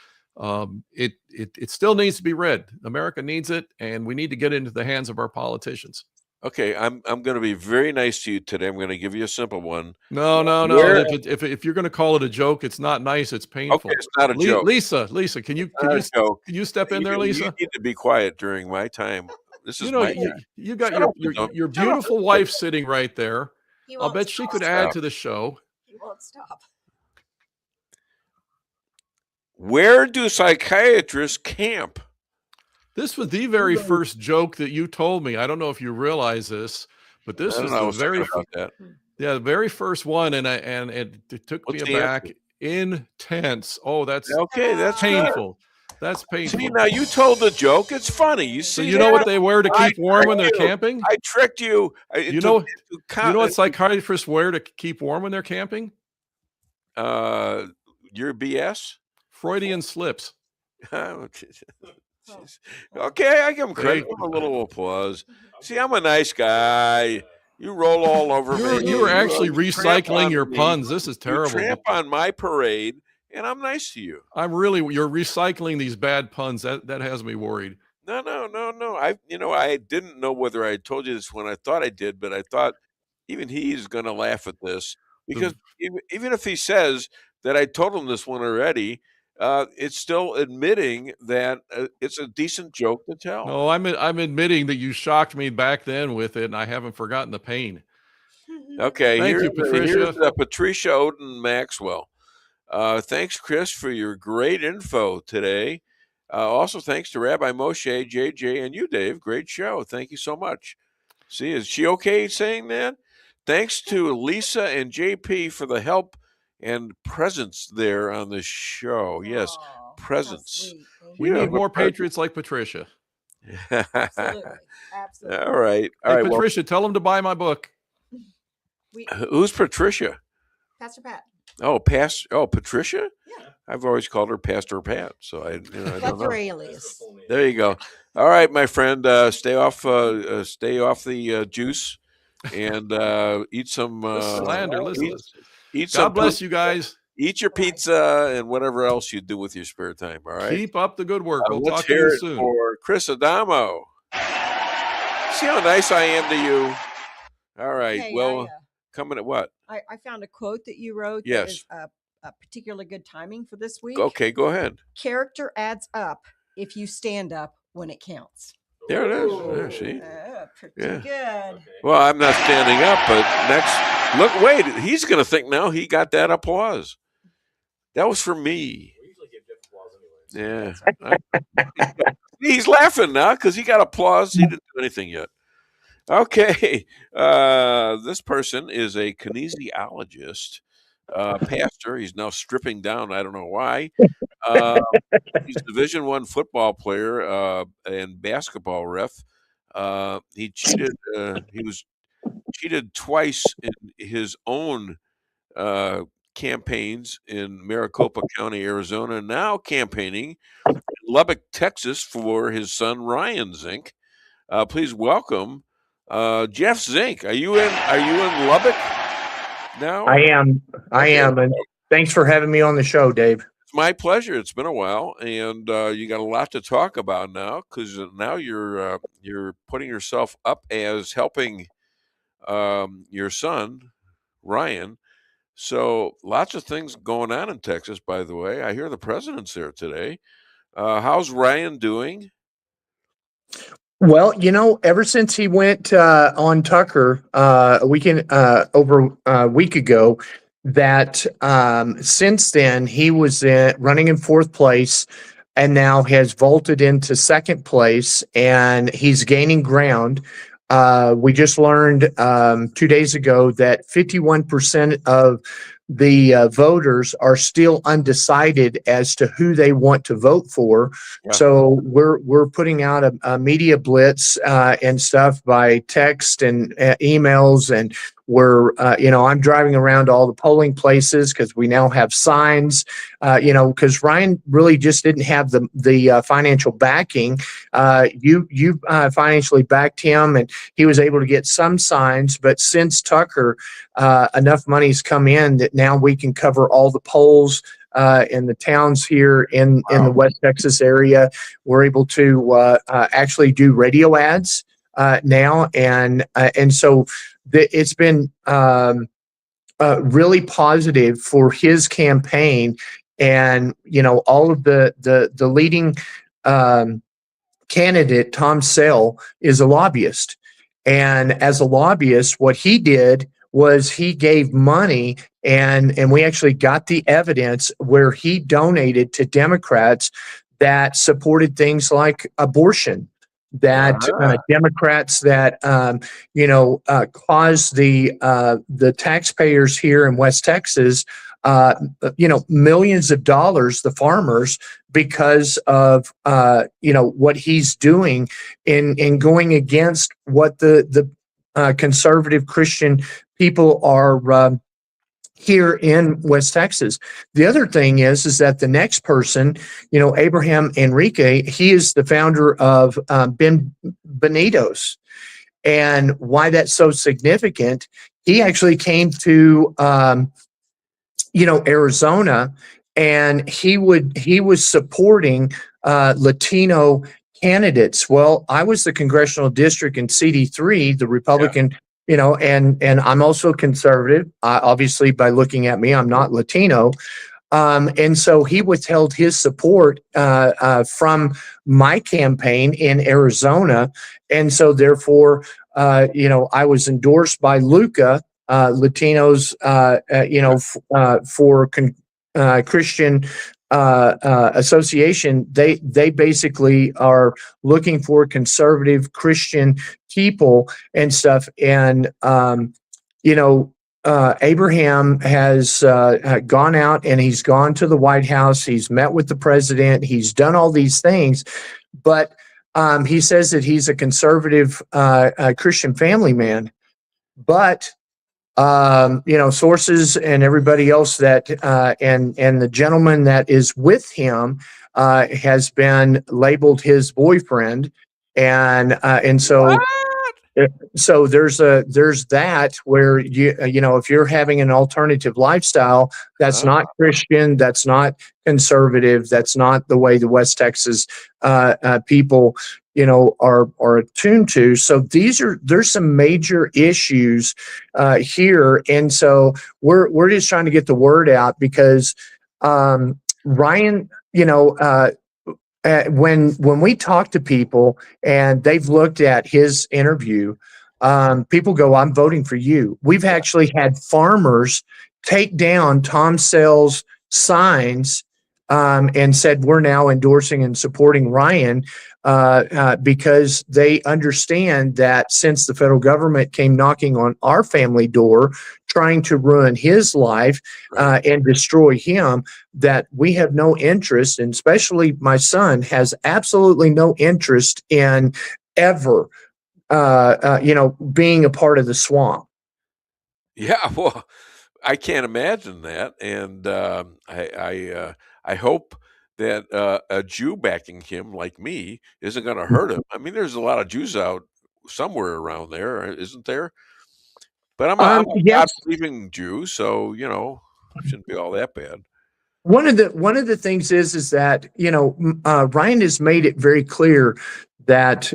S7: It still needs to be read. America needs it, and we need to get into the hands of our politicians.
S3: Okay, I'm going to be very nice to you today. I'm going to give you a simple one.
S7: No. If you're going to call it a joke, it's not nice. It's painful.
S3: Okay, it's not a joke.
S7: Lisa, can you step in there, Lisa?
S3: You need to be quiet during my time. This is
S7: you got your beautiful wife sitting right there. I'll bet she could add to the show.
S5: He won't stop.
S3: Where do psychiatrists camp?
S7: This was the very first joke that you told me. I don't know if you realize this, but this was the very first one, and it took me aback. Intense. Oh, that's
S3: okay. That's
S7: painful. That's painful.
S3: See, now you told the joke. It's funny. You see,
S7: so you know what they wear to keep warm when they're camping?
S3: I tricked you.
S7: You know what psychiatrists wear to keep warm when they're camping?
S3: Your BS?
S7: Freudian slips.
S3: Okay, I give him credit. Give him a little applause. See, I'm a nice guy. You roll all over me.
S7: You were actually recycling your puns. This is terrible.
S3: You tramp on my parade, and I'm nice to you.
S7: You're recycling these bad puns. That has me worried.
S3: No. I didn't know whether I told you this when I thought I did, but I thought even he's going to laugh at this, because even if he says that I told him this one already, it's still admitting that it's a decent joke to tell.
S7: No, I'm admitting that you shocked me back then with it, and I haven't forgotten the pain.
S3: Okay,
S7: Thank you, Patricia.
S3: here's Patricia Odin Maxwell. Thanks, Chris, for your great info today. Also, thanks to Rabbi Moshe, JJ, and you, Dave. Great show. Thank you so much. See, is she okay saying that? Thanks to Lisa and JP for the help and presence there on the show. Yes, presence.
S7: We need more patriots like Patricia.
S5: Absolutely.
S3: All right.
S7: Hey, Patricia, tell them to buy my book.
S3: Who's Patricia?
S5: Pastor Pat.
S3: Oh, Patricia? Yeah. I've always called her Pastor Pat, so I don't
S5: That's
S3: know.
S5: her alias.
S3: There you go. All right, my friend, stay off the juice and eat some
S7: slander. Listen,
S3: eat
S7: God bless you guys.
S3: Eat your pizza and whatever else you do with your spare time. All right.
S7: Keep up the good work. We'll
S3: let's
S7: talk to
S3: hear
S7: you
S3: it
S7: soon.
S3: for Chris Adamo. See how nice I am to you. All right.
S5: Hey,
S3: well, coming at what?
S5: I found a quote that you wrote.
S3: Yes.
S5: That is a particularly good timing for this week.
S3: Okay, go ahead.
S5: Character adds up if you stand up when it counts.
S3: There it is. There, see?
S5: Pretty good.
S3: Well, I'm not standing up, but next, look, wait, he's going to think now he got that applause. That was for me. Yeah. He's laughing now because he got applause. He didn't do anything yet. Okay. This person is a kinesiologist, pastor. He's now stripping down. I don't know why. He's a Division I football player and basketball ref. He cheated. He was cheated twice in his own campaigns in Maricopa County, Arizona. Now campaigning in Lubbock, Texas, for his son Ryan Zink. Please welcome Jeff Zink. Are you in Lubbock now?
S9: I am, and thanks for having me on the show, Dave.
S3: It's my pleasure. It's been a while, and you got a lot to talk about now because now you're putting yourself up as helping your son Ryan. So lots of things going on in Texas. By the way, I hear the president's there today. How's Ryan doing?
S9: Well, ever since he went on Tucker over a week ago, that since then he was running in fourth place and now has vaulted into second place, and he's gaining ground. We just learned 2 days ago that 51% of the voters are still undecided as to who they want to vote for. Yeah. So we're putting out a media blitz and stuff by text and emails, and we're I'm driving around all the polling places because we now have signs. Because Ryan really just didn't have the financial backing. You financially backed him, and he was able to get some signs. But since Tucker, enough money's come in that now we can cover all the polls in the towns here in the West Texas area. We're able to actually do radio ads now, and so it's been really positive for his campaign. And all of the leading candidate, Tom Sell, is a lobbyist, and as a lobbyist, what he did was he gave money, and we actually got the evidence where he donated to Democrats that supported things like abortion, that Democrats that caused the taxpayers here in West Texas millions of dollars, the farmers, because of what he's doing in going against what the conservative Christian people are here in West Texas. The other thing is that the next person, Abraham Enrique, he is the founder of Ben Benito's. And why that's so significant, he actually came to Arizona, and he was supporting Latino candidates. Well, I was the congressional district in CD3, the Republican, and I'm also conservative. Obviously, by looking at me, I'm not Latino. And so he withheld his support from my campaign in Arizona. And so therefore, I was endorsed by Luca Latinos, for Christian association, they basically are looking for conservative Christian people and stuff. And Abraham has gone out and he's gone to the White House. He's met with the president. He's done all these things, but he says that he's a conservative Christian family man. But sources and everybody else that and the gentleman that is with him has been labeled his boyfriend, and so. So there's that where if you're having an alternative lifestyle, that's not Christian, that's not conservative, that's not the way the West Texas people are attuned to. So there's some major issues here, and so we're just trying to get the word out because Ryan, when we talk to people and they've looked at his interview, people go, "I'm voting for you." We've actually had farmers take down Tom Sells' signs and said, "We're now endorsing and supporting Ryan," because they understand that since the federal government came knocking on our family door, trying to ruin his life and destroy him, that we have no interest, and especially my son has absolutely no interest in ever, being a part of the swamp.
S3: Yeah, well, I can't imagine that, and I hope that a Jew backing him like me isn't going to hurt him. I mean, there's a lot of Jews out somewhere around there, isn't there? But I'm a God-believing Jew, so it shouldn't be all that bad.
S9: One of the things is that Ryan has made it very clear that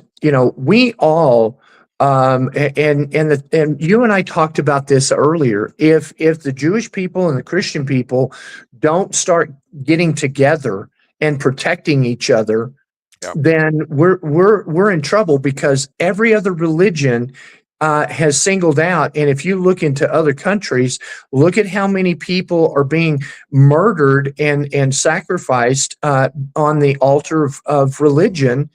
S9: we all and you and I talked about this earlier. If the Jewish people and the Christian people don't start getting together and protecting each other, then we're in trouble, because every other religion has singled out. And if you look into other countries, look at how many people are being murdered and sacrificed on the altar of religion.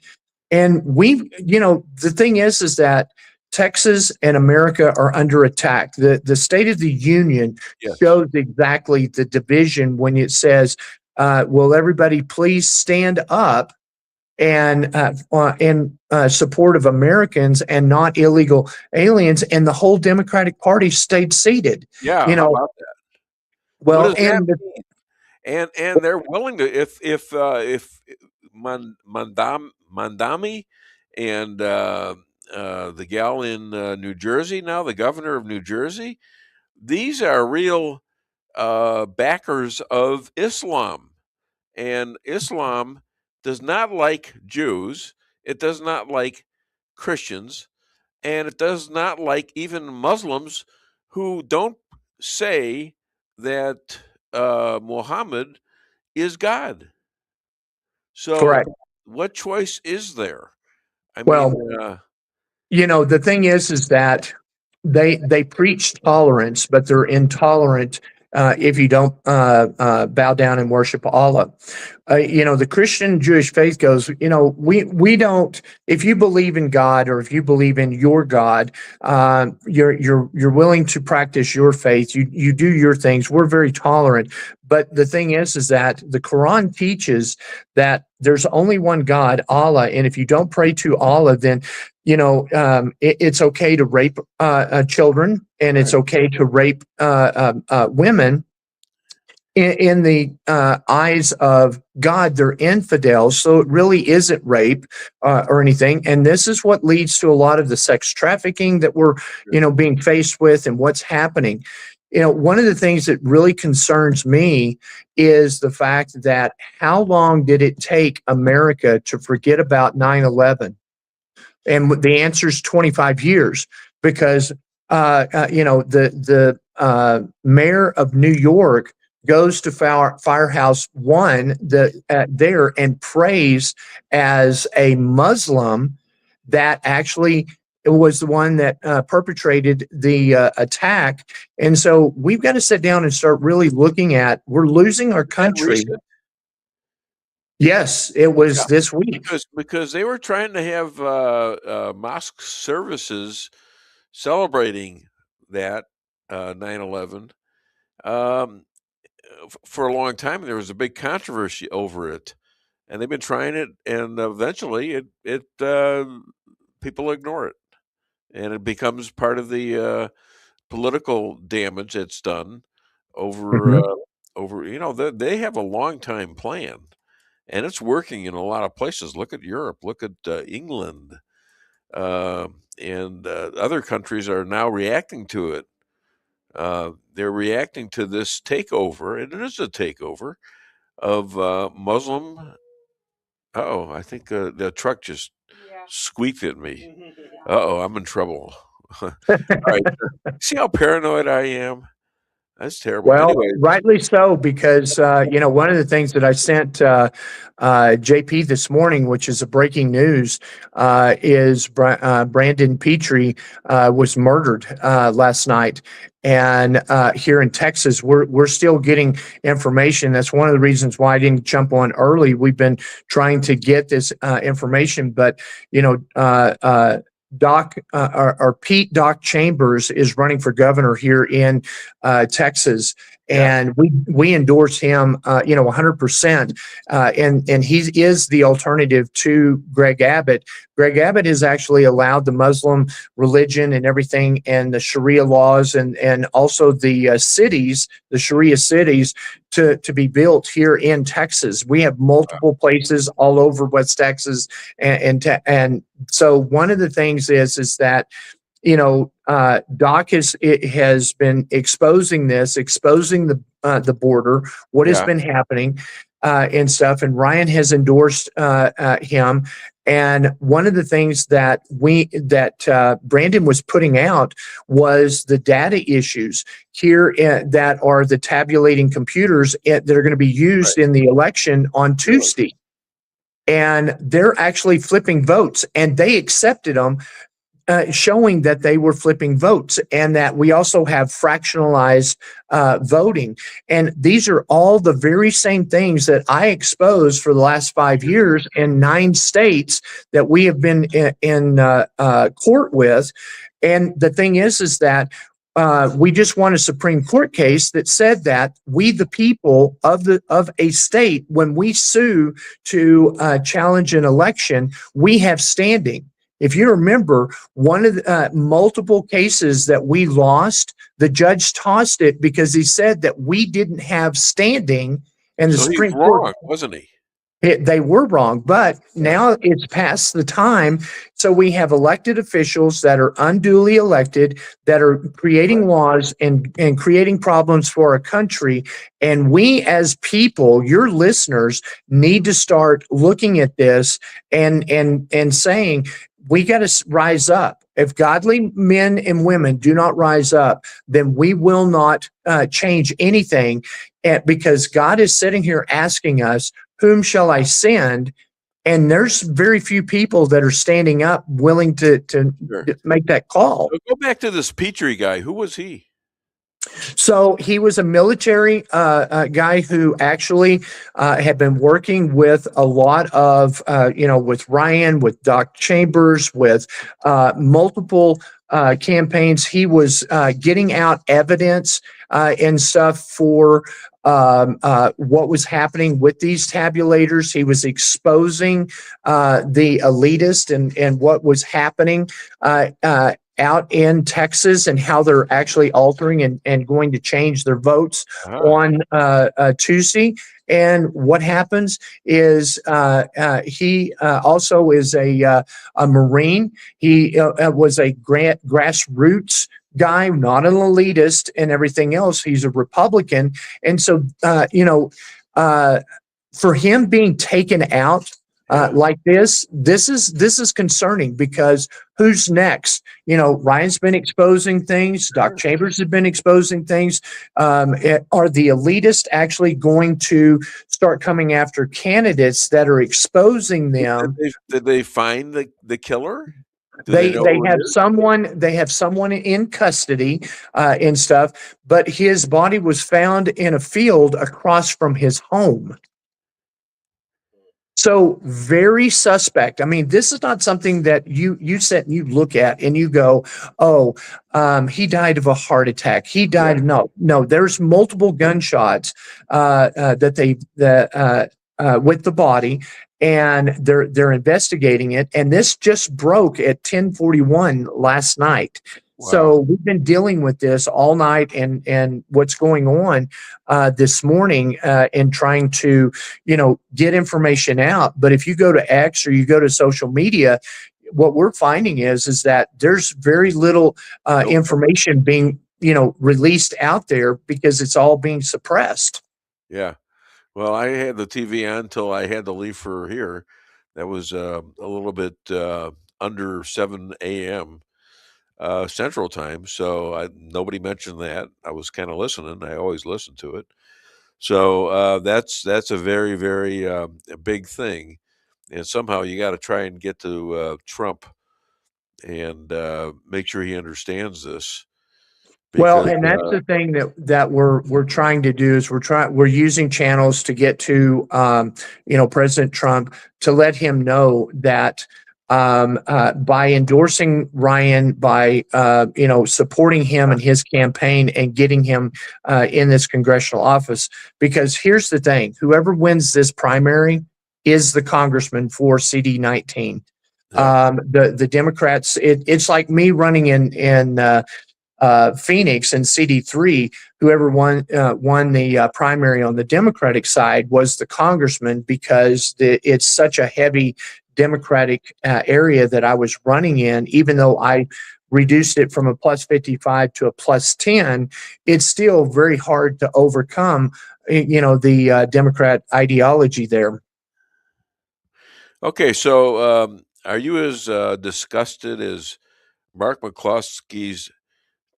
S9: And the thing is that Texas and America are under attack. The State of the Union shows exactly the division when it says, will everybody please stand up and in support of Americans and not illegal aliens, and the whole Democratic Party stayed seated.
S3: Yeah, how about that?
S9: Well,
S3: and they're willing to if Mandami and the gal in New Jersey now, the governor of New Jersey, these are real backers of Islam, and Islam does not like Jews, it does not like Christians, and it does not like even Muslims who don't say that Muhammad is God. So
S9: correct.
S3: What choice is there? I
S9: mean, the thing is that they preach tolerance, but they're intolerant if you don't bow down and worship Allah. The Christian Jewish faith goes, we don't, if you believe in God, or if you believe in your God, you're willing to practice your faith, you do your things, we're very tolerant. But the thing is that the Quran teaches that there's only one God, Allah, and if you don't pray to Allah, then it's okay to rape children, and it's okay to rape women. In the eyes of God, they're infidels, so it really isn't rape or anything. And this is what leads to a lot of the sex trafficking that we're, being faced with, and what's happening. One of the things that really concerns me is the fact that how long did it take America to forget about 9/11? And the answer is 25 years, because the mayor of New York goes to Firehouse One there and prays as a Muslim that actually was the one that perpetrated the attack. And so we've got to sit down and start really looking at, we're losing our country. Yes, it was this week.
S3: Because they were trying to have mosque services celebrating that 9/11 for a long time. There was a big controversy over it, and they've been trying it, and eventually it people ignore it, and it becomes part of the political damage that's done over they have a long time plan. And it's working in a lot of places. Look at Europe. Look at England. And other countries are now reacting to it. They're reacting to this takeover, and it is a takeover of Muslim. Uh-oh, I think the truck just squeaked at me. Uh-oh, I'm in trouble. All right. See how paranoid I am? That's terrible.
S9: Well,
S3: anyway.
S9: rightly so, because, one of the things that I sent JP this morning, which is a breaking news, is Brandon Petri was murdered last night. And here in Texas, we're still getting information. That's one of the reasons why I didn't jump on early. We've been trying to get this information, but, Pete Doc Chambers is running for governor here in Texas, and we endorse him, 100%. And he is the alternative to Greg Abbott. Greg Abbott has actually allowed the Muslim religion and everything, and the Sharia laws, and also the cities, the Sharia cities, to be built here in Texas. We have multiple places all over West Texas, and so one of the things is that Doc has been exposing the border, what has been happening, and stuff. And Ryan has endorsed him. And one of the things that Brandon was putting out was the data issues here that are the tabulating computers that are going to be used in the election on Tuesday. And they're actually flipping votes, and they accepted them, showing that they were flipping votes, and that we also have fractionalized voting. And these are all the very same things that I exposed for the last 5 years in 9 states that we have been in court with. And the thing is that we just won a Supreme Court case that said that we, the people of a state, when we sue to challenge an election, we have standing. If you remember, one of the multiple cases that we lost, the judge tossed it because he said that we didn't have standing, and the Supreme Court,
S3: wrong, wasn't he?
S9: They were wrong, but now it's past the time. So we have elected officials that are unduly elected, that are creating laws and creating problems for our country. And we as people, your listeners, need to start looking at this and saying, we got to rise up. If godly men and women do not rise up, then we will not change anything, because God is sitting here asking us, whom shall I send? And there's very few people that are standing up willing to make that call.
S3: So go back to this Petri guy. Who was he?
S9: So he was a military guy who actually had been working with a lot of, with Ryan, with Doc Chambers, with multiple campaigns. He was getting out evidence and stuff for what was happening with these tabulators. He was exposing the elitist and what was happening out in Texas, and how they're actually altering and going to change their votes on Tuesday. And what happens is he also is a Marine. He was a grassroots guy, not an elitist and everything else. He's a Republican. And so, for him being taken out like this is concerning, because who's next? Ryan's been exposing things. Doc Chambers has been exposing things. Are the elitists actually going to start coming after candidates that are exposing them?
S3: Did they find the killer? They know who it
S9: have
S3: is?
S9: someone in custody and stuff, but his body was found in a field across from his home. So very suspect. I mean, this is not something that you sit and you look at and you go, oh, he died of a heart attack. He died. No. There's multiple gunshots with the body, and they're investigating it. And this just broke at 10:41 last night.
S3: Wow.
S9: So we've been dealing with this all night, and what's going on this morning, and trying to, get information out. But if you go to X or you go to social media, what we're finding is that there's very little information being, released out there because it's all being suppressed.
S3: Yeah. Well, I had the TV on until I had to leave for here. That was a little bit under 7 a.m. Central Time, so nobody mentioned that. I was kind of listening. I always listen to it. So that's a very, very a big thing, and somehow you got to try and get to Trump and make sure he understands this.
S9: Well, and that's the thing that we're trying to do is we're using channels to get to President Trump, to let him know that by endorsing Ryan, by supporting him and his campaign and getting him in this congressional office, because here's the thing: whoever wins this primary is the congressman for CD19. The Democrats, it's like me running in Phoenix and CD3. Whoever won the primary on the Democratic side was the congressman, because it's such a heavy Democratic area that I was running in. Even though I reduced it from a plus 55 to a plus 10, it's still very hard to overcome, the Democrat ideology there.
S3: Okay, so are you as disgusted as Mark McCloskey's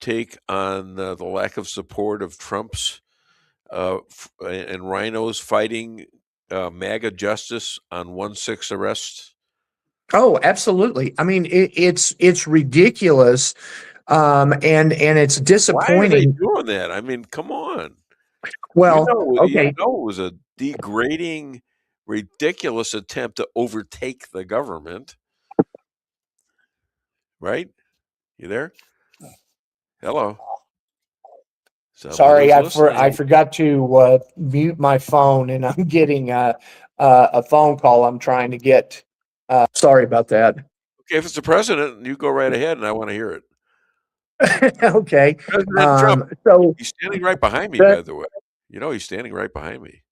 S3: take on the lack of support of Trump's and Rhino's fighting MAGA justice on 1/6 arrests?
S9: Oh, absolutely. I mean, it's ridiculous, and it's disappointing.
S3: Why are they doing that? I mean, come on.
S9: Well, okay.
S3: It was a degrading, ridiculous attempt to overtake the government. Right? You there? Hello.
S9: Sorry, I forgot to mute my phone, and I'm getting a phone call I'm trying to get. Sorry about that.
S3: Okay, if it's the president, you go right ahead, and I want to hear it.
S9: Okay.
S3: President Trump.
S9: So
S3: he's standing right behind me, by the way. He's standing right behind me.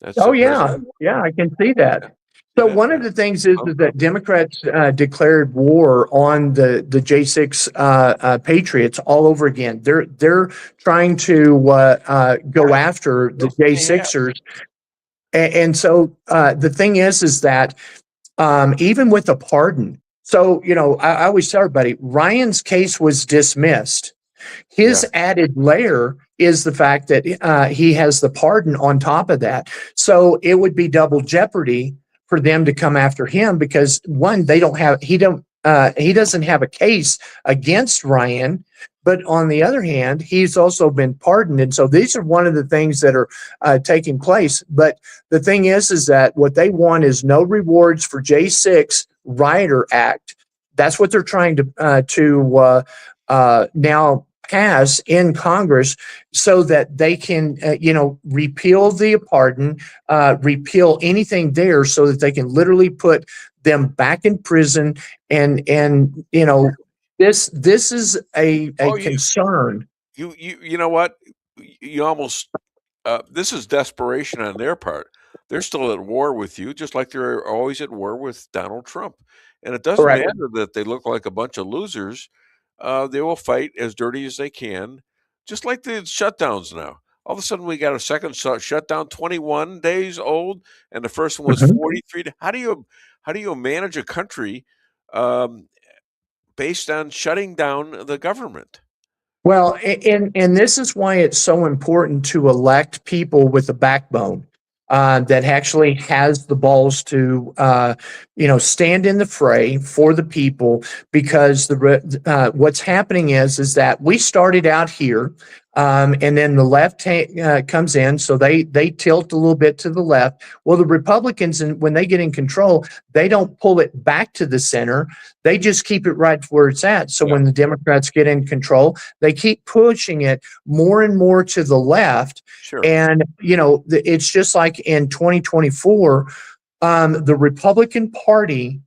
S3: That's
S9: yeah, I can see that. So one of the things is that Democrats declared war on the J6 Patriots all over again. They're trying to go after the J6ers, and so the thing is that even with a pardon. So I always tell everybody, Ryan's case was dismissed. His added layer is the fact that he has the pardon on top of that. So it would be double jeopardy for them to come after him, because one, he doesn't have a case against Ryan, but on the other hand, he's also been pardoned. And so these are one of the things that are taking place. But the thing is that what they want is no rewards for J6 Rioter Act. That's what they're trying to now pass in Congress, so that they can, repeal the pardon, repeal anything there, so that they can literally put them back in prison. And this is a concern.
S3: You know what? You almost this is desperation on their part. They're still at war with you, just like they're always at war with Donald Trump. And it doesn't matter that they look like a bunch of losers. They will fight as dirty as they can, just like the shutdowns now. All of a sudden, we got a second shutdown, 21 days old, and the first one was 43. How do you manage a country based on shutting down the government?
S9: Well, and this is why it's so important to elect people with a backbone. that actually has the balls to, stand in the fray for the people, because what's happening is that we started out here, and then the left comes in, so they tilt a little bit to the left. Well, the Republicans, when they get in control, they don't pull it back to the center. They just keep it right where it's at. So when the Democrats get in control, they keep pushing it more and more to the left.
S3: Sure.
S9: And, it's just like in 2024, the Republican Party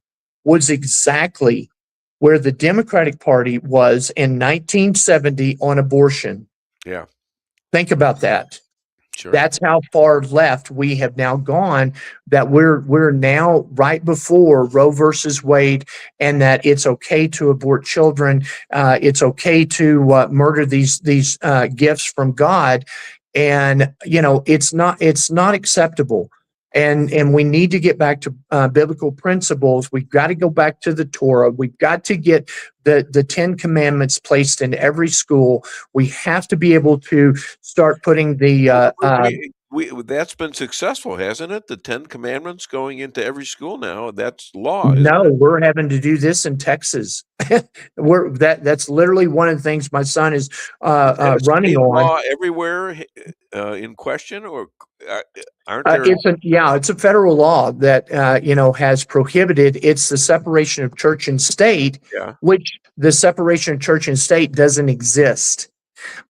S9: was exactly where the Democratic Party was in 1970 on abortion.
S3: Yeah.
S9: Think about that.
S3: Sure.
S9: That's how far left we have now gone, that we're now right before Roe versus Wade, and that it's okay to abort children. It's okay to murder these gifts from God. And, it's not acceptable. And we need to get back to biblical principles. We've got to go back to the Torah. We've got to get the 10 Commandments placed in every school. We have to be able to start putting the
S3: that's been successful, hasn't it? The 10 Commandments going into every school now. That's law.
S9: No, we're having to do this in Texas. That's literally one of the things my son is running on.
S3: Law everywhere in question, or aren't there?
S9: It's a federal law that has prohibited. It's the separation of church and state, which the separation of church and state doesn't exist.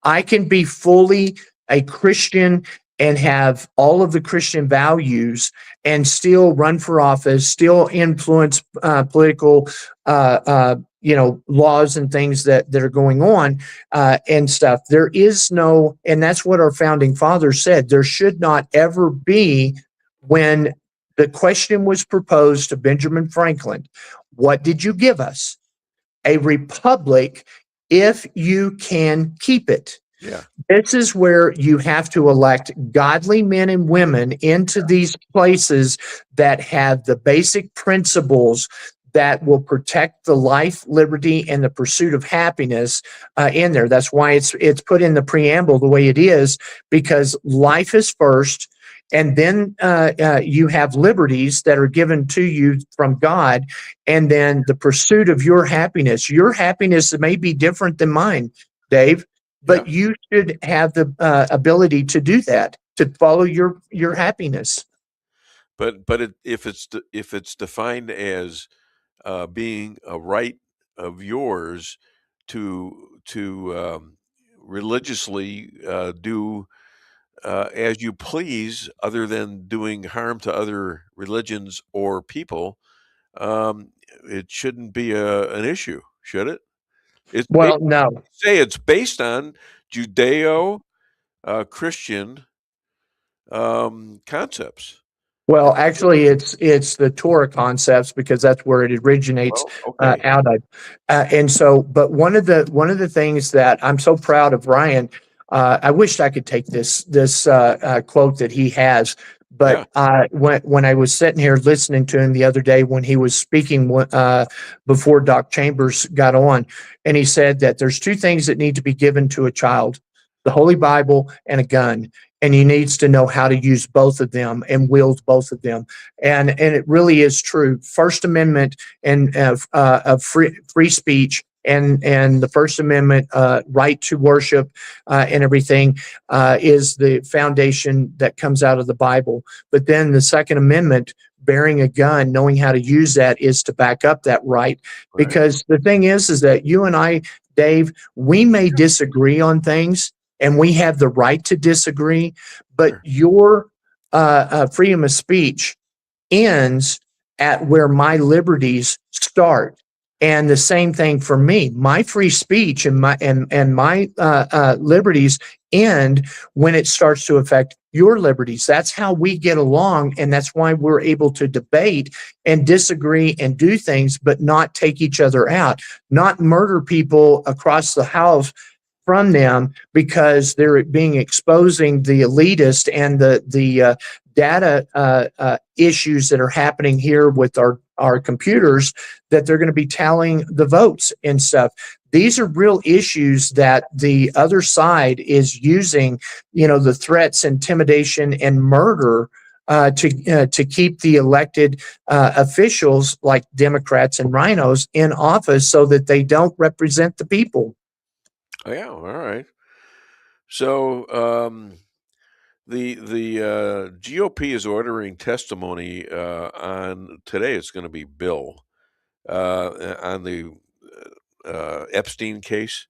S9: I can be fully a Christian and have all of the Christian values and still run for office, still influence political laws and things that are going on and stuff. There is no, and that's what our founding fathers said, there should not ever be, when the question was proposed to Benjamin Franklin, what did you give us? A republic if you can keep it.
S3: Yeah.
S9: This is where you have to elect godly men and women into these places that have the basic principles that will protect the life, liberty, and the pursuit of happiness in there. That's why it's put in the preamble the way it is, because life is first, and then you have liberties that are given to you from God, and then the pursuit of your happiness. Your happiness may be different than mine, Dave, but you should have the ability to do that, to follow your happiness.
S3: But if it's defined as being a right of yours to religiously do as you please, other than doing harm to other religions or people, it shouldn't be an issue, should it?
S9: No.
S3: Say it's based on Judeo Christian concepts.
S9: Well, actually, it's the Torah concepts, because that's where it originates out of. And so, but one of the things that I'm so proud of Ryan, I wished I could take this quote that he has. But when I was sitting here listening to him the other day when he was speaking before Doc Chambers got on, and he said that there's two things that need to be given to a child: the Holy Bible and a gun. And he needs to know how to use both of them and wield both of them. And it really is true. First Amendment and of free speech and the First Amendment right to worship and everything is the foundation that comes out of the Bible. But then the Second Amendment, bearing a gun, knowing how to use that, is to back up that right. Because the thing is that you and I, Dave, we may disagree on things, and we have the right to disagree, but your freedom of speech ends at where my liberties start. And the same thing for me. My free speech and my liberties end when it starts to affect your liberties. That's how we get along, and that's why we're able to debate and disagree and do things, but not take each other out, not murder people across the house from them because they're exposing the elitist and the data issues that are happening here with our computers, that they're going to be tallying the votes and stuff. These are real issues that the other side is using, the threats, intimidation, and murder to keep the elected officials like Democrats and rhinos in office so that they don't represent the people.
S3: Oh, yeah, all right. So the GOP is ordering testimony on today. It's going to be Bill on the Epstein case.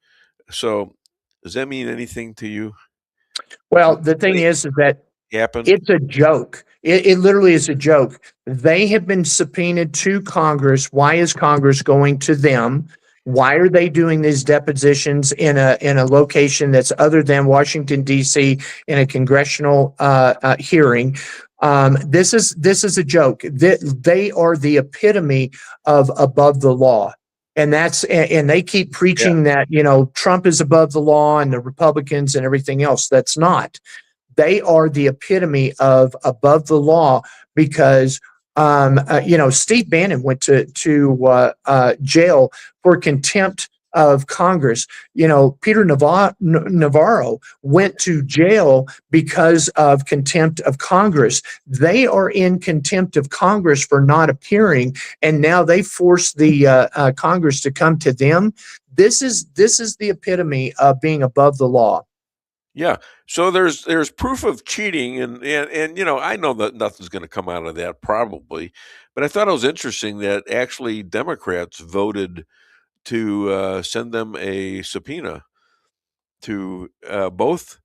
S3: So does that mean anything to you?
S9: Well, the thing is that
S3: happened?
S9: It's a joke. It literally is a joke. They have been subpoenaed to Congress. Why is Congress going to them? Why are they doing these depositions in a location that's other than Washington, D.C. in a congressional hearing? This is a joke. They are the epitome of above the law. And they keep preaching that, Trump is above the law and the Republicans and everything else. That's not. They are the epitome of above the law because, Steve Bannon went to jail for contempt of Congress. Peter Navarro went to jail because of contempt of Congress. They are in contempt of Congress for not appearing, and now they force the Congress to come to them. This is the epitome of being above the law.
S3: Yeah. So there's proof of cheating, and I know that nothing's going to come out of that probably, but I thought it was interesting that actually Democrats voted to send them a subpoena to both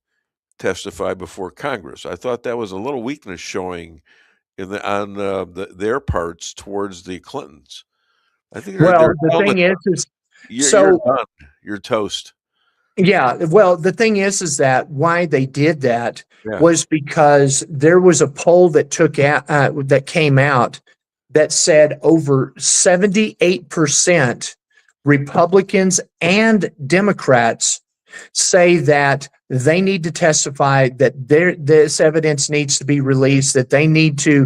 S3: testify before Congress. I thought that was a little weakness showing on their parts towards the Clintons. I think
S9: the thing is
S3: you're done. You're toast.
S9: Yeah, well, the thing is that why they did that was because there was a poll that that came out that said over 78% Republicans and Democrats say that they need to testify, that this evidence needs to be released, that they need to,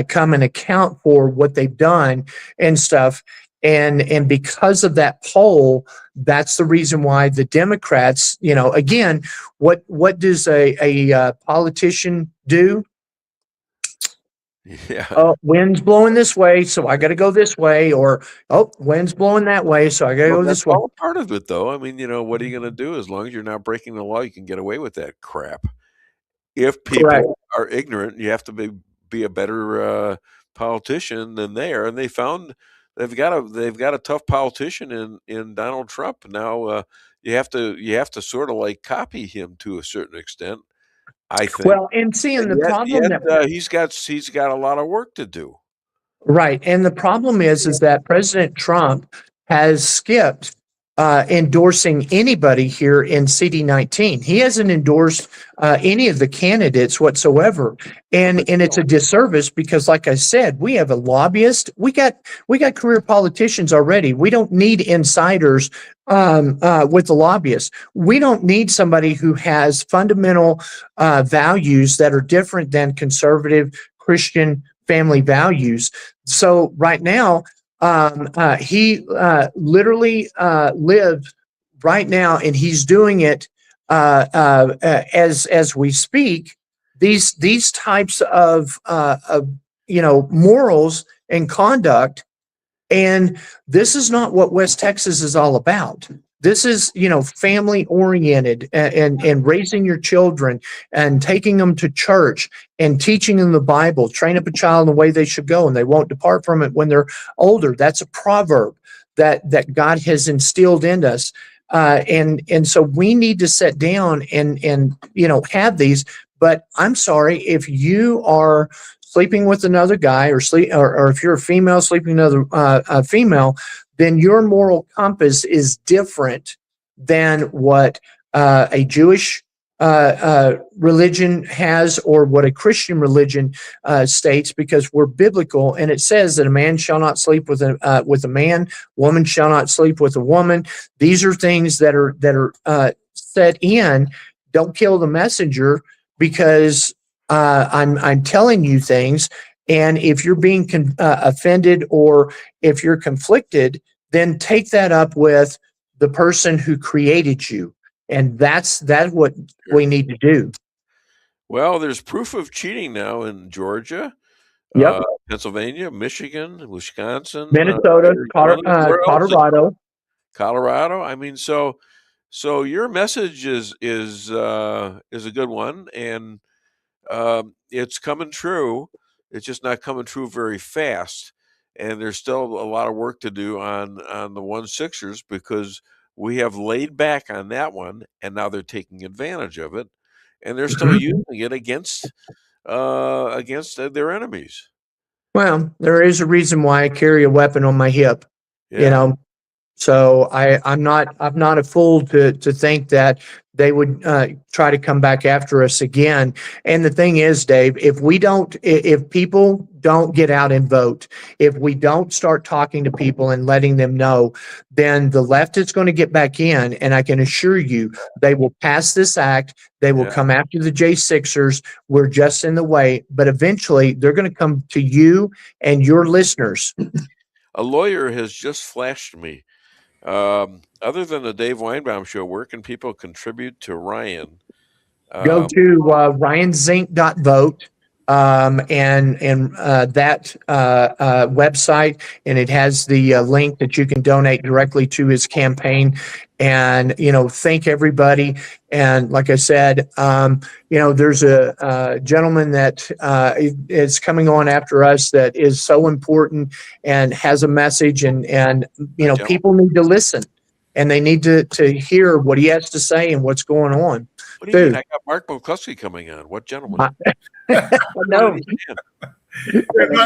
S9: come and account for what they've done and stuff. And because of that poll, that's the reason why the Democrats, again, what does a politician do?
S3: Yeah.
S9: Oh, wind's blowing this way, so I got to go this way, or wind's blowing that way, so I got to go this way.
S3: That's all part of it, though. I mean, what are you going to do? As long as you're not breaking the law, you can get away with that crap. If people are ignorant, you have to be a better politician than they are, and they found. They've got a tough politician in Donald Trump. Now you have to sort of like copy him to a certain extent, I think.
S9: Well, and seeing the problem
S3: that he's got a lot of work to do.
S9: Right, and the problem is that President Trump has skipped endorsing anybody here in CD19. He hasn't endorsed any of the candidates whatsoever, and it's a disservice because, like I said, we have a lobbyist. We got career politicians already. We don't need insiders with the lobbyists. We don't need somebody who has fundamental values that are different than conservative Christian family values. So right now, he literally lives right now, and he's doing it as we speak. These types of morals and conduct, and this is not what West Texas is all about. This is, family oriented and raising your children and taking them to church and teaching them the Bible. Train up a child in the way they should go, and they won't depart from it when they're older. That's a proverb that God has instilled in us. And so we need to sit down and have these. But I'm sorry, if you are sleeping with another guy or if you're a female sleeping with another female, then your moral compass is different than what a Jewish religion has or what a Christian religion states, because we're biblical, and it says that a man shall not sleep with a man, woman shall not sleep with a woman. These are things that are set in. Don't kill the messenger, because I'm telling you things. And if you're being offended or if you're conflicted, then take that up with the person who created you. And that's what we need to do.
S3: Well, there's proof of cheating now in Georgia,
S9: Yep.
S3: Pennsylvania, Michigan, Wisconsin,
S9: Minnesota,
S3: Arizona. Where else?
S9: Colorado.
S3: Colorado. I mean, so your message is a good one, and it's coming true. It's just not coming true very fast, and there's still a lot of work to do on the 1/6ers because we have laid back on that one, and now they're taking advantage of it, and they're still using it against their enemies.
S9: Well, there is a reason why I carry a weapon on my hip, you
S3: Yeah.
S9: know. So I'm not a fool to think that they would try to come back after us again. And the thing is, Dave, if people don't get out and vote, if we don't start talking to people and letting them know, then the left is going to get back in. And I can assure you, they will pass this act. They will come after the J6ers. We're just in the way. But eventually, they're going to come to you and your listeners.
S3: A lawyer has just flashed me. Other than the Dave Weinbaum show, where can people contribute to Ryan?
S9: Go to ryanzink.vote and that website, and it has the link that you can donate directly to his campaign. And thank everybody. And like I said, there's a gentleman that is coming on after us that is so important and has a message, and people need to listen, and they need to hear what he has to say and what's going on.
S3: What do you mean? I got Mark McCloskey coming on. What gentleman?
S9: No.
S10: By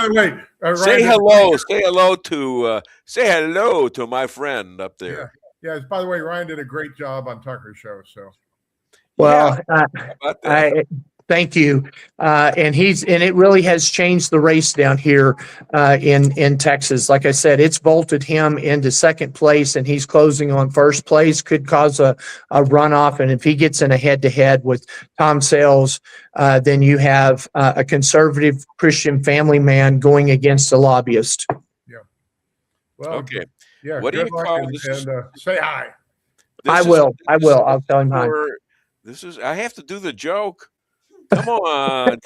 S10: the way,
S3: say hello. Say hello to my friend up there.
S10: Yeah. By the way, Ryan did a great job on Tucker's show. So,
S9: well, I thank you. And it really has changed the race down here in Texas. Like I said, it's vaulted him into second place, and he's closing on first place. Could cause a runoff, and if he gets in a head-to-head with Tom Sales, then you have a conservative Christian family man going against a lobbyist.
S10: Yeah. Well,
S3: okay.
S10: Yeah.
S3: What do you call this?
S10: And say hi.
S9: I will. I'll tell him hi.
S3: I have to do the joke. Come on.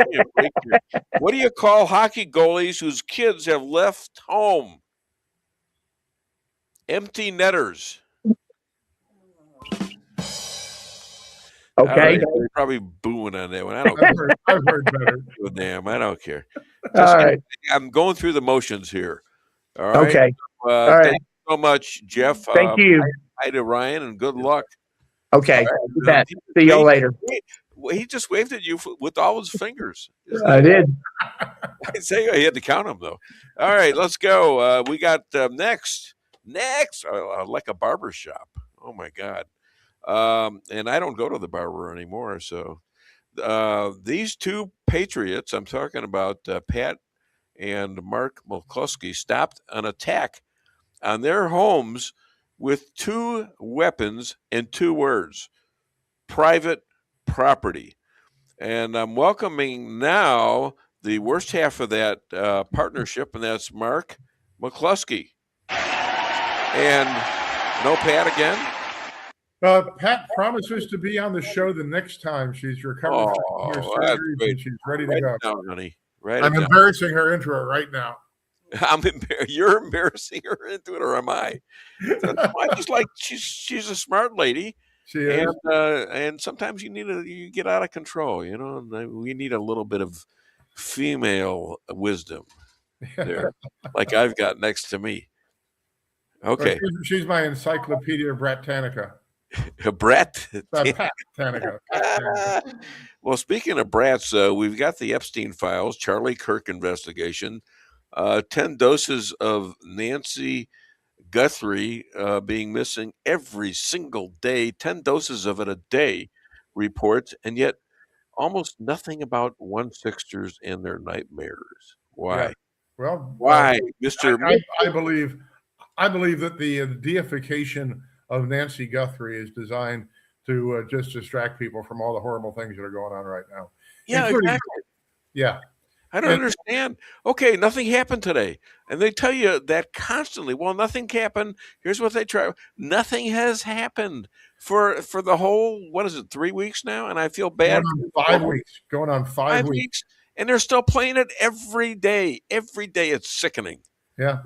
S3: What do you call hockey goalies whose kids have left home? Empty netters.
S9: Okay.
S3: Right, they're probably booing on that one. I don't care.
S10: I've heard better.
S3: Damn, I don't care.
S9: All right.
S3: I'm going through the motions here. All right.
S9: Okay. All right.
S3: Thank you so much, Jeff.
S9: Thank you.
S3: Hi to Ryan, and good luck.
S9: Okay. Right. See y'all later.
S3: He just waved at you with all his fingers.
S9: I did.
S3: I say he had to count them, though. All right, let's go. We got next, like a barber shop. Oh, my God. And I don't go to the barber anymore. So these two patriots, I'm talking about Pat and Mark McCloskey, stopped an attack on their homes with 2 weapons and 2 words: private property. And I'm welcoming now the worst half of that partnership, and that's Mark McCloskey. And no Pat again?
S10: Pat promises to be on the show the next time she's recovered from her surgery and she's ready to go.
S3: Down, honey.
S10: I'm embarrassing her into it right now.
S3: You're embarrassing her into it, or am I? I just like she's a smart lady.
S10: She is.
S3: And sometimes you get out of control, and we need a little bit of female wisdom there, like I've got next to me. Okay.
S10: Well, she's my encyclopedia Bratanica.
S3: Bratanica. Well, speaking of brats, we've got the Epstein files, Charlie Kirk investigation, 10 doses of Nancy Guthrie being missing every single day, 10 doses of it a day, reports, and yet almost nothing about 1/6ers and their nightmares. Why?
S10: Yeah. Well,
S3: why, Mr.
S10: I believe that the deification of Nancy Guthrie is designed to just distract people from all the horrible things that are going on right now.
S3: Yeah, exactly.
S10: Yeah.
S3: I don't understand. Okay, nothing happened today. And they tell you that constantly. Well, nothing happened. Here's what they try. Nothing has happened for the whole, what is it, 3 weeks now? And I feel bad.
S10: Going on 5 weeks.
S3: And they're still playing it every day. Every day. It's sickening.
S10: Yeah.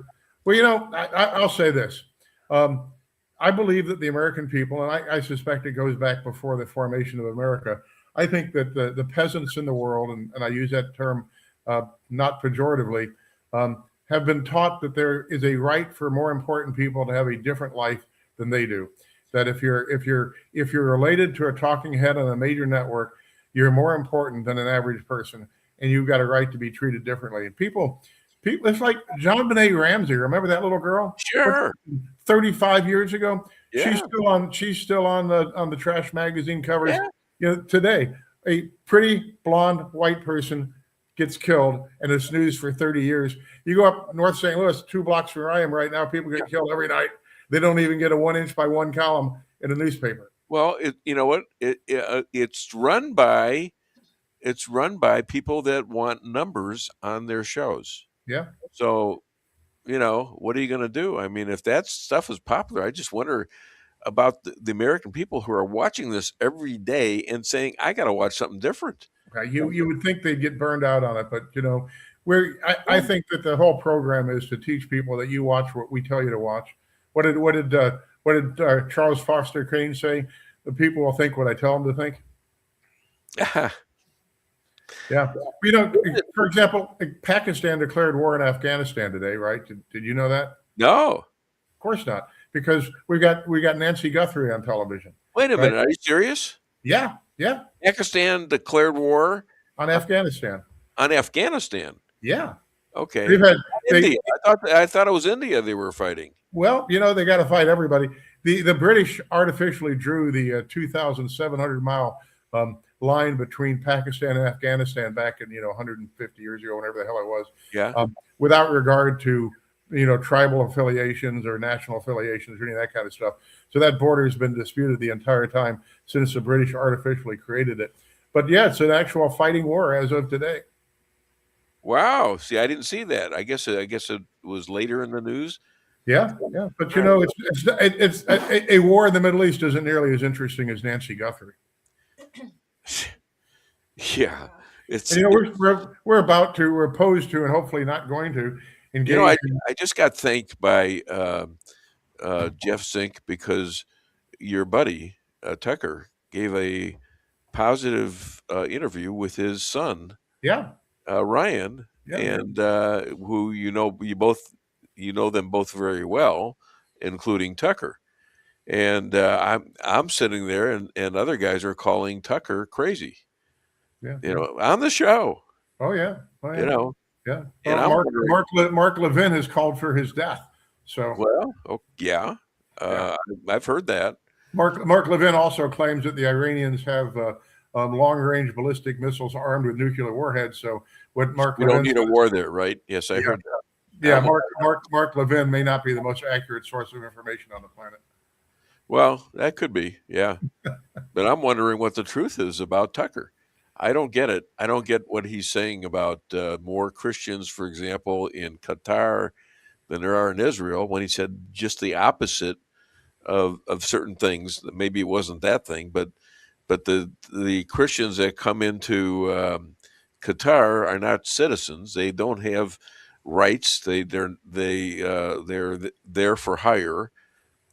S10: Well, I'll say this. I believe that the American people, and I suspect it goes back before the formation of America, I think that the peasants in the world, and I use that term not pejoratively, have been taught that there is a right for more important people to have a different life than they do. That if you're related to a talking head on a major network, you're more important than an average person, and you've got a right to be treated differently. And people, it's like John Benet Ramsey. Remember that little girl?
S3: Sure.
S10: 35 years ago.
S3: Yeah.
S10: She's still on the trash magazine covers. Yeah. Today, a pretty blonde white person gets killed, and it's news for 30 years. You go up North St. Louis, 2 blocks from where I am right now, people get killed every night. They don't even get a 1 inch by 1 column in a newspaper.
S3: Well, you know what? It's run by people that want numbers on their shows.
S10: Yeah.
S3: So, what are you going to do? I mean, if that stuff is popular, I just wonder about the American people who are watching this every day and saying, I got to watch something different.
S10: Okay. You would think they'd get burned out on it, but I think that the whole program is to teach people that you watch what we tell you to watch. What did Charles Foster Kane say? The people will think what I tell them to think. Yeah. For example, Pakistan declared war in Afghanistan today, right? Did you know that?
S3: No.
S10: Of course not, because we got Nancy Guthrie on television.
S3: Wait a minute. Are you serious?
S10: Yeah. Yeah.
S3: Pakistan declared war
S10: on Afghanistan.
S3: On Afghanistan.
S10: Yeah.
S3: Okay.
S10: India.
S3: I thought it was India they were fighting.
S10: Well, they got to fight everybody. The British artificially drew the 2,700-mile line between Pakistan and Afghanistan back in 150 years ago, whatever the hell it was.
S3: Yeah.
S10: Without regard to tribal affiliations or national affiliations or any of that kind of stuff. So that border has been disputed the entire time since the British artificially created it. But yeah, it's an actual fighting war as of today.
S3: Wow. See, I didn't see that. I guess it was later in the news.
S10: Yeah, yeah. But it's a war in the Middle East isn't nearly as interesting as Nancy Guthrie.
S3: Yeah, it's
S10: we're about to, we're opposed to, and hopefully not going to engage.
S3: I just got thanked by Jeff Zink because your buddy Tucker gave a positive interview with his son.
S10: Yeah.
S3: Ryan, and who you know them both very well, including Tucker. And I'm sitting there, and other guys are calling Tucker crazy.
S10: Yeah,
S3: on the show.
S10: Oh yeah.
S3: Yeah.
S10: And Mark Levin has called for his death. So
S3: I've heard that.
S10: Mark Levin also claims that the Iranians have long-range ballistic missiles armed with nuclear warheads. So what Mark
S3: we
S10: Levin
S3: don't need a war there, right? Yes, I heard that.
S10: Yeah, Mark Levin may not be the most accurate source of information on the planet.
S3: Well, that could be, yeah. But I'm wondering what the truth is about Tucker. I don't get it. I don't get what he's saying about more Christians, for example, in Qatar than there are in Israel, when he said just the opposite of certain things. Maybe it wasn't that thing, but the Christians that come into Qatar are not citizens. They don't have rights. They're there for hire,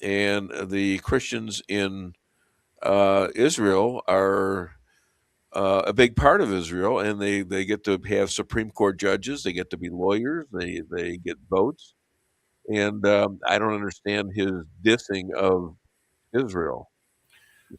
S3: and the Christians in Israel are a big part of Israel, and they get to have Supreme Court judges. They get to be lawyers. They get votes, and I don't understand his dissing of Israel.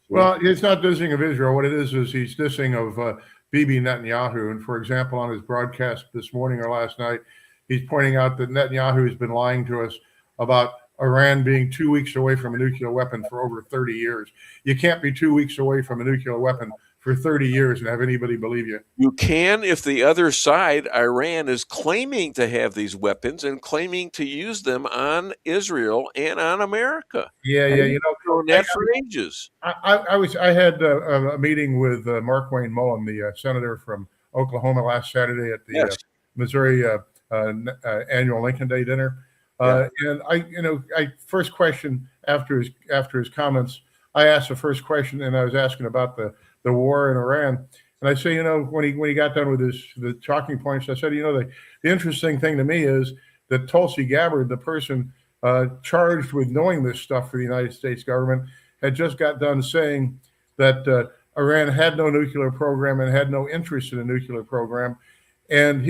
S10: Well, it's not dissing of Israel. What it is he's dissing of Bibi Netanyahu. And for example, on his broadcast this morning or last night, he's pointing out that Netanyahu has been lying to us about Iran being 2 weeks away from a nuclear weapon for over 30 years. You can't be 2 weeks away from a nuclear weapon for 30 years and have anybody believe you.
S3: You can if the other side, Iran, is claiming to have these weapons and claiming to use them on Israel and on America.
S10: Yeah.
S3: That for ages.
S10: I had a meeting with Mark Wayne Mullen, the senator from Oklahoma, last Saturday at the Missouri annual Lincoln Day dinner. And I first question after his comments I asked the first question, and I was asking about the war in Iran. And I say, you know, when he got done with the talking points, I said, you know, the interesting thing to me is that Tulsi Gabbard, the person charged with knowing this stuff for the United States government, had just got done saying that Iran had no nuclear program and had no interest in a nuclear program. And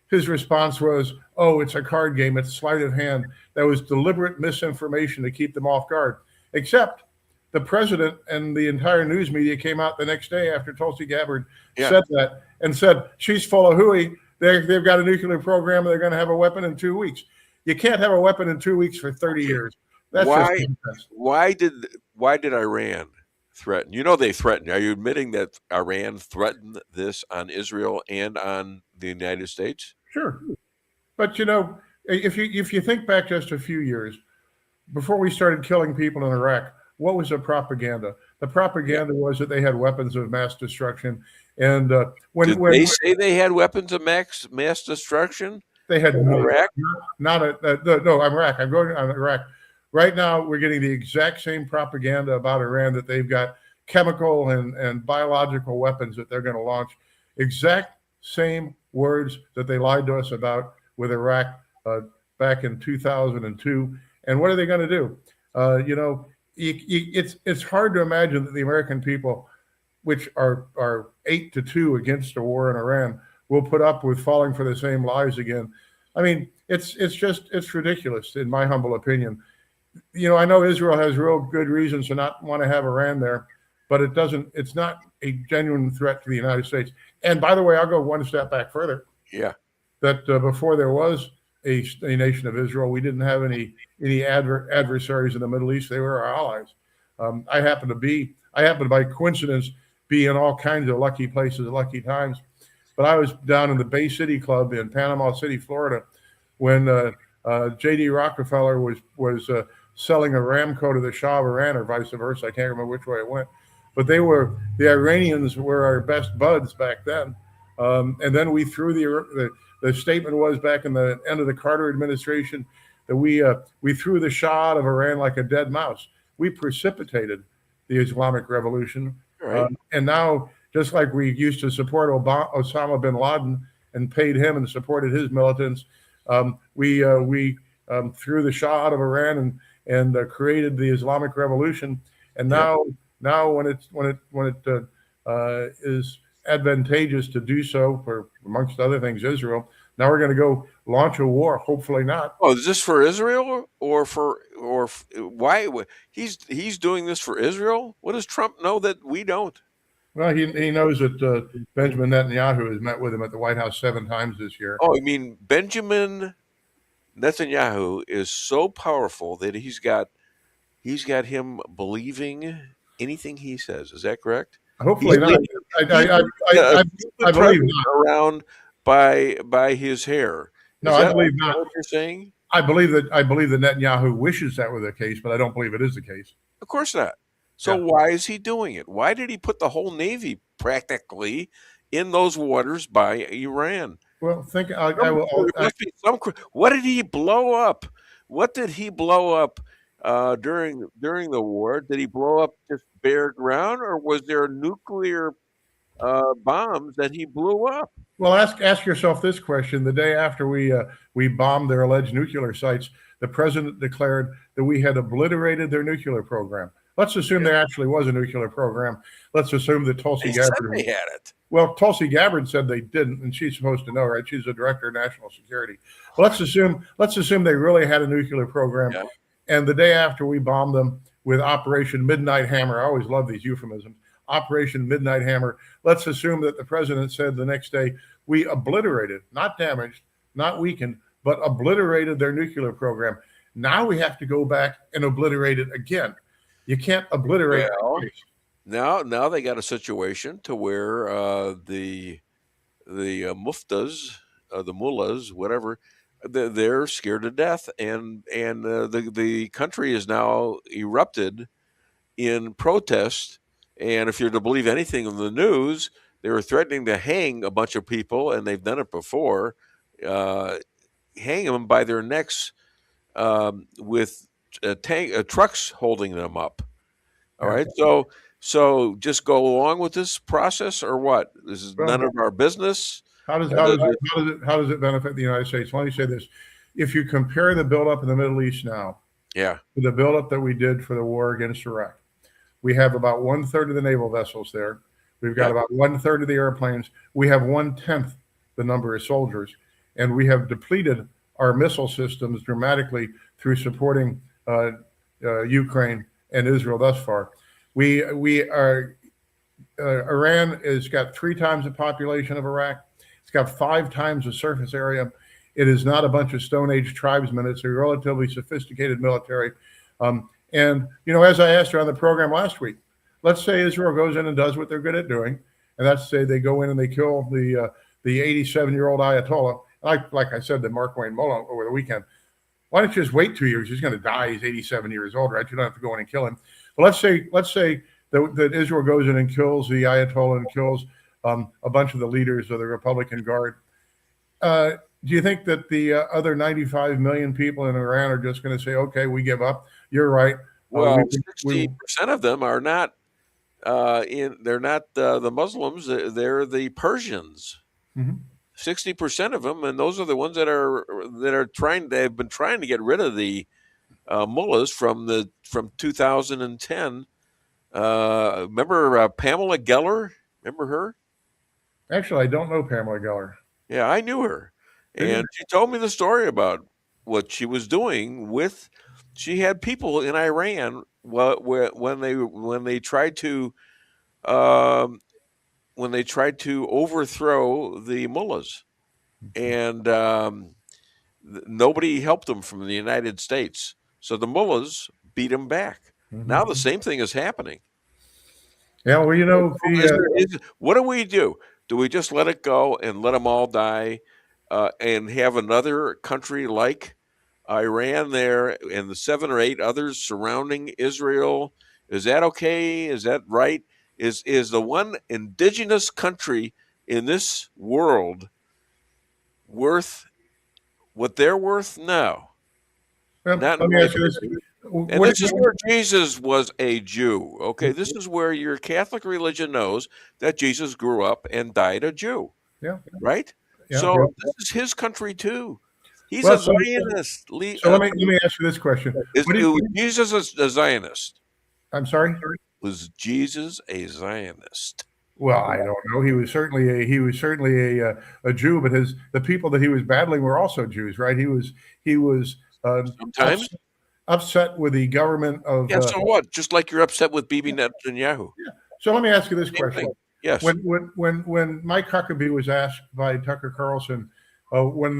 S10: his response was, oh, it's a card game. It's sleight of hand. That was deliberate misinformation to keep them off guard. Except the president and the entire news media came out the next day after Tulsi Gabbard said that and said, she's full of hooey. They've got a nuclear program and they're going to have a weapon in 2 weeks. You can't have a weapon in 2 weeks for 30 years. That's
S3: why did Iran threaten? You know, they threatened. Are you admitting that Iran threatened this on Israel and on the United States?
S10: Sure. But, you know, if you think back just a few years, before we started killing people in Iraq, what was the propaganda? The propaganda was that they had weapons of mass destruction. And when
S3: they say they had weapons of mass destruction,
S10: they had
S3: Iraq.
S10: No, Iraq. I'm going on Iraq. Right now, we're getting the exact same propaganda about Iran, that they've got chemical and biological weapons that they're going to launch. Exact same words that they lied to us about with Iraq back in 2002. And what are they going to do? You know, it's hard to imagine that the American people, which are 8-2 against a war in Iran, will put up with falling for the same lies again. I mean, it's ridiculous, in my humble opinion. You know, I know Israel has real good reasons to not want to have Iran there, but it's not a genuine threat to the United States. And by the way, I'll go one step back further.
S3: Yeah.
S10: That before there was a nation of Israel, we didn't have any adversaries in the Middle East. They were our allies. I happen to, by coincidence, be in all kinds of lucky places at lucky times. But I was down in the Bay City Club in Panama City, Florida, when J.D. Rockefeller was selling Aramco to the Shah of Iran, or vice versa. I can't remember which way it went. But the Iranians were our best buds back then. And then we threw the statement was back in the end of the Carter administration that we threw the Shah out of Iran like a dead mouse. We precipitated the Islamic Revolution.
S3: Right.
S10: And now, just like we used to support Osama bin Laden and paid him and supported his militants, we threw the Shah out of Iran and created the Islamic Revolution. And now when it is advantageous to do so for, amongst other things, Israel, now we're going to go launch a war. Hopefully not.
S3: Oh, is this for Israel or why? He's doing this for Israel? What does Trump know that we don't?
S10: Well, he knows that Benjamin Netanyahu has met with him at the White House 7 times this year.
S3: Oh, I mean, Benjamin Netanyahu is so powerful that he's got him believing anything he says. Is that correct?
S10: Hopefully not. I believe not.
S3: Around by his hair.
S10: No, I believe not.
S3: What you're saying?
S10: I believe that Netanyahu wishes that were the case, but I don't believe it is the case.
S3: Of course not. So why is he doing it? Why did he put the whole Navy practically in those waters by Iran?
S10: Well,
S3: what did he blow up? What did he blow up during the war? Did he blow up just bare ground, or was there nuclear bombs that he blew up?
S10: Well, ask yourself this question: the day after we bombed their alleged nuclear sites, the president declared that we had obliterated their nuclear program. Let's assume there actually was a nuclear program. Let's assume that Tulsi Gabbard
S3: they had it.
S10: Well, Tulsi Gabbard said they didn't, and she's supposed to know, right? She's the director of national security. Well, let's assume they really had a nuclear program. Yeah. And the day after we bombed them with Operation Midnight Hammer, I always love these euphemisms, Operation Midnight Hammer, let's assume that the president said the next day, we obliterated, not damaged, not weakened, but obliterated their nuclear program. Now we have to go back and obliterate it again. You can't obliterate.
S3: Well, now they got a situation to where the muftas, the mullahs, whatever, they're scared to death, and the country is now erupted in protest. And if you're to believe anything in the news, they were threatening to hang a bunch of people, and they've done it before, hang them by their necks with trucks holding them up. All right. So just go along with this process, or what? This is none of our business.
S10: How does it benefit the United States? Let me say this: if you compare the buildup in the Middle East now,
S3: to
S10: the buildup that we did for the war against Iraq, we have about 1/3 of the naval vessels there. We've got about 1/3 of the airplanes. We have 1/10 the number of soldiers, and we have depleted our missile systems dramatically through supporting Ukraine and Israel thus far. Iran has got 3 times the population of Iraq. It's got 5 times the surface area. It is not a bunch of Stone Age tribesmen. It's a relatively sophisticated military. And, as I asked you on the program last week, let's say Israel goes in and does what they're good at doing. And that's say they go in and they kill the 87-year-old Ayatollah. Like I said to Mark Wayne Mullen over the weekend, why don't you just wait 2 years? He's going to die. He's 87 years old, right? You don't have to go in and kill him. But let's say that Israel goes in and kills the Ayatollah and kills a bunch of the leaders of the Republican Guard. Do you think that the other 95 million people in Iran are just going to say, okay, we give up? You're right.
S3: Well, 60% of them are not they're not the Muslims. They're the Persians. 60% of them, and those are the ones that are trying. They've been trying to get rid of the mullahs from 2010. Remember Pamela Geller? Remember her?
S10: Actually, I don't know Pamela Geller.
S3: Yeah, I knew her, and she told me the story about what she was doing with. She had people in Iran when they tried to overthrow the mullahs, and nobody helped them from the United States. So the mullahs beat them back. Now the same thing is happening.
S10: Yeah, well,
S3: what do we do? Do we just let it go and let them all die, and have another country like Iran there and the 7 or 8 others surrounding Israel? Is that okay? Is that right? Is the one indigenous country in this world worth what they're worth? No.
S10: Let me ask you this.
S3: And this is where Jesus was a Jew. Okay, this is where your Catholic religion knows that Jesus grew up and died a Jew.
S10: Yeah.
S3: Right?
S10: Yeah.
S3: So this is his country too. He's a Zionist.
S10: So let me ask you this question.
S3: Is Jesus a Zionist?
S10: I'm sorry?
S3: Was Jesus a Zionist?
S10: Well, I don't know. He was certainly a Jew, but the people that he was battling were also Jews, right? He was
S3: sometimes
S10: upset with the government of.
S3: Yeah. So what? Just like you're upset with Bibi Netanyahu.
S10: Yeah. So let me ask you this question.
S3: Yes.
S10: When Mike Huckabee was asked by Tucker Carlson, when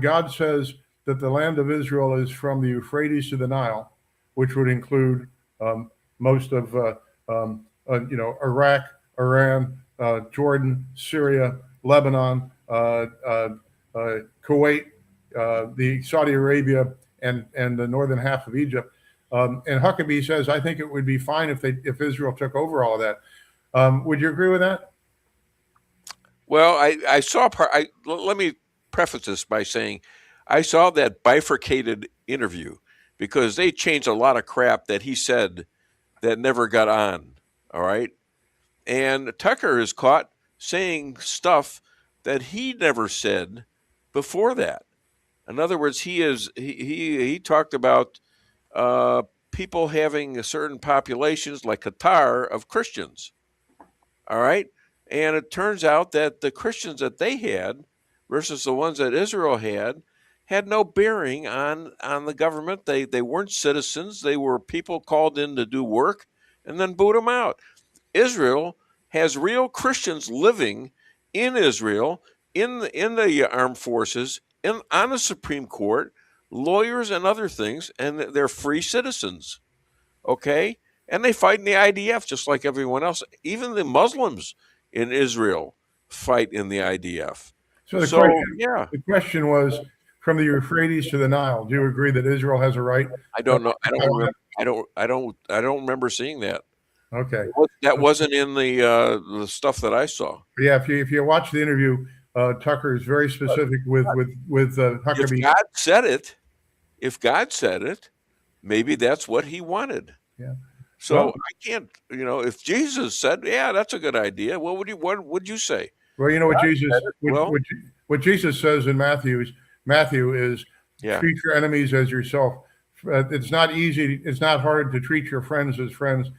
S10: God says that the land of Israel is from the Euphrates to the Nile, which would include most of Iraq, Iran, Jordan, Syria, Lebanon, Kuwait, the Saudi Arabia, and the northern half of Egypt. And Huckabee says, I think it would be fine if Israel took over all of that. Would you agree with that?
S3: Well, I saw part. Let me preface this by saying I saw that bifurcated interview because they changed a lot of crap that he said that never got on. All right. And Tucker is caught saying stuff that he never said before that. In other words, he talked about people having certain populations like Qatar of Christians. All right. And it turns out that the Christians that they had versus the ones that Israel had no bearing on the government. They weren't citizens. They were people called in to do work and then boot them out. Israel has real Christians living in Israel, in the armed forces, on the Supreme Court, lawyers and other things, and they're free citizens. Okay? And they fight in the IDF just like everyone else. Even the Muslims in Israel fight in the IDF.
S10: So the question was, from the Euphrates to the Nile, do you agree that Israel has a right?
S3: I don't know. I don't remember seeing that.
S10: Okay.
S3: That wasn't in the stuff that I saw.
S10: Yeah, if you watch the interview, Tucker is very specific with Huckabee.
S3: If God said it, maybe that's what he wanted.
S10: Yeah.
S3: So
S10: Well,
S3: I can't, if Jesus said, "Yeah, that's a good idea," what would you say?
S10: well, you know what
S3: God
S10: Jesus
S3: said it. Well,
S10: what Jesus says in Matthew is
S3: yeah.
S10: treat your enemies as yourself. It's not easy. It's not hard to treat your friends as friends,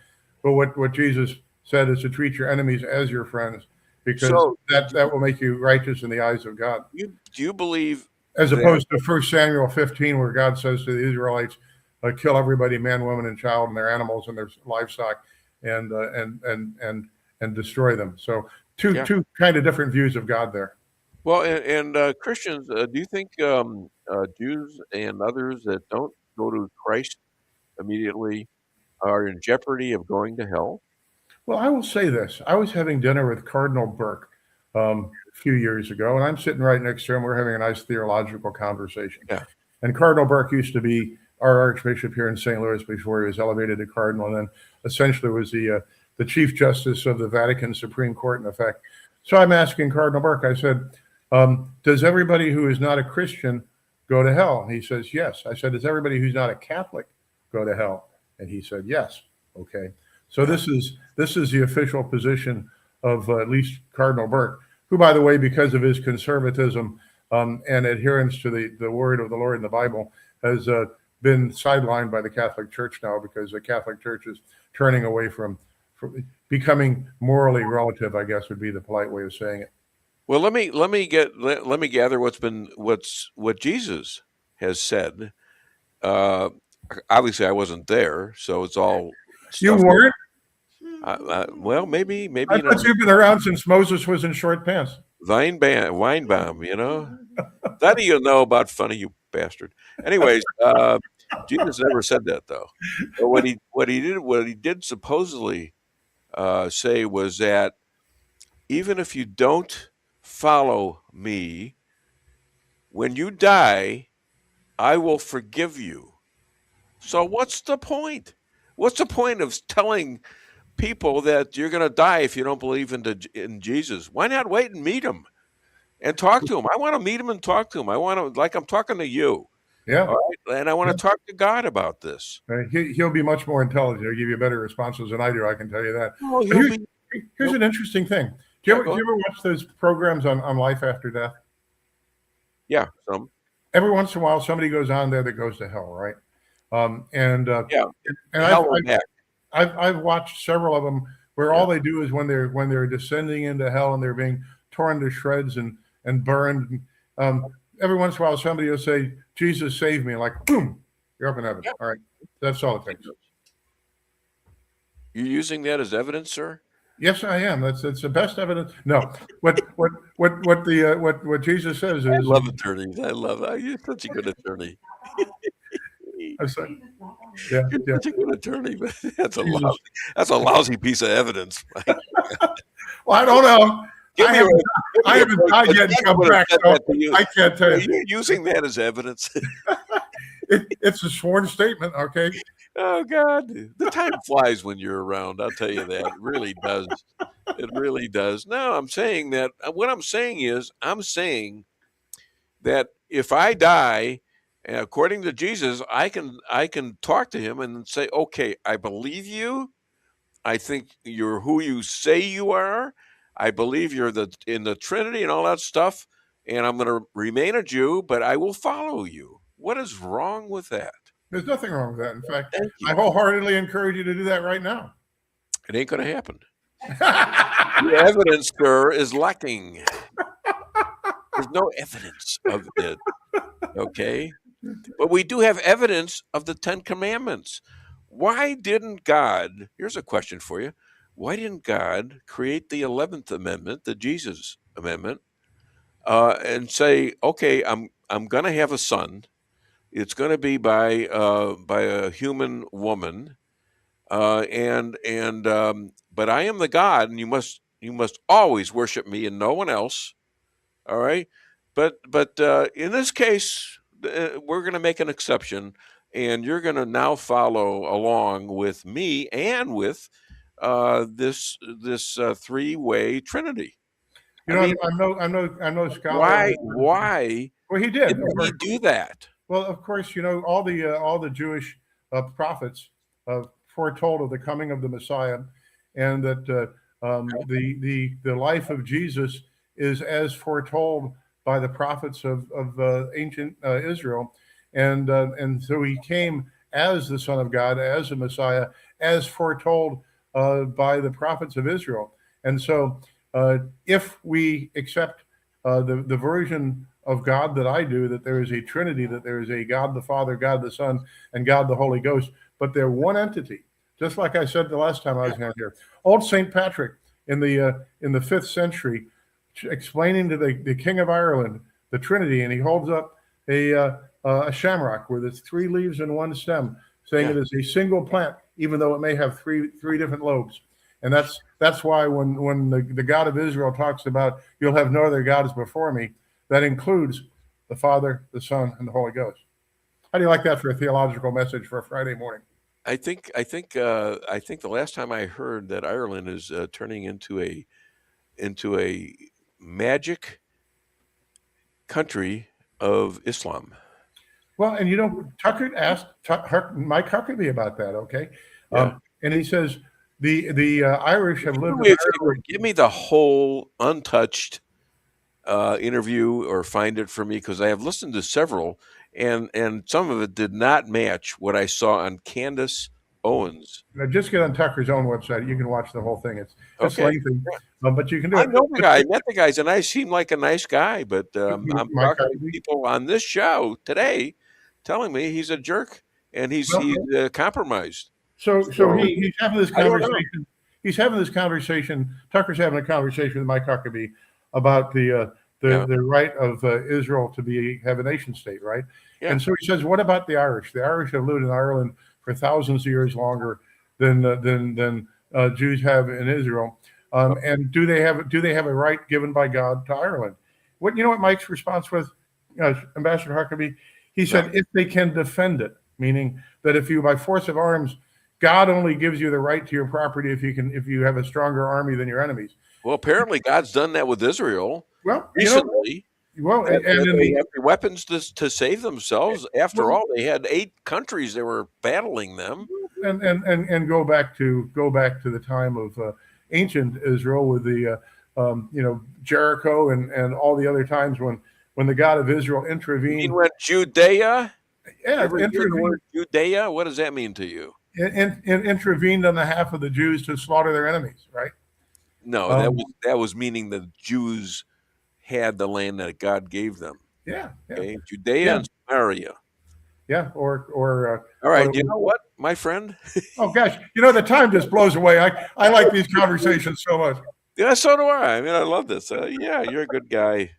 S10: but what Jesus said is to treat your enemies as your friends, because
S3: So
S10: that will make you righteous in the eyes of God.
S3: do you believe
S10: As
S3: that-
S10: opposed to 1 Samuel 15, where God says to the Israelites, kill everybody, man, woman, and child, and their animals and their livestock, and destroy them. So two kind of different views of God there.
S3: Well, and Christians, do you think Jews and others that don't go to Christ immediately are in jeopardy of going to hell?
S10: Well, I will say this. I was having dinner with Cardinal Burke a few years ago, and I'm sitting right next to him. We're having a nice theological conversation.
S3: Yeah.
S10: And Cardinal Burke used to be our Archbishop here in St. Louis before he was elevated to Cardinal, and then essentially was the Chief Justice of the Vatican Supreme Court, in effect. So I'm asking Cardinal Burke, I said, does everybody who is not a Christian go to hell? And he says, yes. I said, does everybody who's not a Catholic go to hell? And he said, yes. Okay. So this is the official position of at least Cardinal Burke, who, by the way, because of his conservatism and adherence to the word of the Lord in the Bible, has been sidelined by the Catholic Church now, because the Catholic Church is turning away from becoming morally relative, I guess would be the polite way of saying it.
S3: Well, let me gather what Jesus has said. Obviously, I wasn't there, so it's all.
S10: You weren't?
S3: Well, maybe.
S10: I thought you've been around since Moses was in short pants.
S3: Weinbaum, that you'll know about funny, you bastard. Anyways, Jesus never said that though. But what he did supposedly say was that even if you don't follow me, when you die, I will forgive you. So what's the point? What's the point of telling people that you're going to die if you don't believe in Jesus? Why not wait and meet him and talk to him? I want to meet him and talk to him. I want to, like I'm talking to you.
S10: Yeah.
S3: All right? And I want to talk to God about this.
S10: He'll be much more intelligent. He'll give you better responses than I do. I can tell you that.
S3: Oh,
S10: here's an interesting thing. Do you ever watch those programs on life after death?
S3: Yeah, some.
S10: Every once in a while, somebody goes on there that goes to hell, right? And I've watched several of them where all they do is when they're descending into hell and they're being torn to shreds and burned. Every once in a while, somebody will say, "Jesus saved me," like boom, you're up in heaven. Yeah. All right, that's all it takes.
S3: You're using that as evidence, sir?
S10: Yes, I am. It's the best evidence. No, what Jesus says is.
S3: I love attorneys. I love it. You're such a good attorney.
S10: I'm sorry. Yeah,
S3: you're such a good attorney, but that's a lousy piece of evidence.
S10: Well, I don't know. I haven't died yet and come back, so I can't tell you.
S3: You're using that as evidence.
S10: It's a sworn statement, okay?
S3: Oh, God. The time flies when you're around. I'll tell you that. It really does. It really does. No, I'm saying that. What I'm saying is, I'm saying that if I die, according to Jesus, I can talk to him and say, okay, I believe you. I think you're who you say you are. I believe you're in the Trinity and all that stuff. And I'm going to remain a Jew, but I will follow you. What is wrong with that?
S10: There's nothing wrong with that. In fact, I wholeheartedly encourage you to do that right now.
S3: It ain't going to happen. The evidence, sir, is lacking. There's no evidence of it. Okay? But we do have evidence of the 10 Commandments. Why didn't God, here's a question for you. Why didn't God create the 11th Amendment, the Jesus Amendment, and say, okay, I'm going to have a son. It's going to be by a human woman, but I am the God, and you must always worship me and no one else. All right, but in this case, we're going to make an exception, and you're going to now follow along with me and with this three-way Trinity.
S10: I'm no scholar.
S3: Why?
S10: Well, he did.
S3: Did he do that?
S10: Well, of course, all the Jewish prophets foretold of the coming of the Messiah, and that the life of Jesus is as foretold by the prophets of ancient Israel, and so he came as the Son of God, as the Messiah, as foretold by the prophets of Israel. And so, if we accept the version of God that I do, that there is a Trinity, that there is a God the Father, God the Son, and God the Holy Ghost, but they're one entity. Just like I said the last time I was here, old Saint Patrick in the 5th century, explaining to the King of Ireland the Trinity, and he holds up a shamrock with its 3 leaves and 1 stem, saying it is a single plant, even though it may have three different lobes. And that's why when the God of Israel talks about you'll have no other gods before me, that includes the Father, the Son, and the Holy Ghost. How do you like that for a theological message for a Friday morning?
S3: I think the last time I heard that Ireland is turning into a magic country of Islam.
S10: Well, and Tucker asked Mike Huckabee about that. Okay, and he says the Irish have lived.
S3: Give me the whole untouched interview, or find it for me, because I have listened to several, and some of it did not match what I saw on Candace Owens.
S10: Now, just get on Tucker's own website. You can watch the whole thing. It's lengthy, but you can do
S3: I
S10: it.
S3: know the guy. I met the guys, and I seem like a nice guy, but I'm talking to people on this show today telling me he's a jerk and he's compromised.
S10: So he's having this conversation. He's having this conversation. Tucker's having a conversation with Mike Huckabee about the right of Israel to have a nation state, right? Yeah. And so he says, what about the Irish? The Irish have lived in Ireland for thousands of years longer than Jews have in Israel. And do they have a right given by God to Ireland? What Mike's response was, Ambassador Huckabee? He said, if they can defend it, meaning that if you, by force of arms, God only gives you the right to your property if you have a stronger army than your enemies.
S3: Well, apparently God's done that with Israel.
S10: Well,
S3: recently.
S10: And
S3: they have the weapons to save themselves. After all, they had 8 countries that were battling them.
S10: And go back to the time of ancient Israel with the Jericho and all the other times when the God of Israel intervened.
S3: You mean when Judea?
S10: Yeah,
S3: the word Judea. What does that mean to you?
S10: Intervened on behalf of the Jews to slaughter their enemies, right?
S3: No, that was meaning the Jews had the land that God gave them.
S10: Yeah.
S3: Okay? Judea and Samaria.
S10: Yeah, or
S3: all right. You know what, my friend?
S10: Oh gosh, the time just blows away. I like these conversations so much.
S3: Yeah, so do I. I mean, I love this. Yeah, you're a good guy.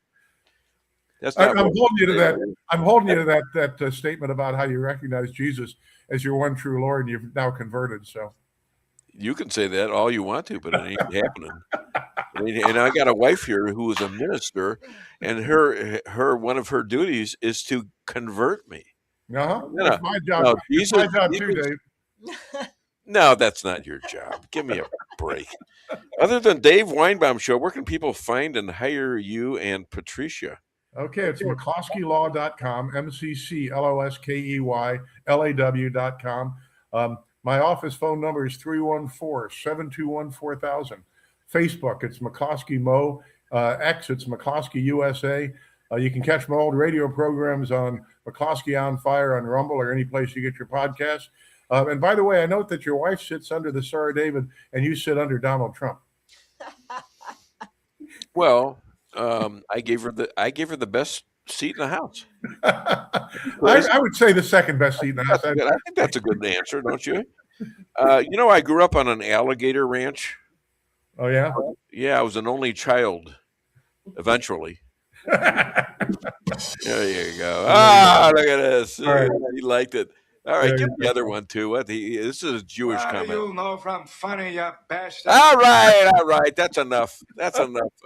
S10: I'm holding you to that. I'm holding you to that statement about how you recognize Jesus as your one true Lord, and you've now converted. So
S3: you can say that all you want to, but it ain't happening. And I got a wife here who is a minister, and her one of her duties is to convert me.
S10: That's my job.
S3: No,
S10: it's my job too, Dave.
S3: No, that's not your job. Give me a break. Other than Dave Weinbaum Show, where can people find and hire you and Patricia?
S10: Okay, it's McCloskeylaw.com, McCloskeylaw.com. My office phone number is 314-721-4000. Facebook, it's McCloskey Mo. X, it's McCloskey USA. You can catch my old radio programs on McCloskey on Fire on Rumble or any place you get your podcasts. And by the way, I note that your wife sits under the Star of David and you sit under Donald Trump.
S3: Well, I gave her the best seat in the house.
S10: I would say the second best seat in the house.
S3: I think that's a good answer, don't you? I grew up on an alligator ranch.
S10: Oh, yeah?
S3: Yeah, I was an only child eventually. There you go. Look at this.
S10: Right.
S3: He liked it. All right, give me the other one, too. This is a Jewish comment.
S4: You know from funny, you bastard.
S3: All right. That's enough.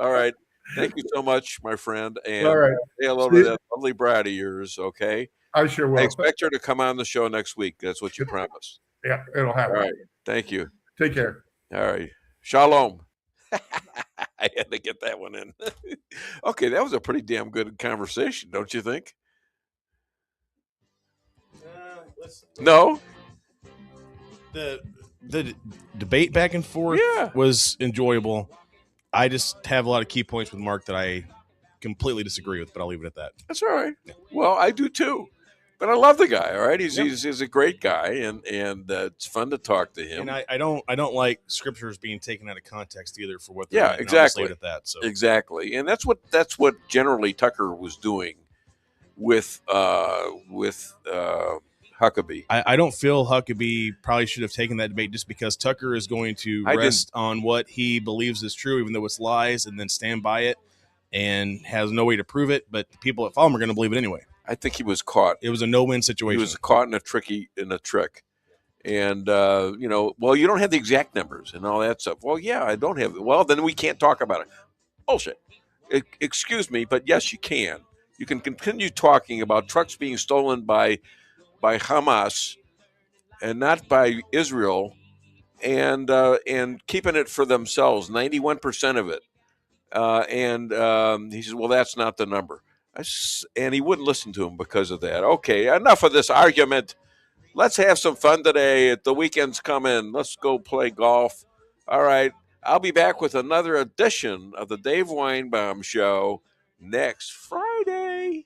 S3: All right. Thank you so much, my friend. And
S10: all right.
S3: Say hello to that lovely bride of yours, okay?
S10: I sure will.
S3: I expect her to come on the show next week. That's what you promised.
S10: Yeah, it'll happen.
S3: All right. Thank you.
S10: Take care.
S3: All right. Shalom. I had to get that one in. Okay, that was a pretty damn good conversation, don't you think? No?
S6: The debate back and forth was enjoyable. I just have a lot of key points with Mark that I completely disagree with, but I'll leave it at that.
S3: That's all right. Well, I do too. But I love the guy. All right, he's a great guy, and it's fun to talk to him.
S6: And I don't like scriptures being taken out of context either for what they're
S3: exactly.
S6: At that. So
S3: exactly, and that's what generally Tucker was doing with Huckabee.
S6: I don't feel Huckabee probably should have taken that debate just because Tucker is going to rest on what he believes is true, even though it's lies, and then stand by it and has no way to prove it. But the people that follow him are going to believe it anyway.
S3: I think he was caught.
S6: It was a no-win situation.
S3: He was caught in a trick. And, you don't have the exact numbers and all that stuff. Well, yeah, I don't have it. Well, then we can't talk about it. Bullshit. Excuse me, but yes, you can. You can continue talking about trucks being stolen by Hamas and not by Israel and keeping it for themselves, 91% of it. He says, well, that's not the number. And he wouldn't listen to him because of that. Okay, enough of this argument. Let's have some fun today. The weekend's coming. Let's go play golf. All right. I'll be back with another edition of the Dave Weinbaum Show next Friday.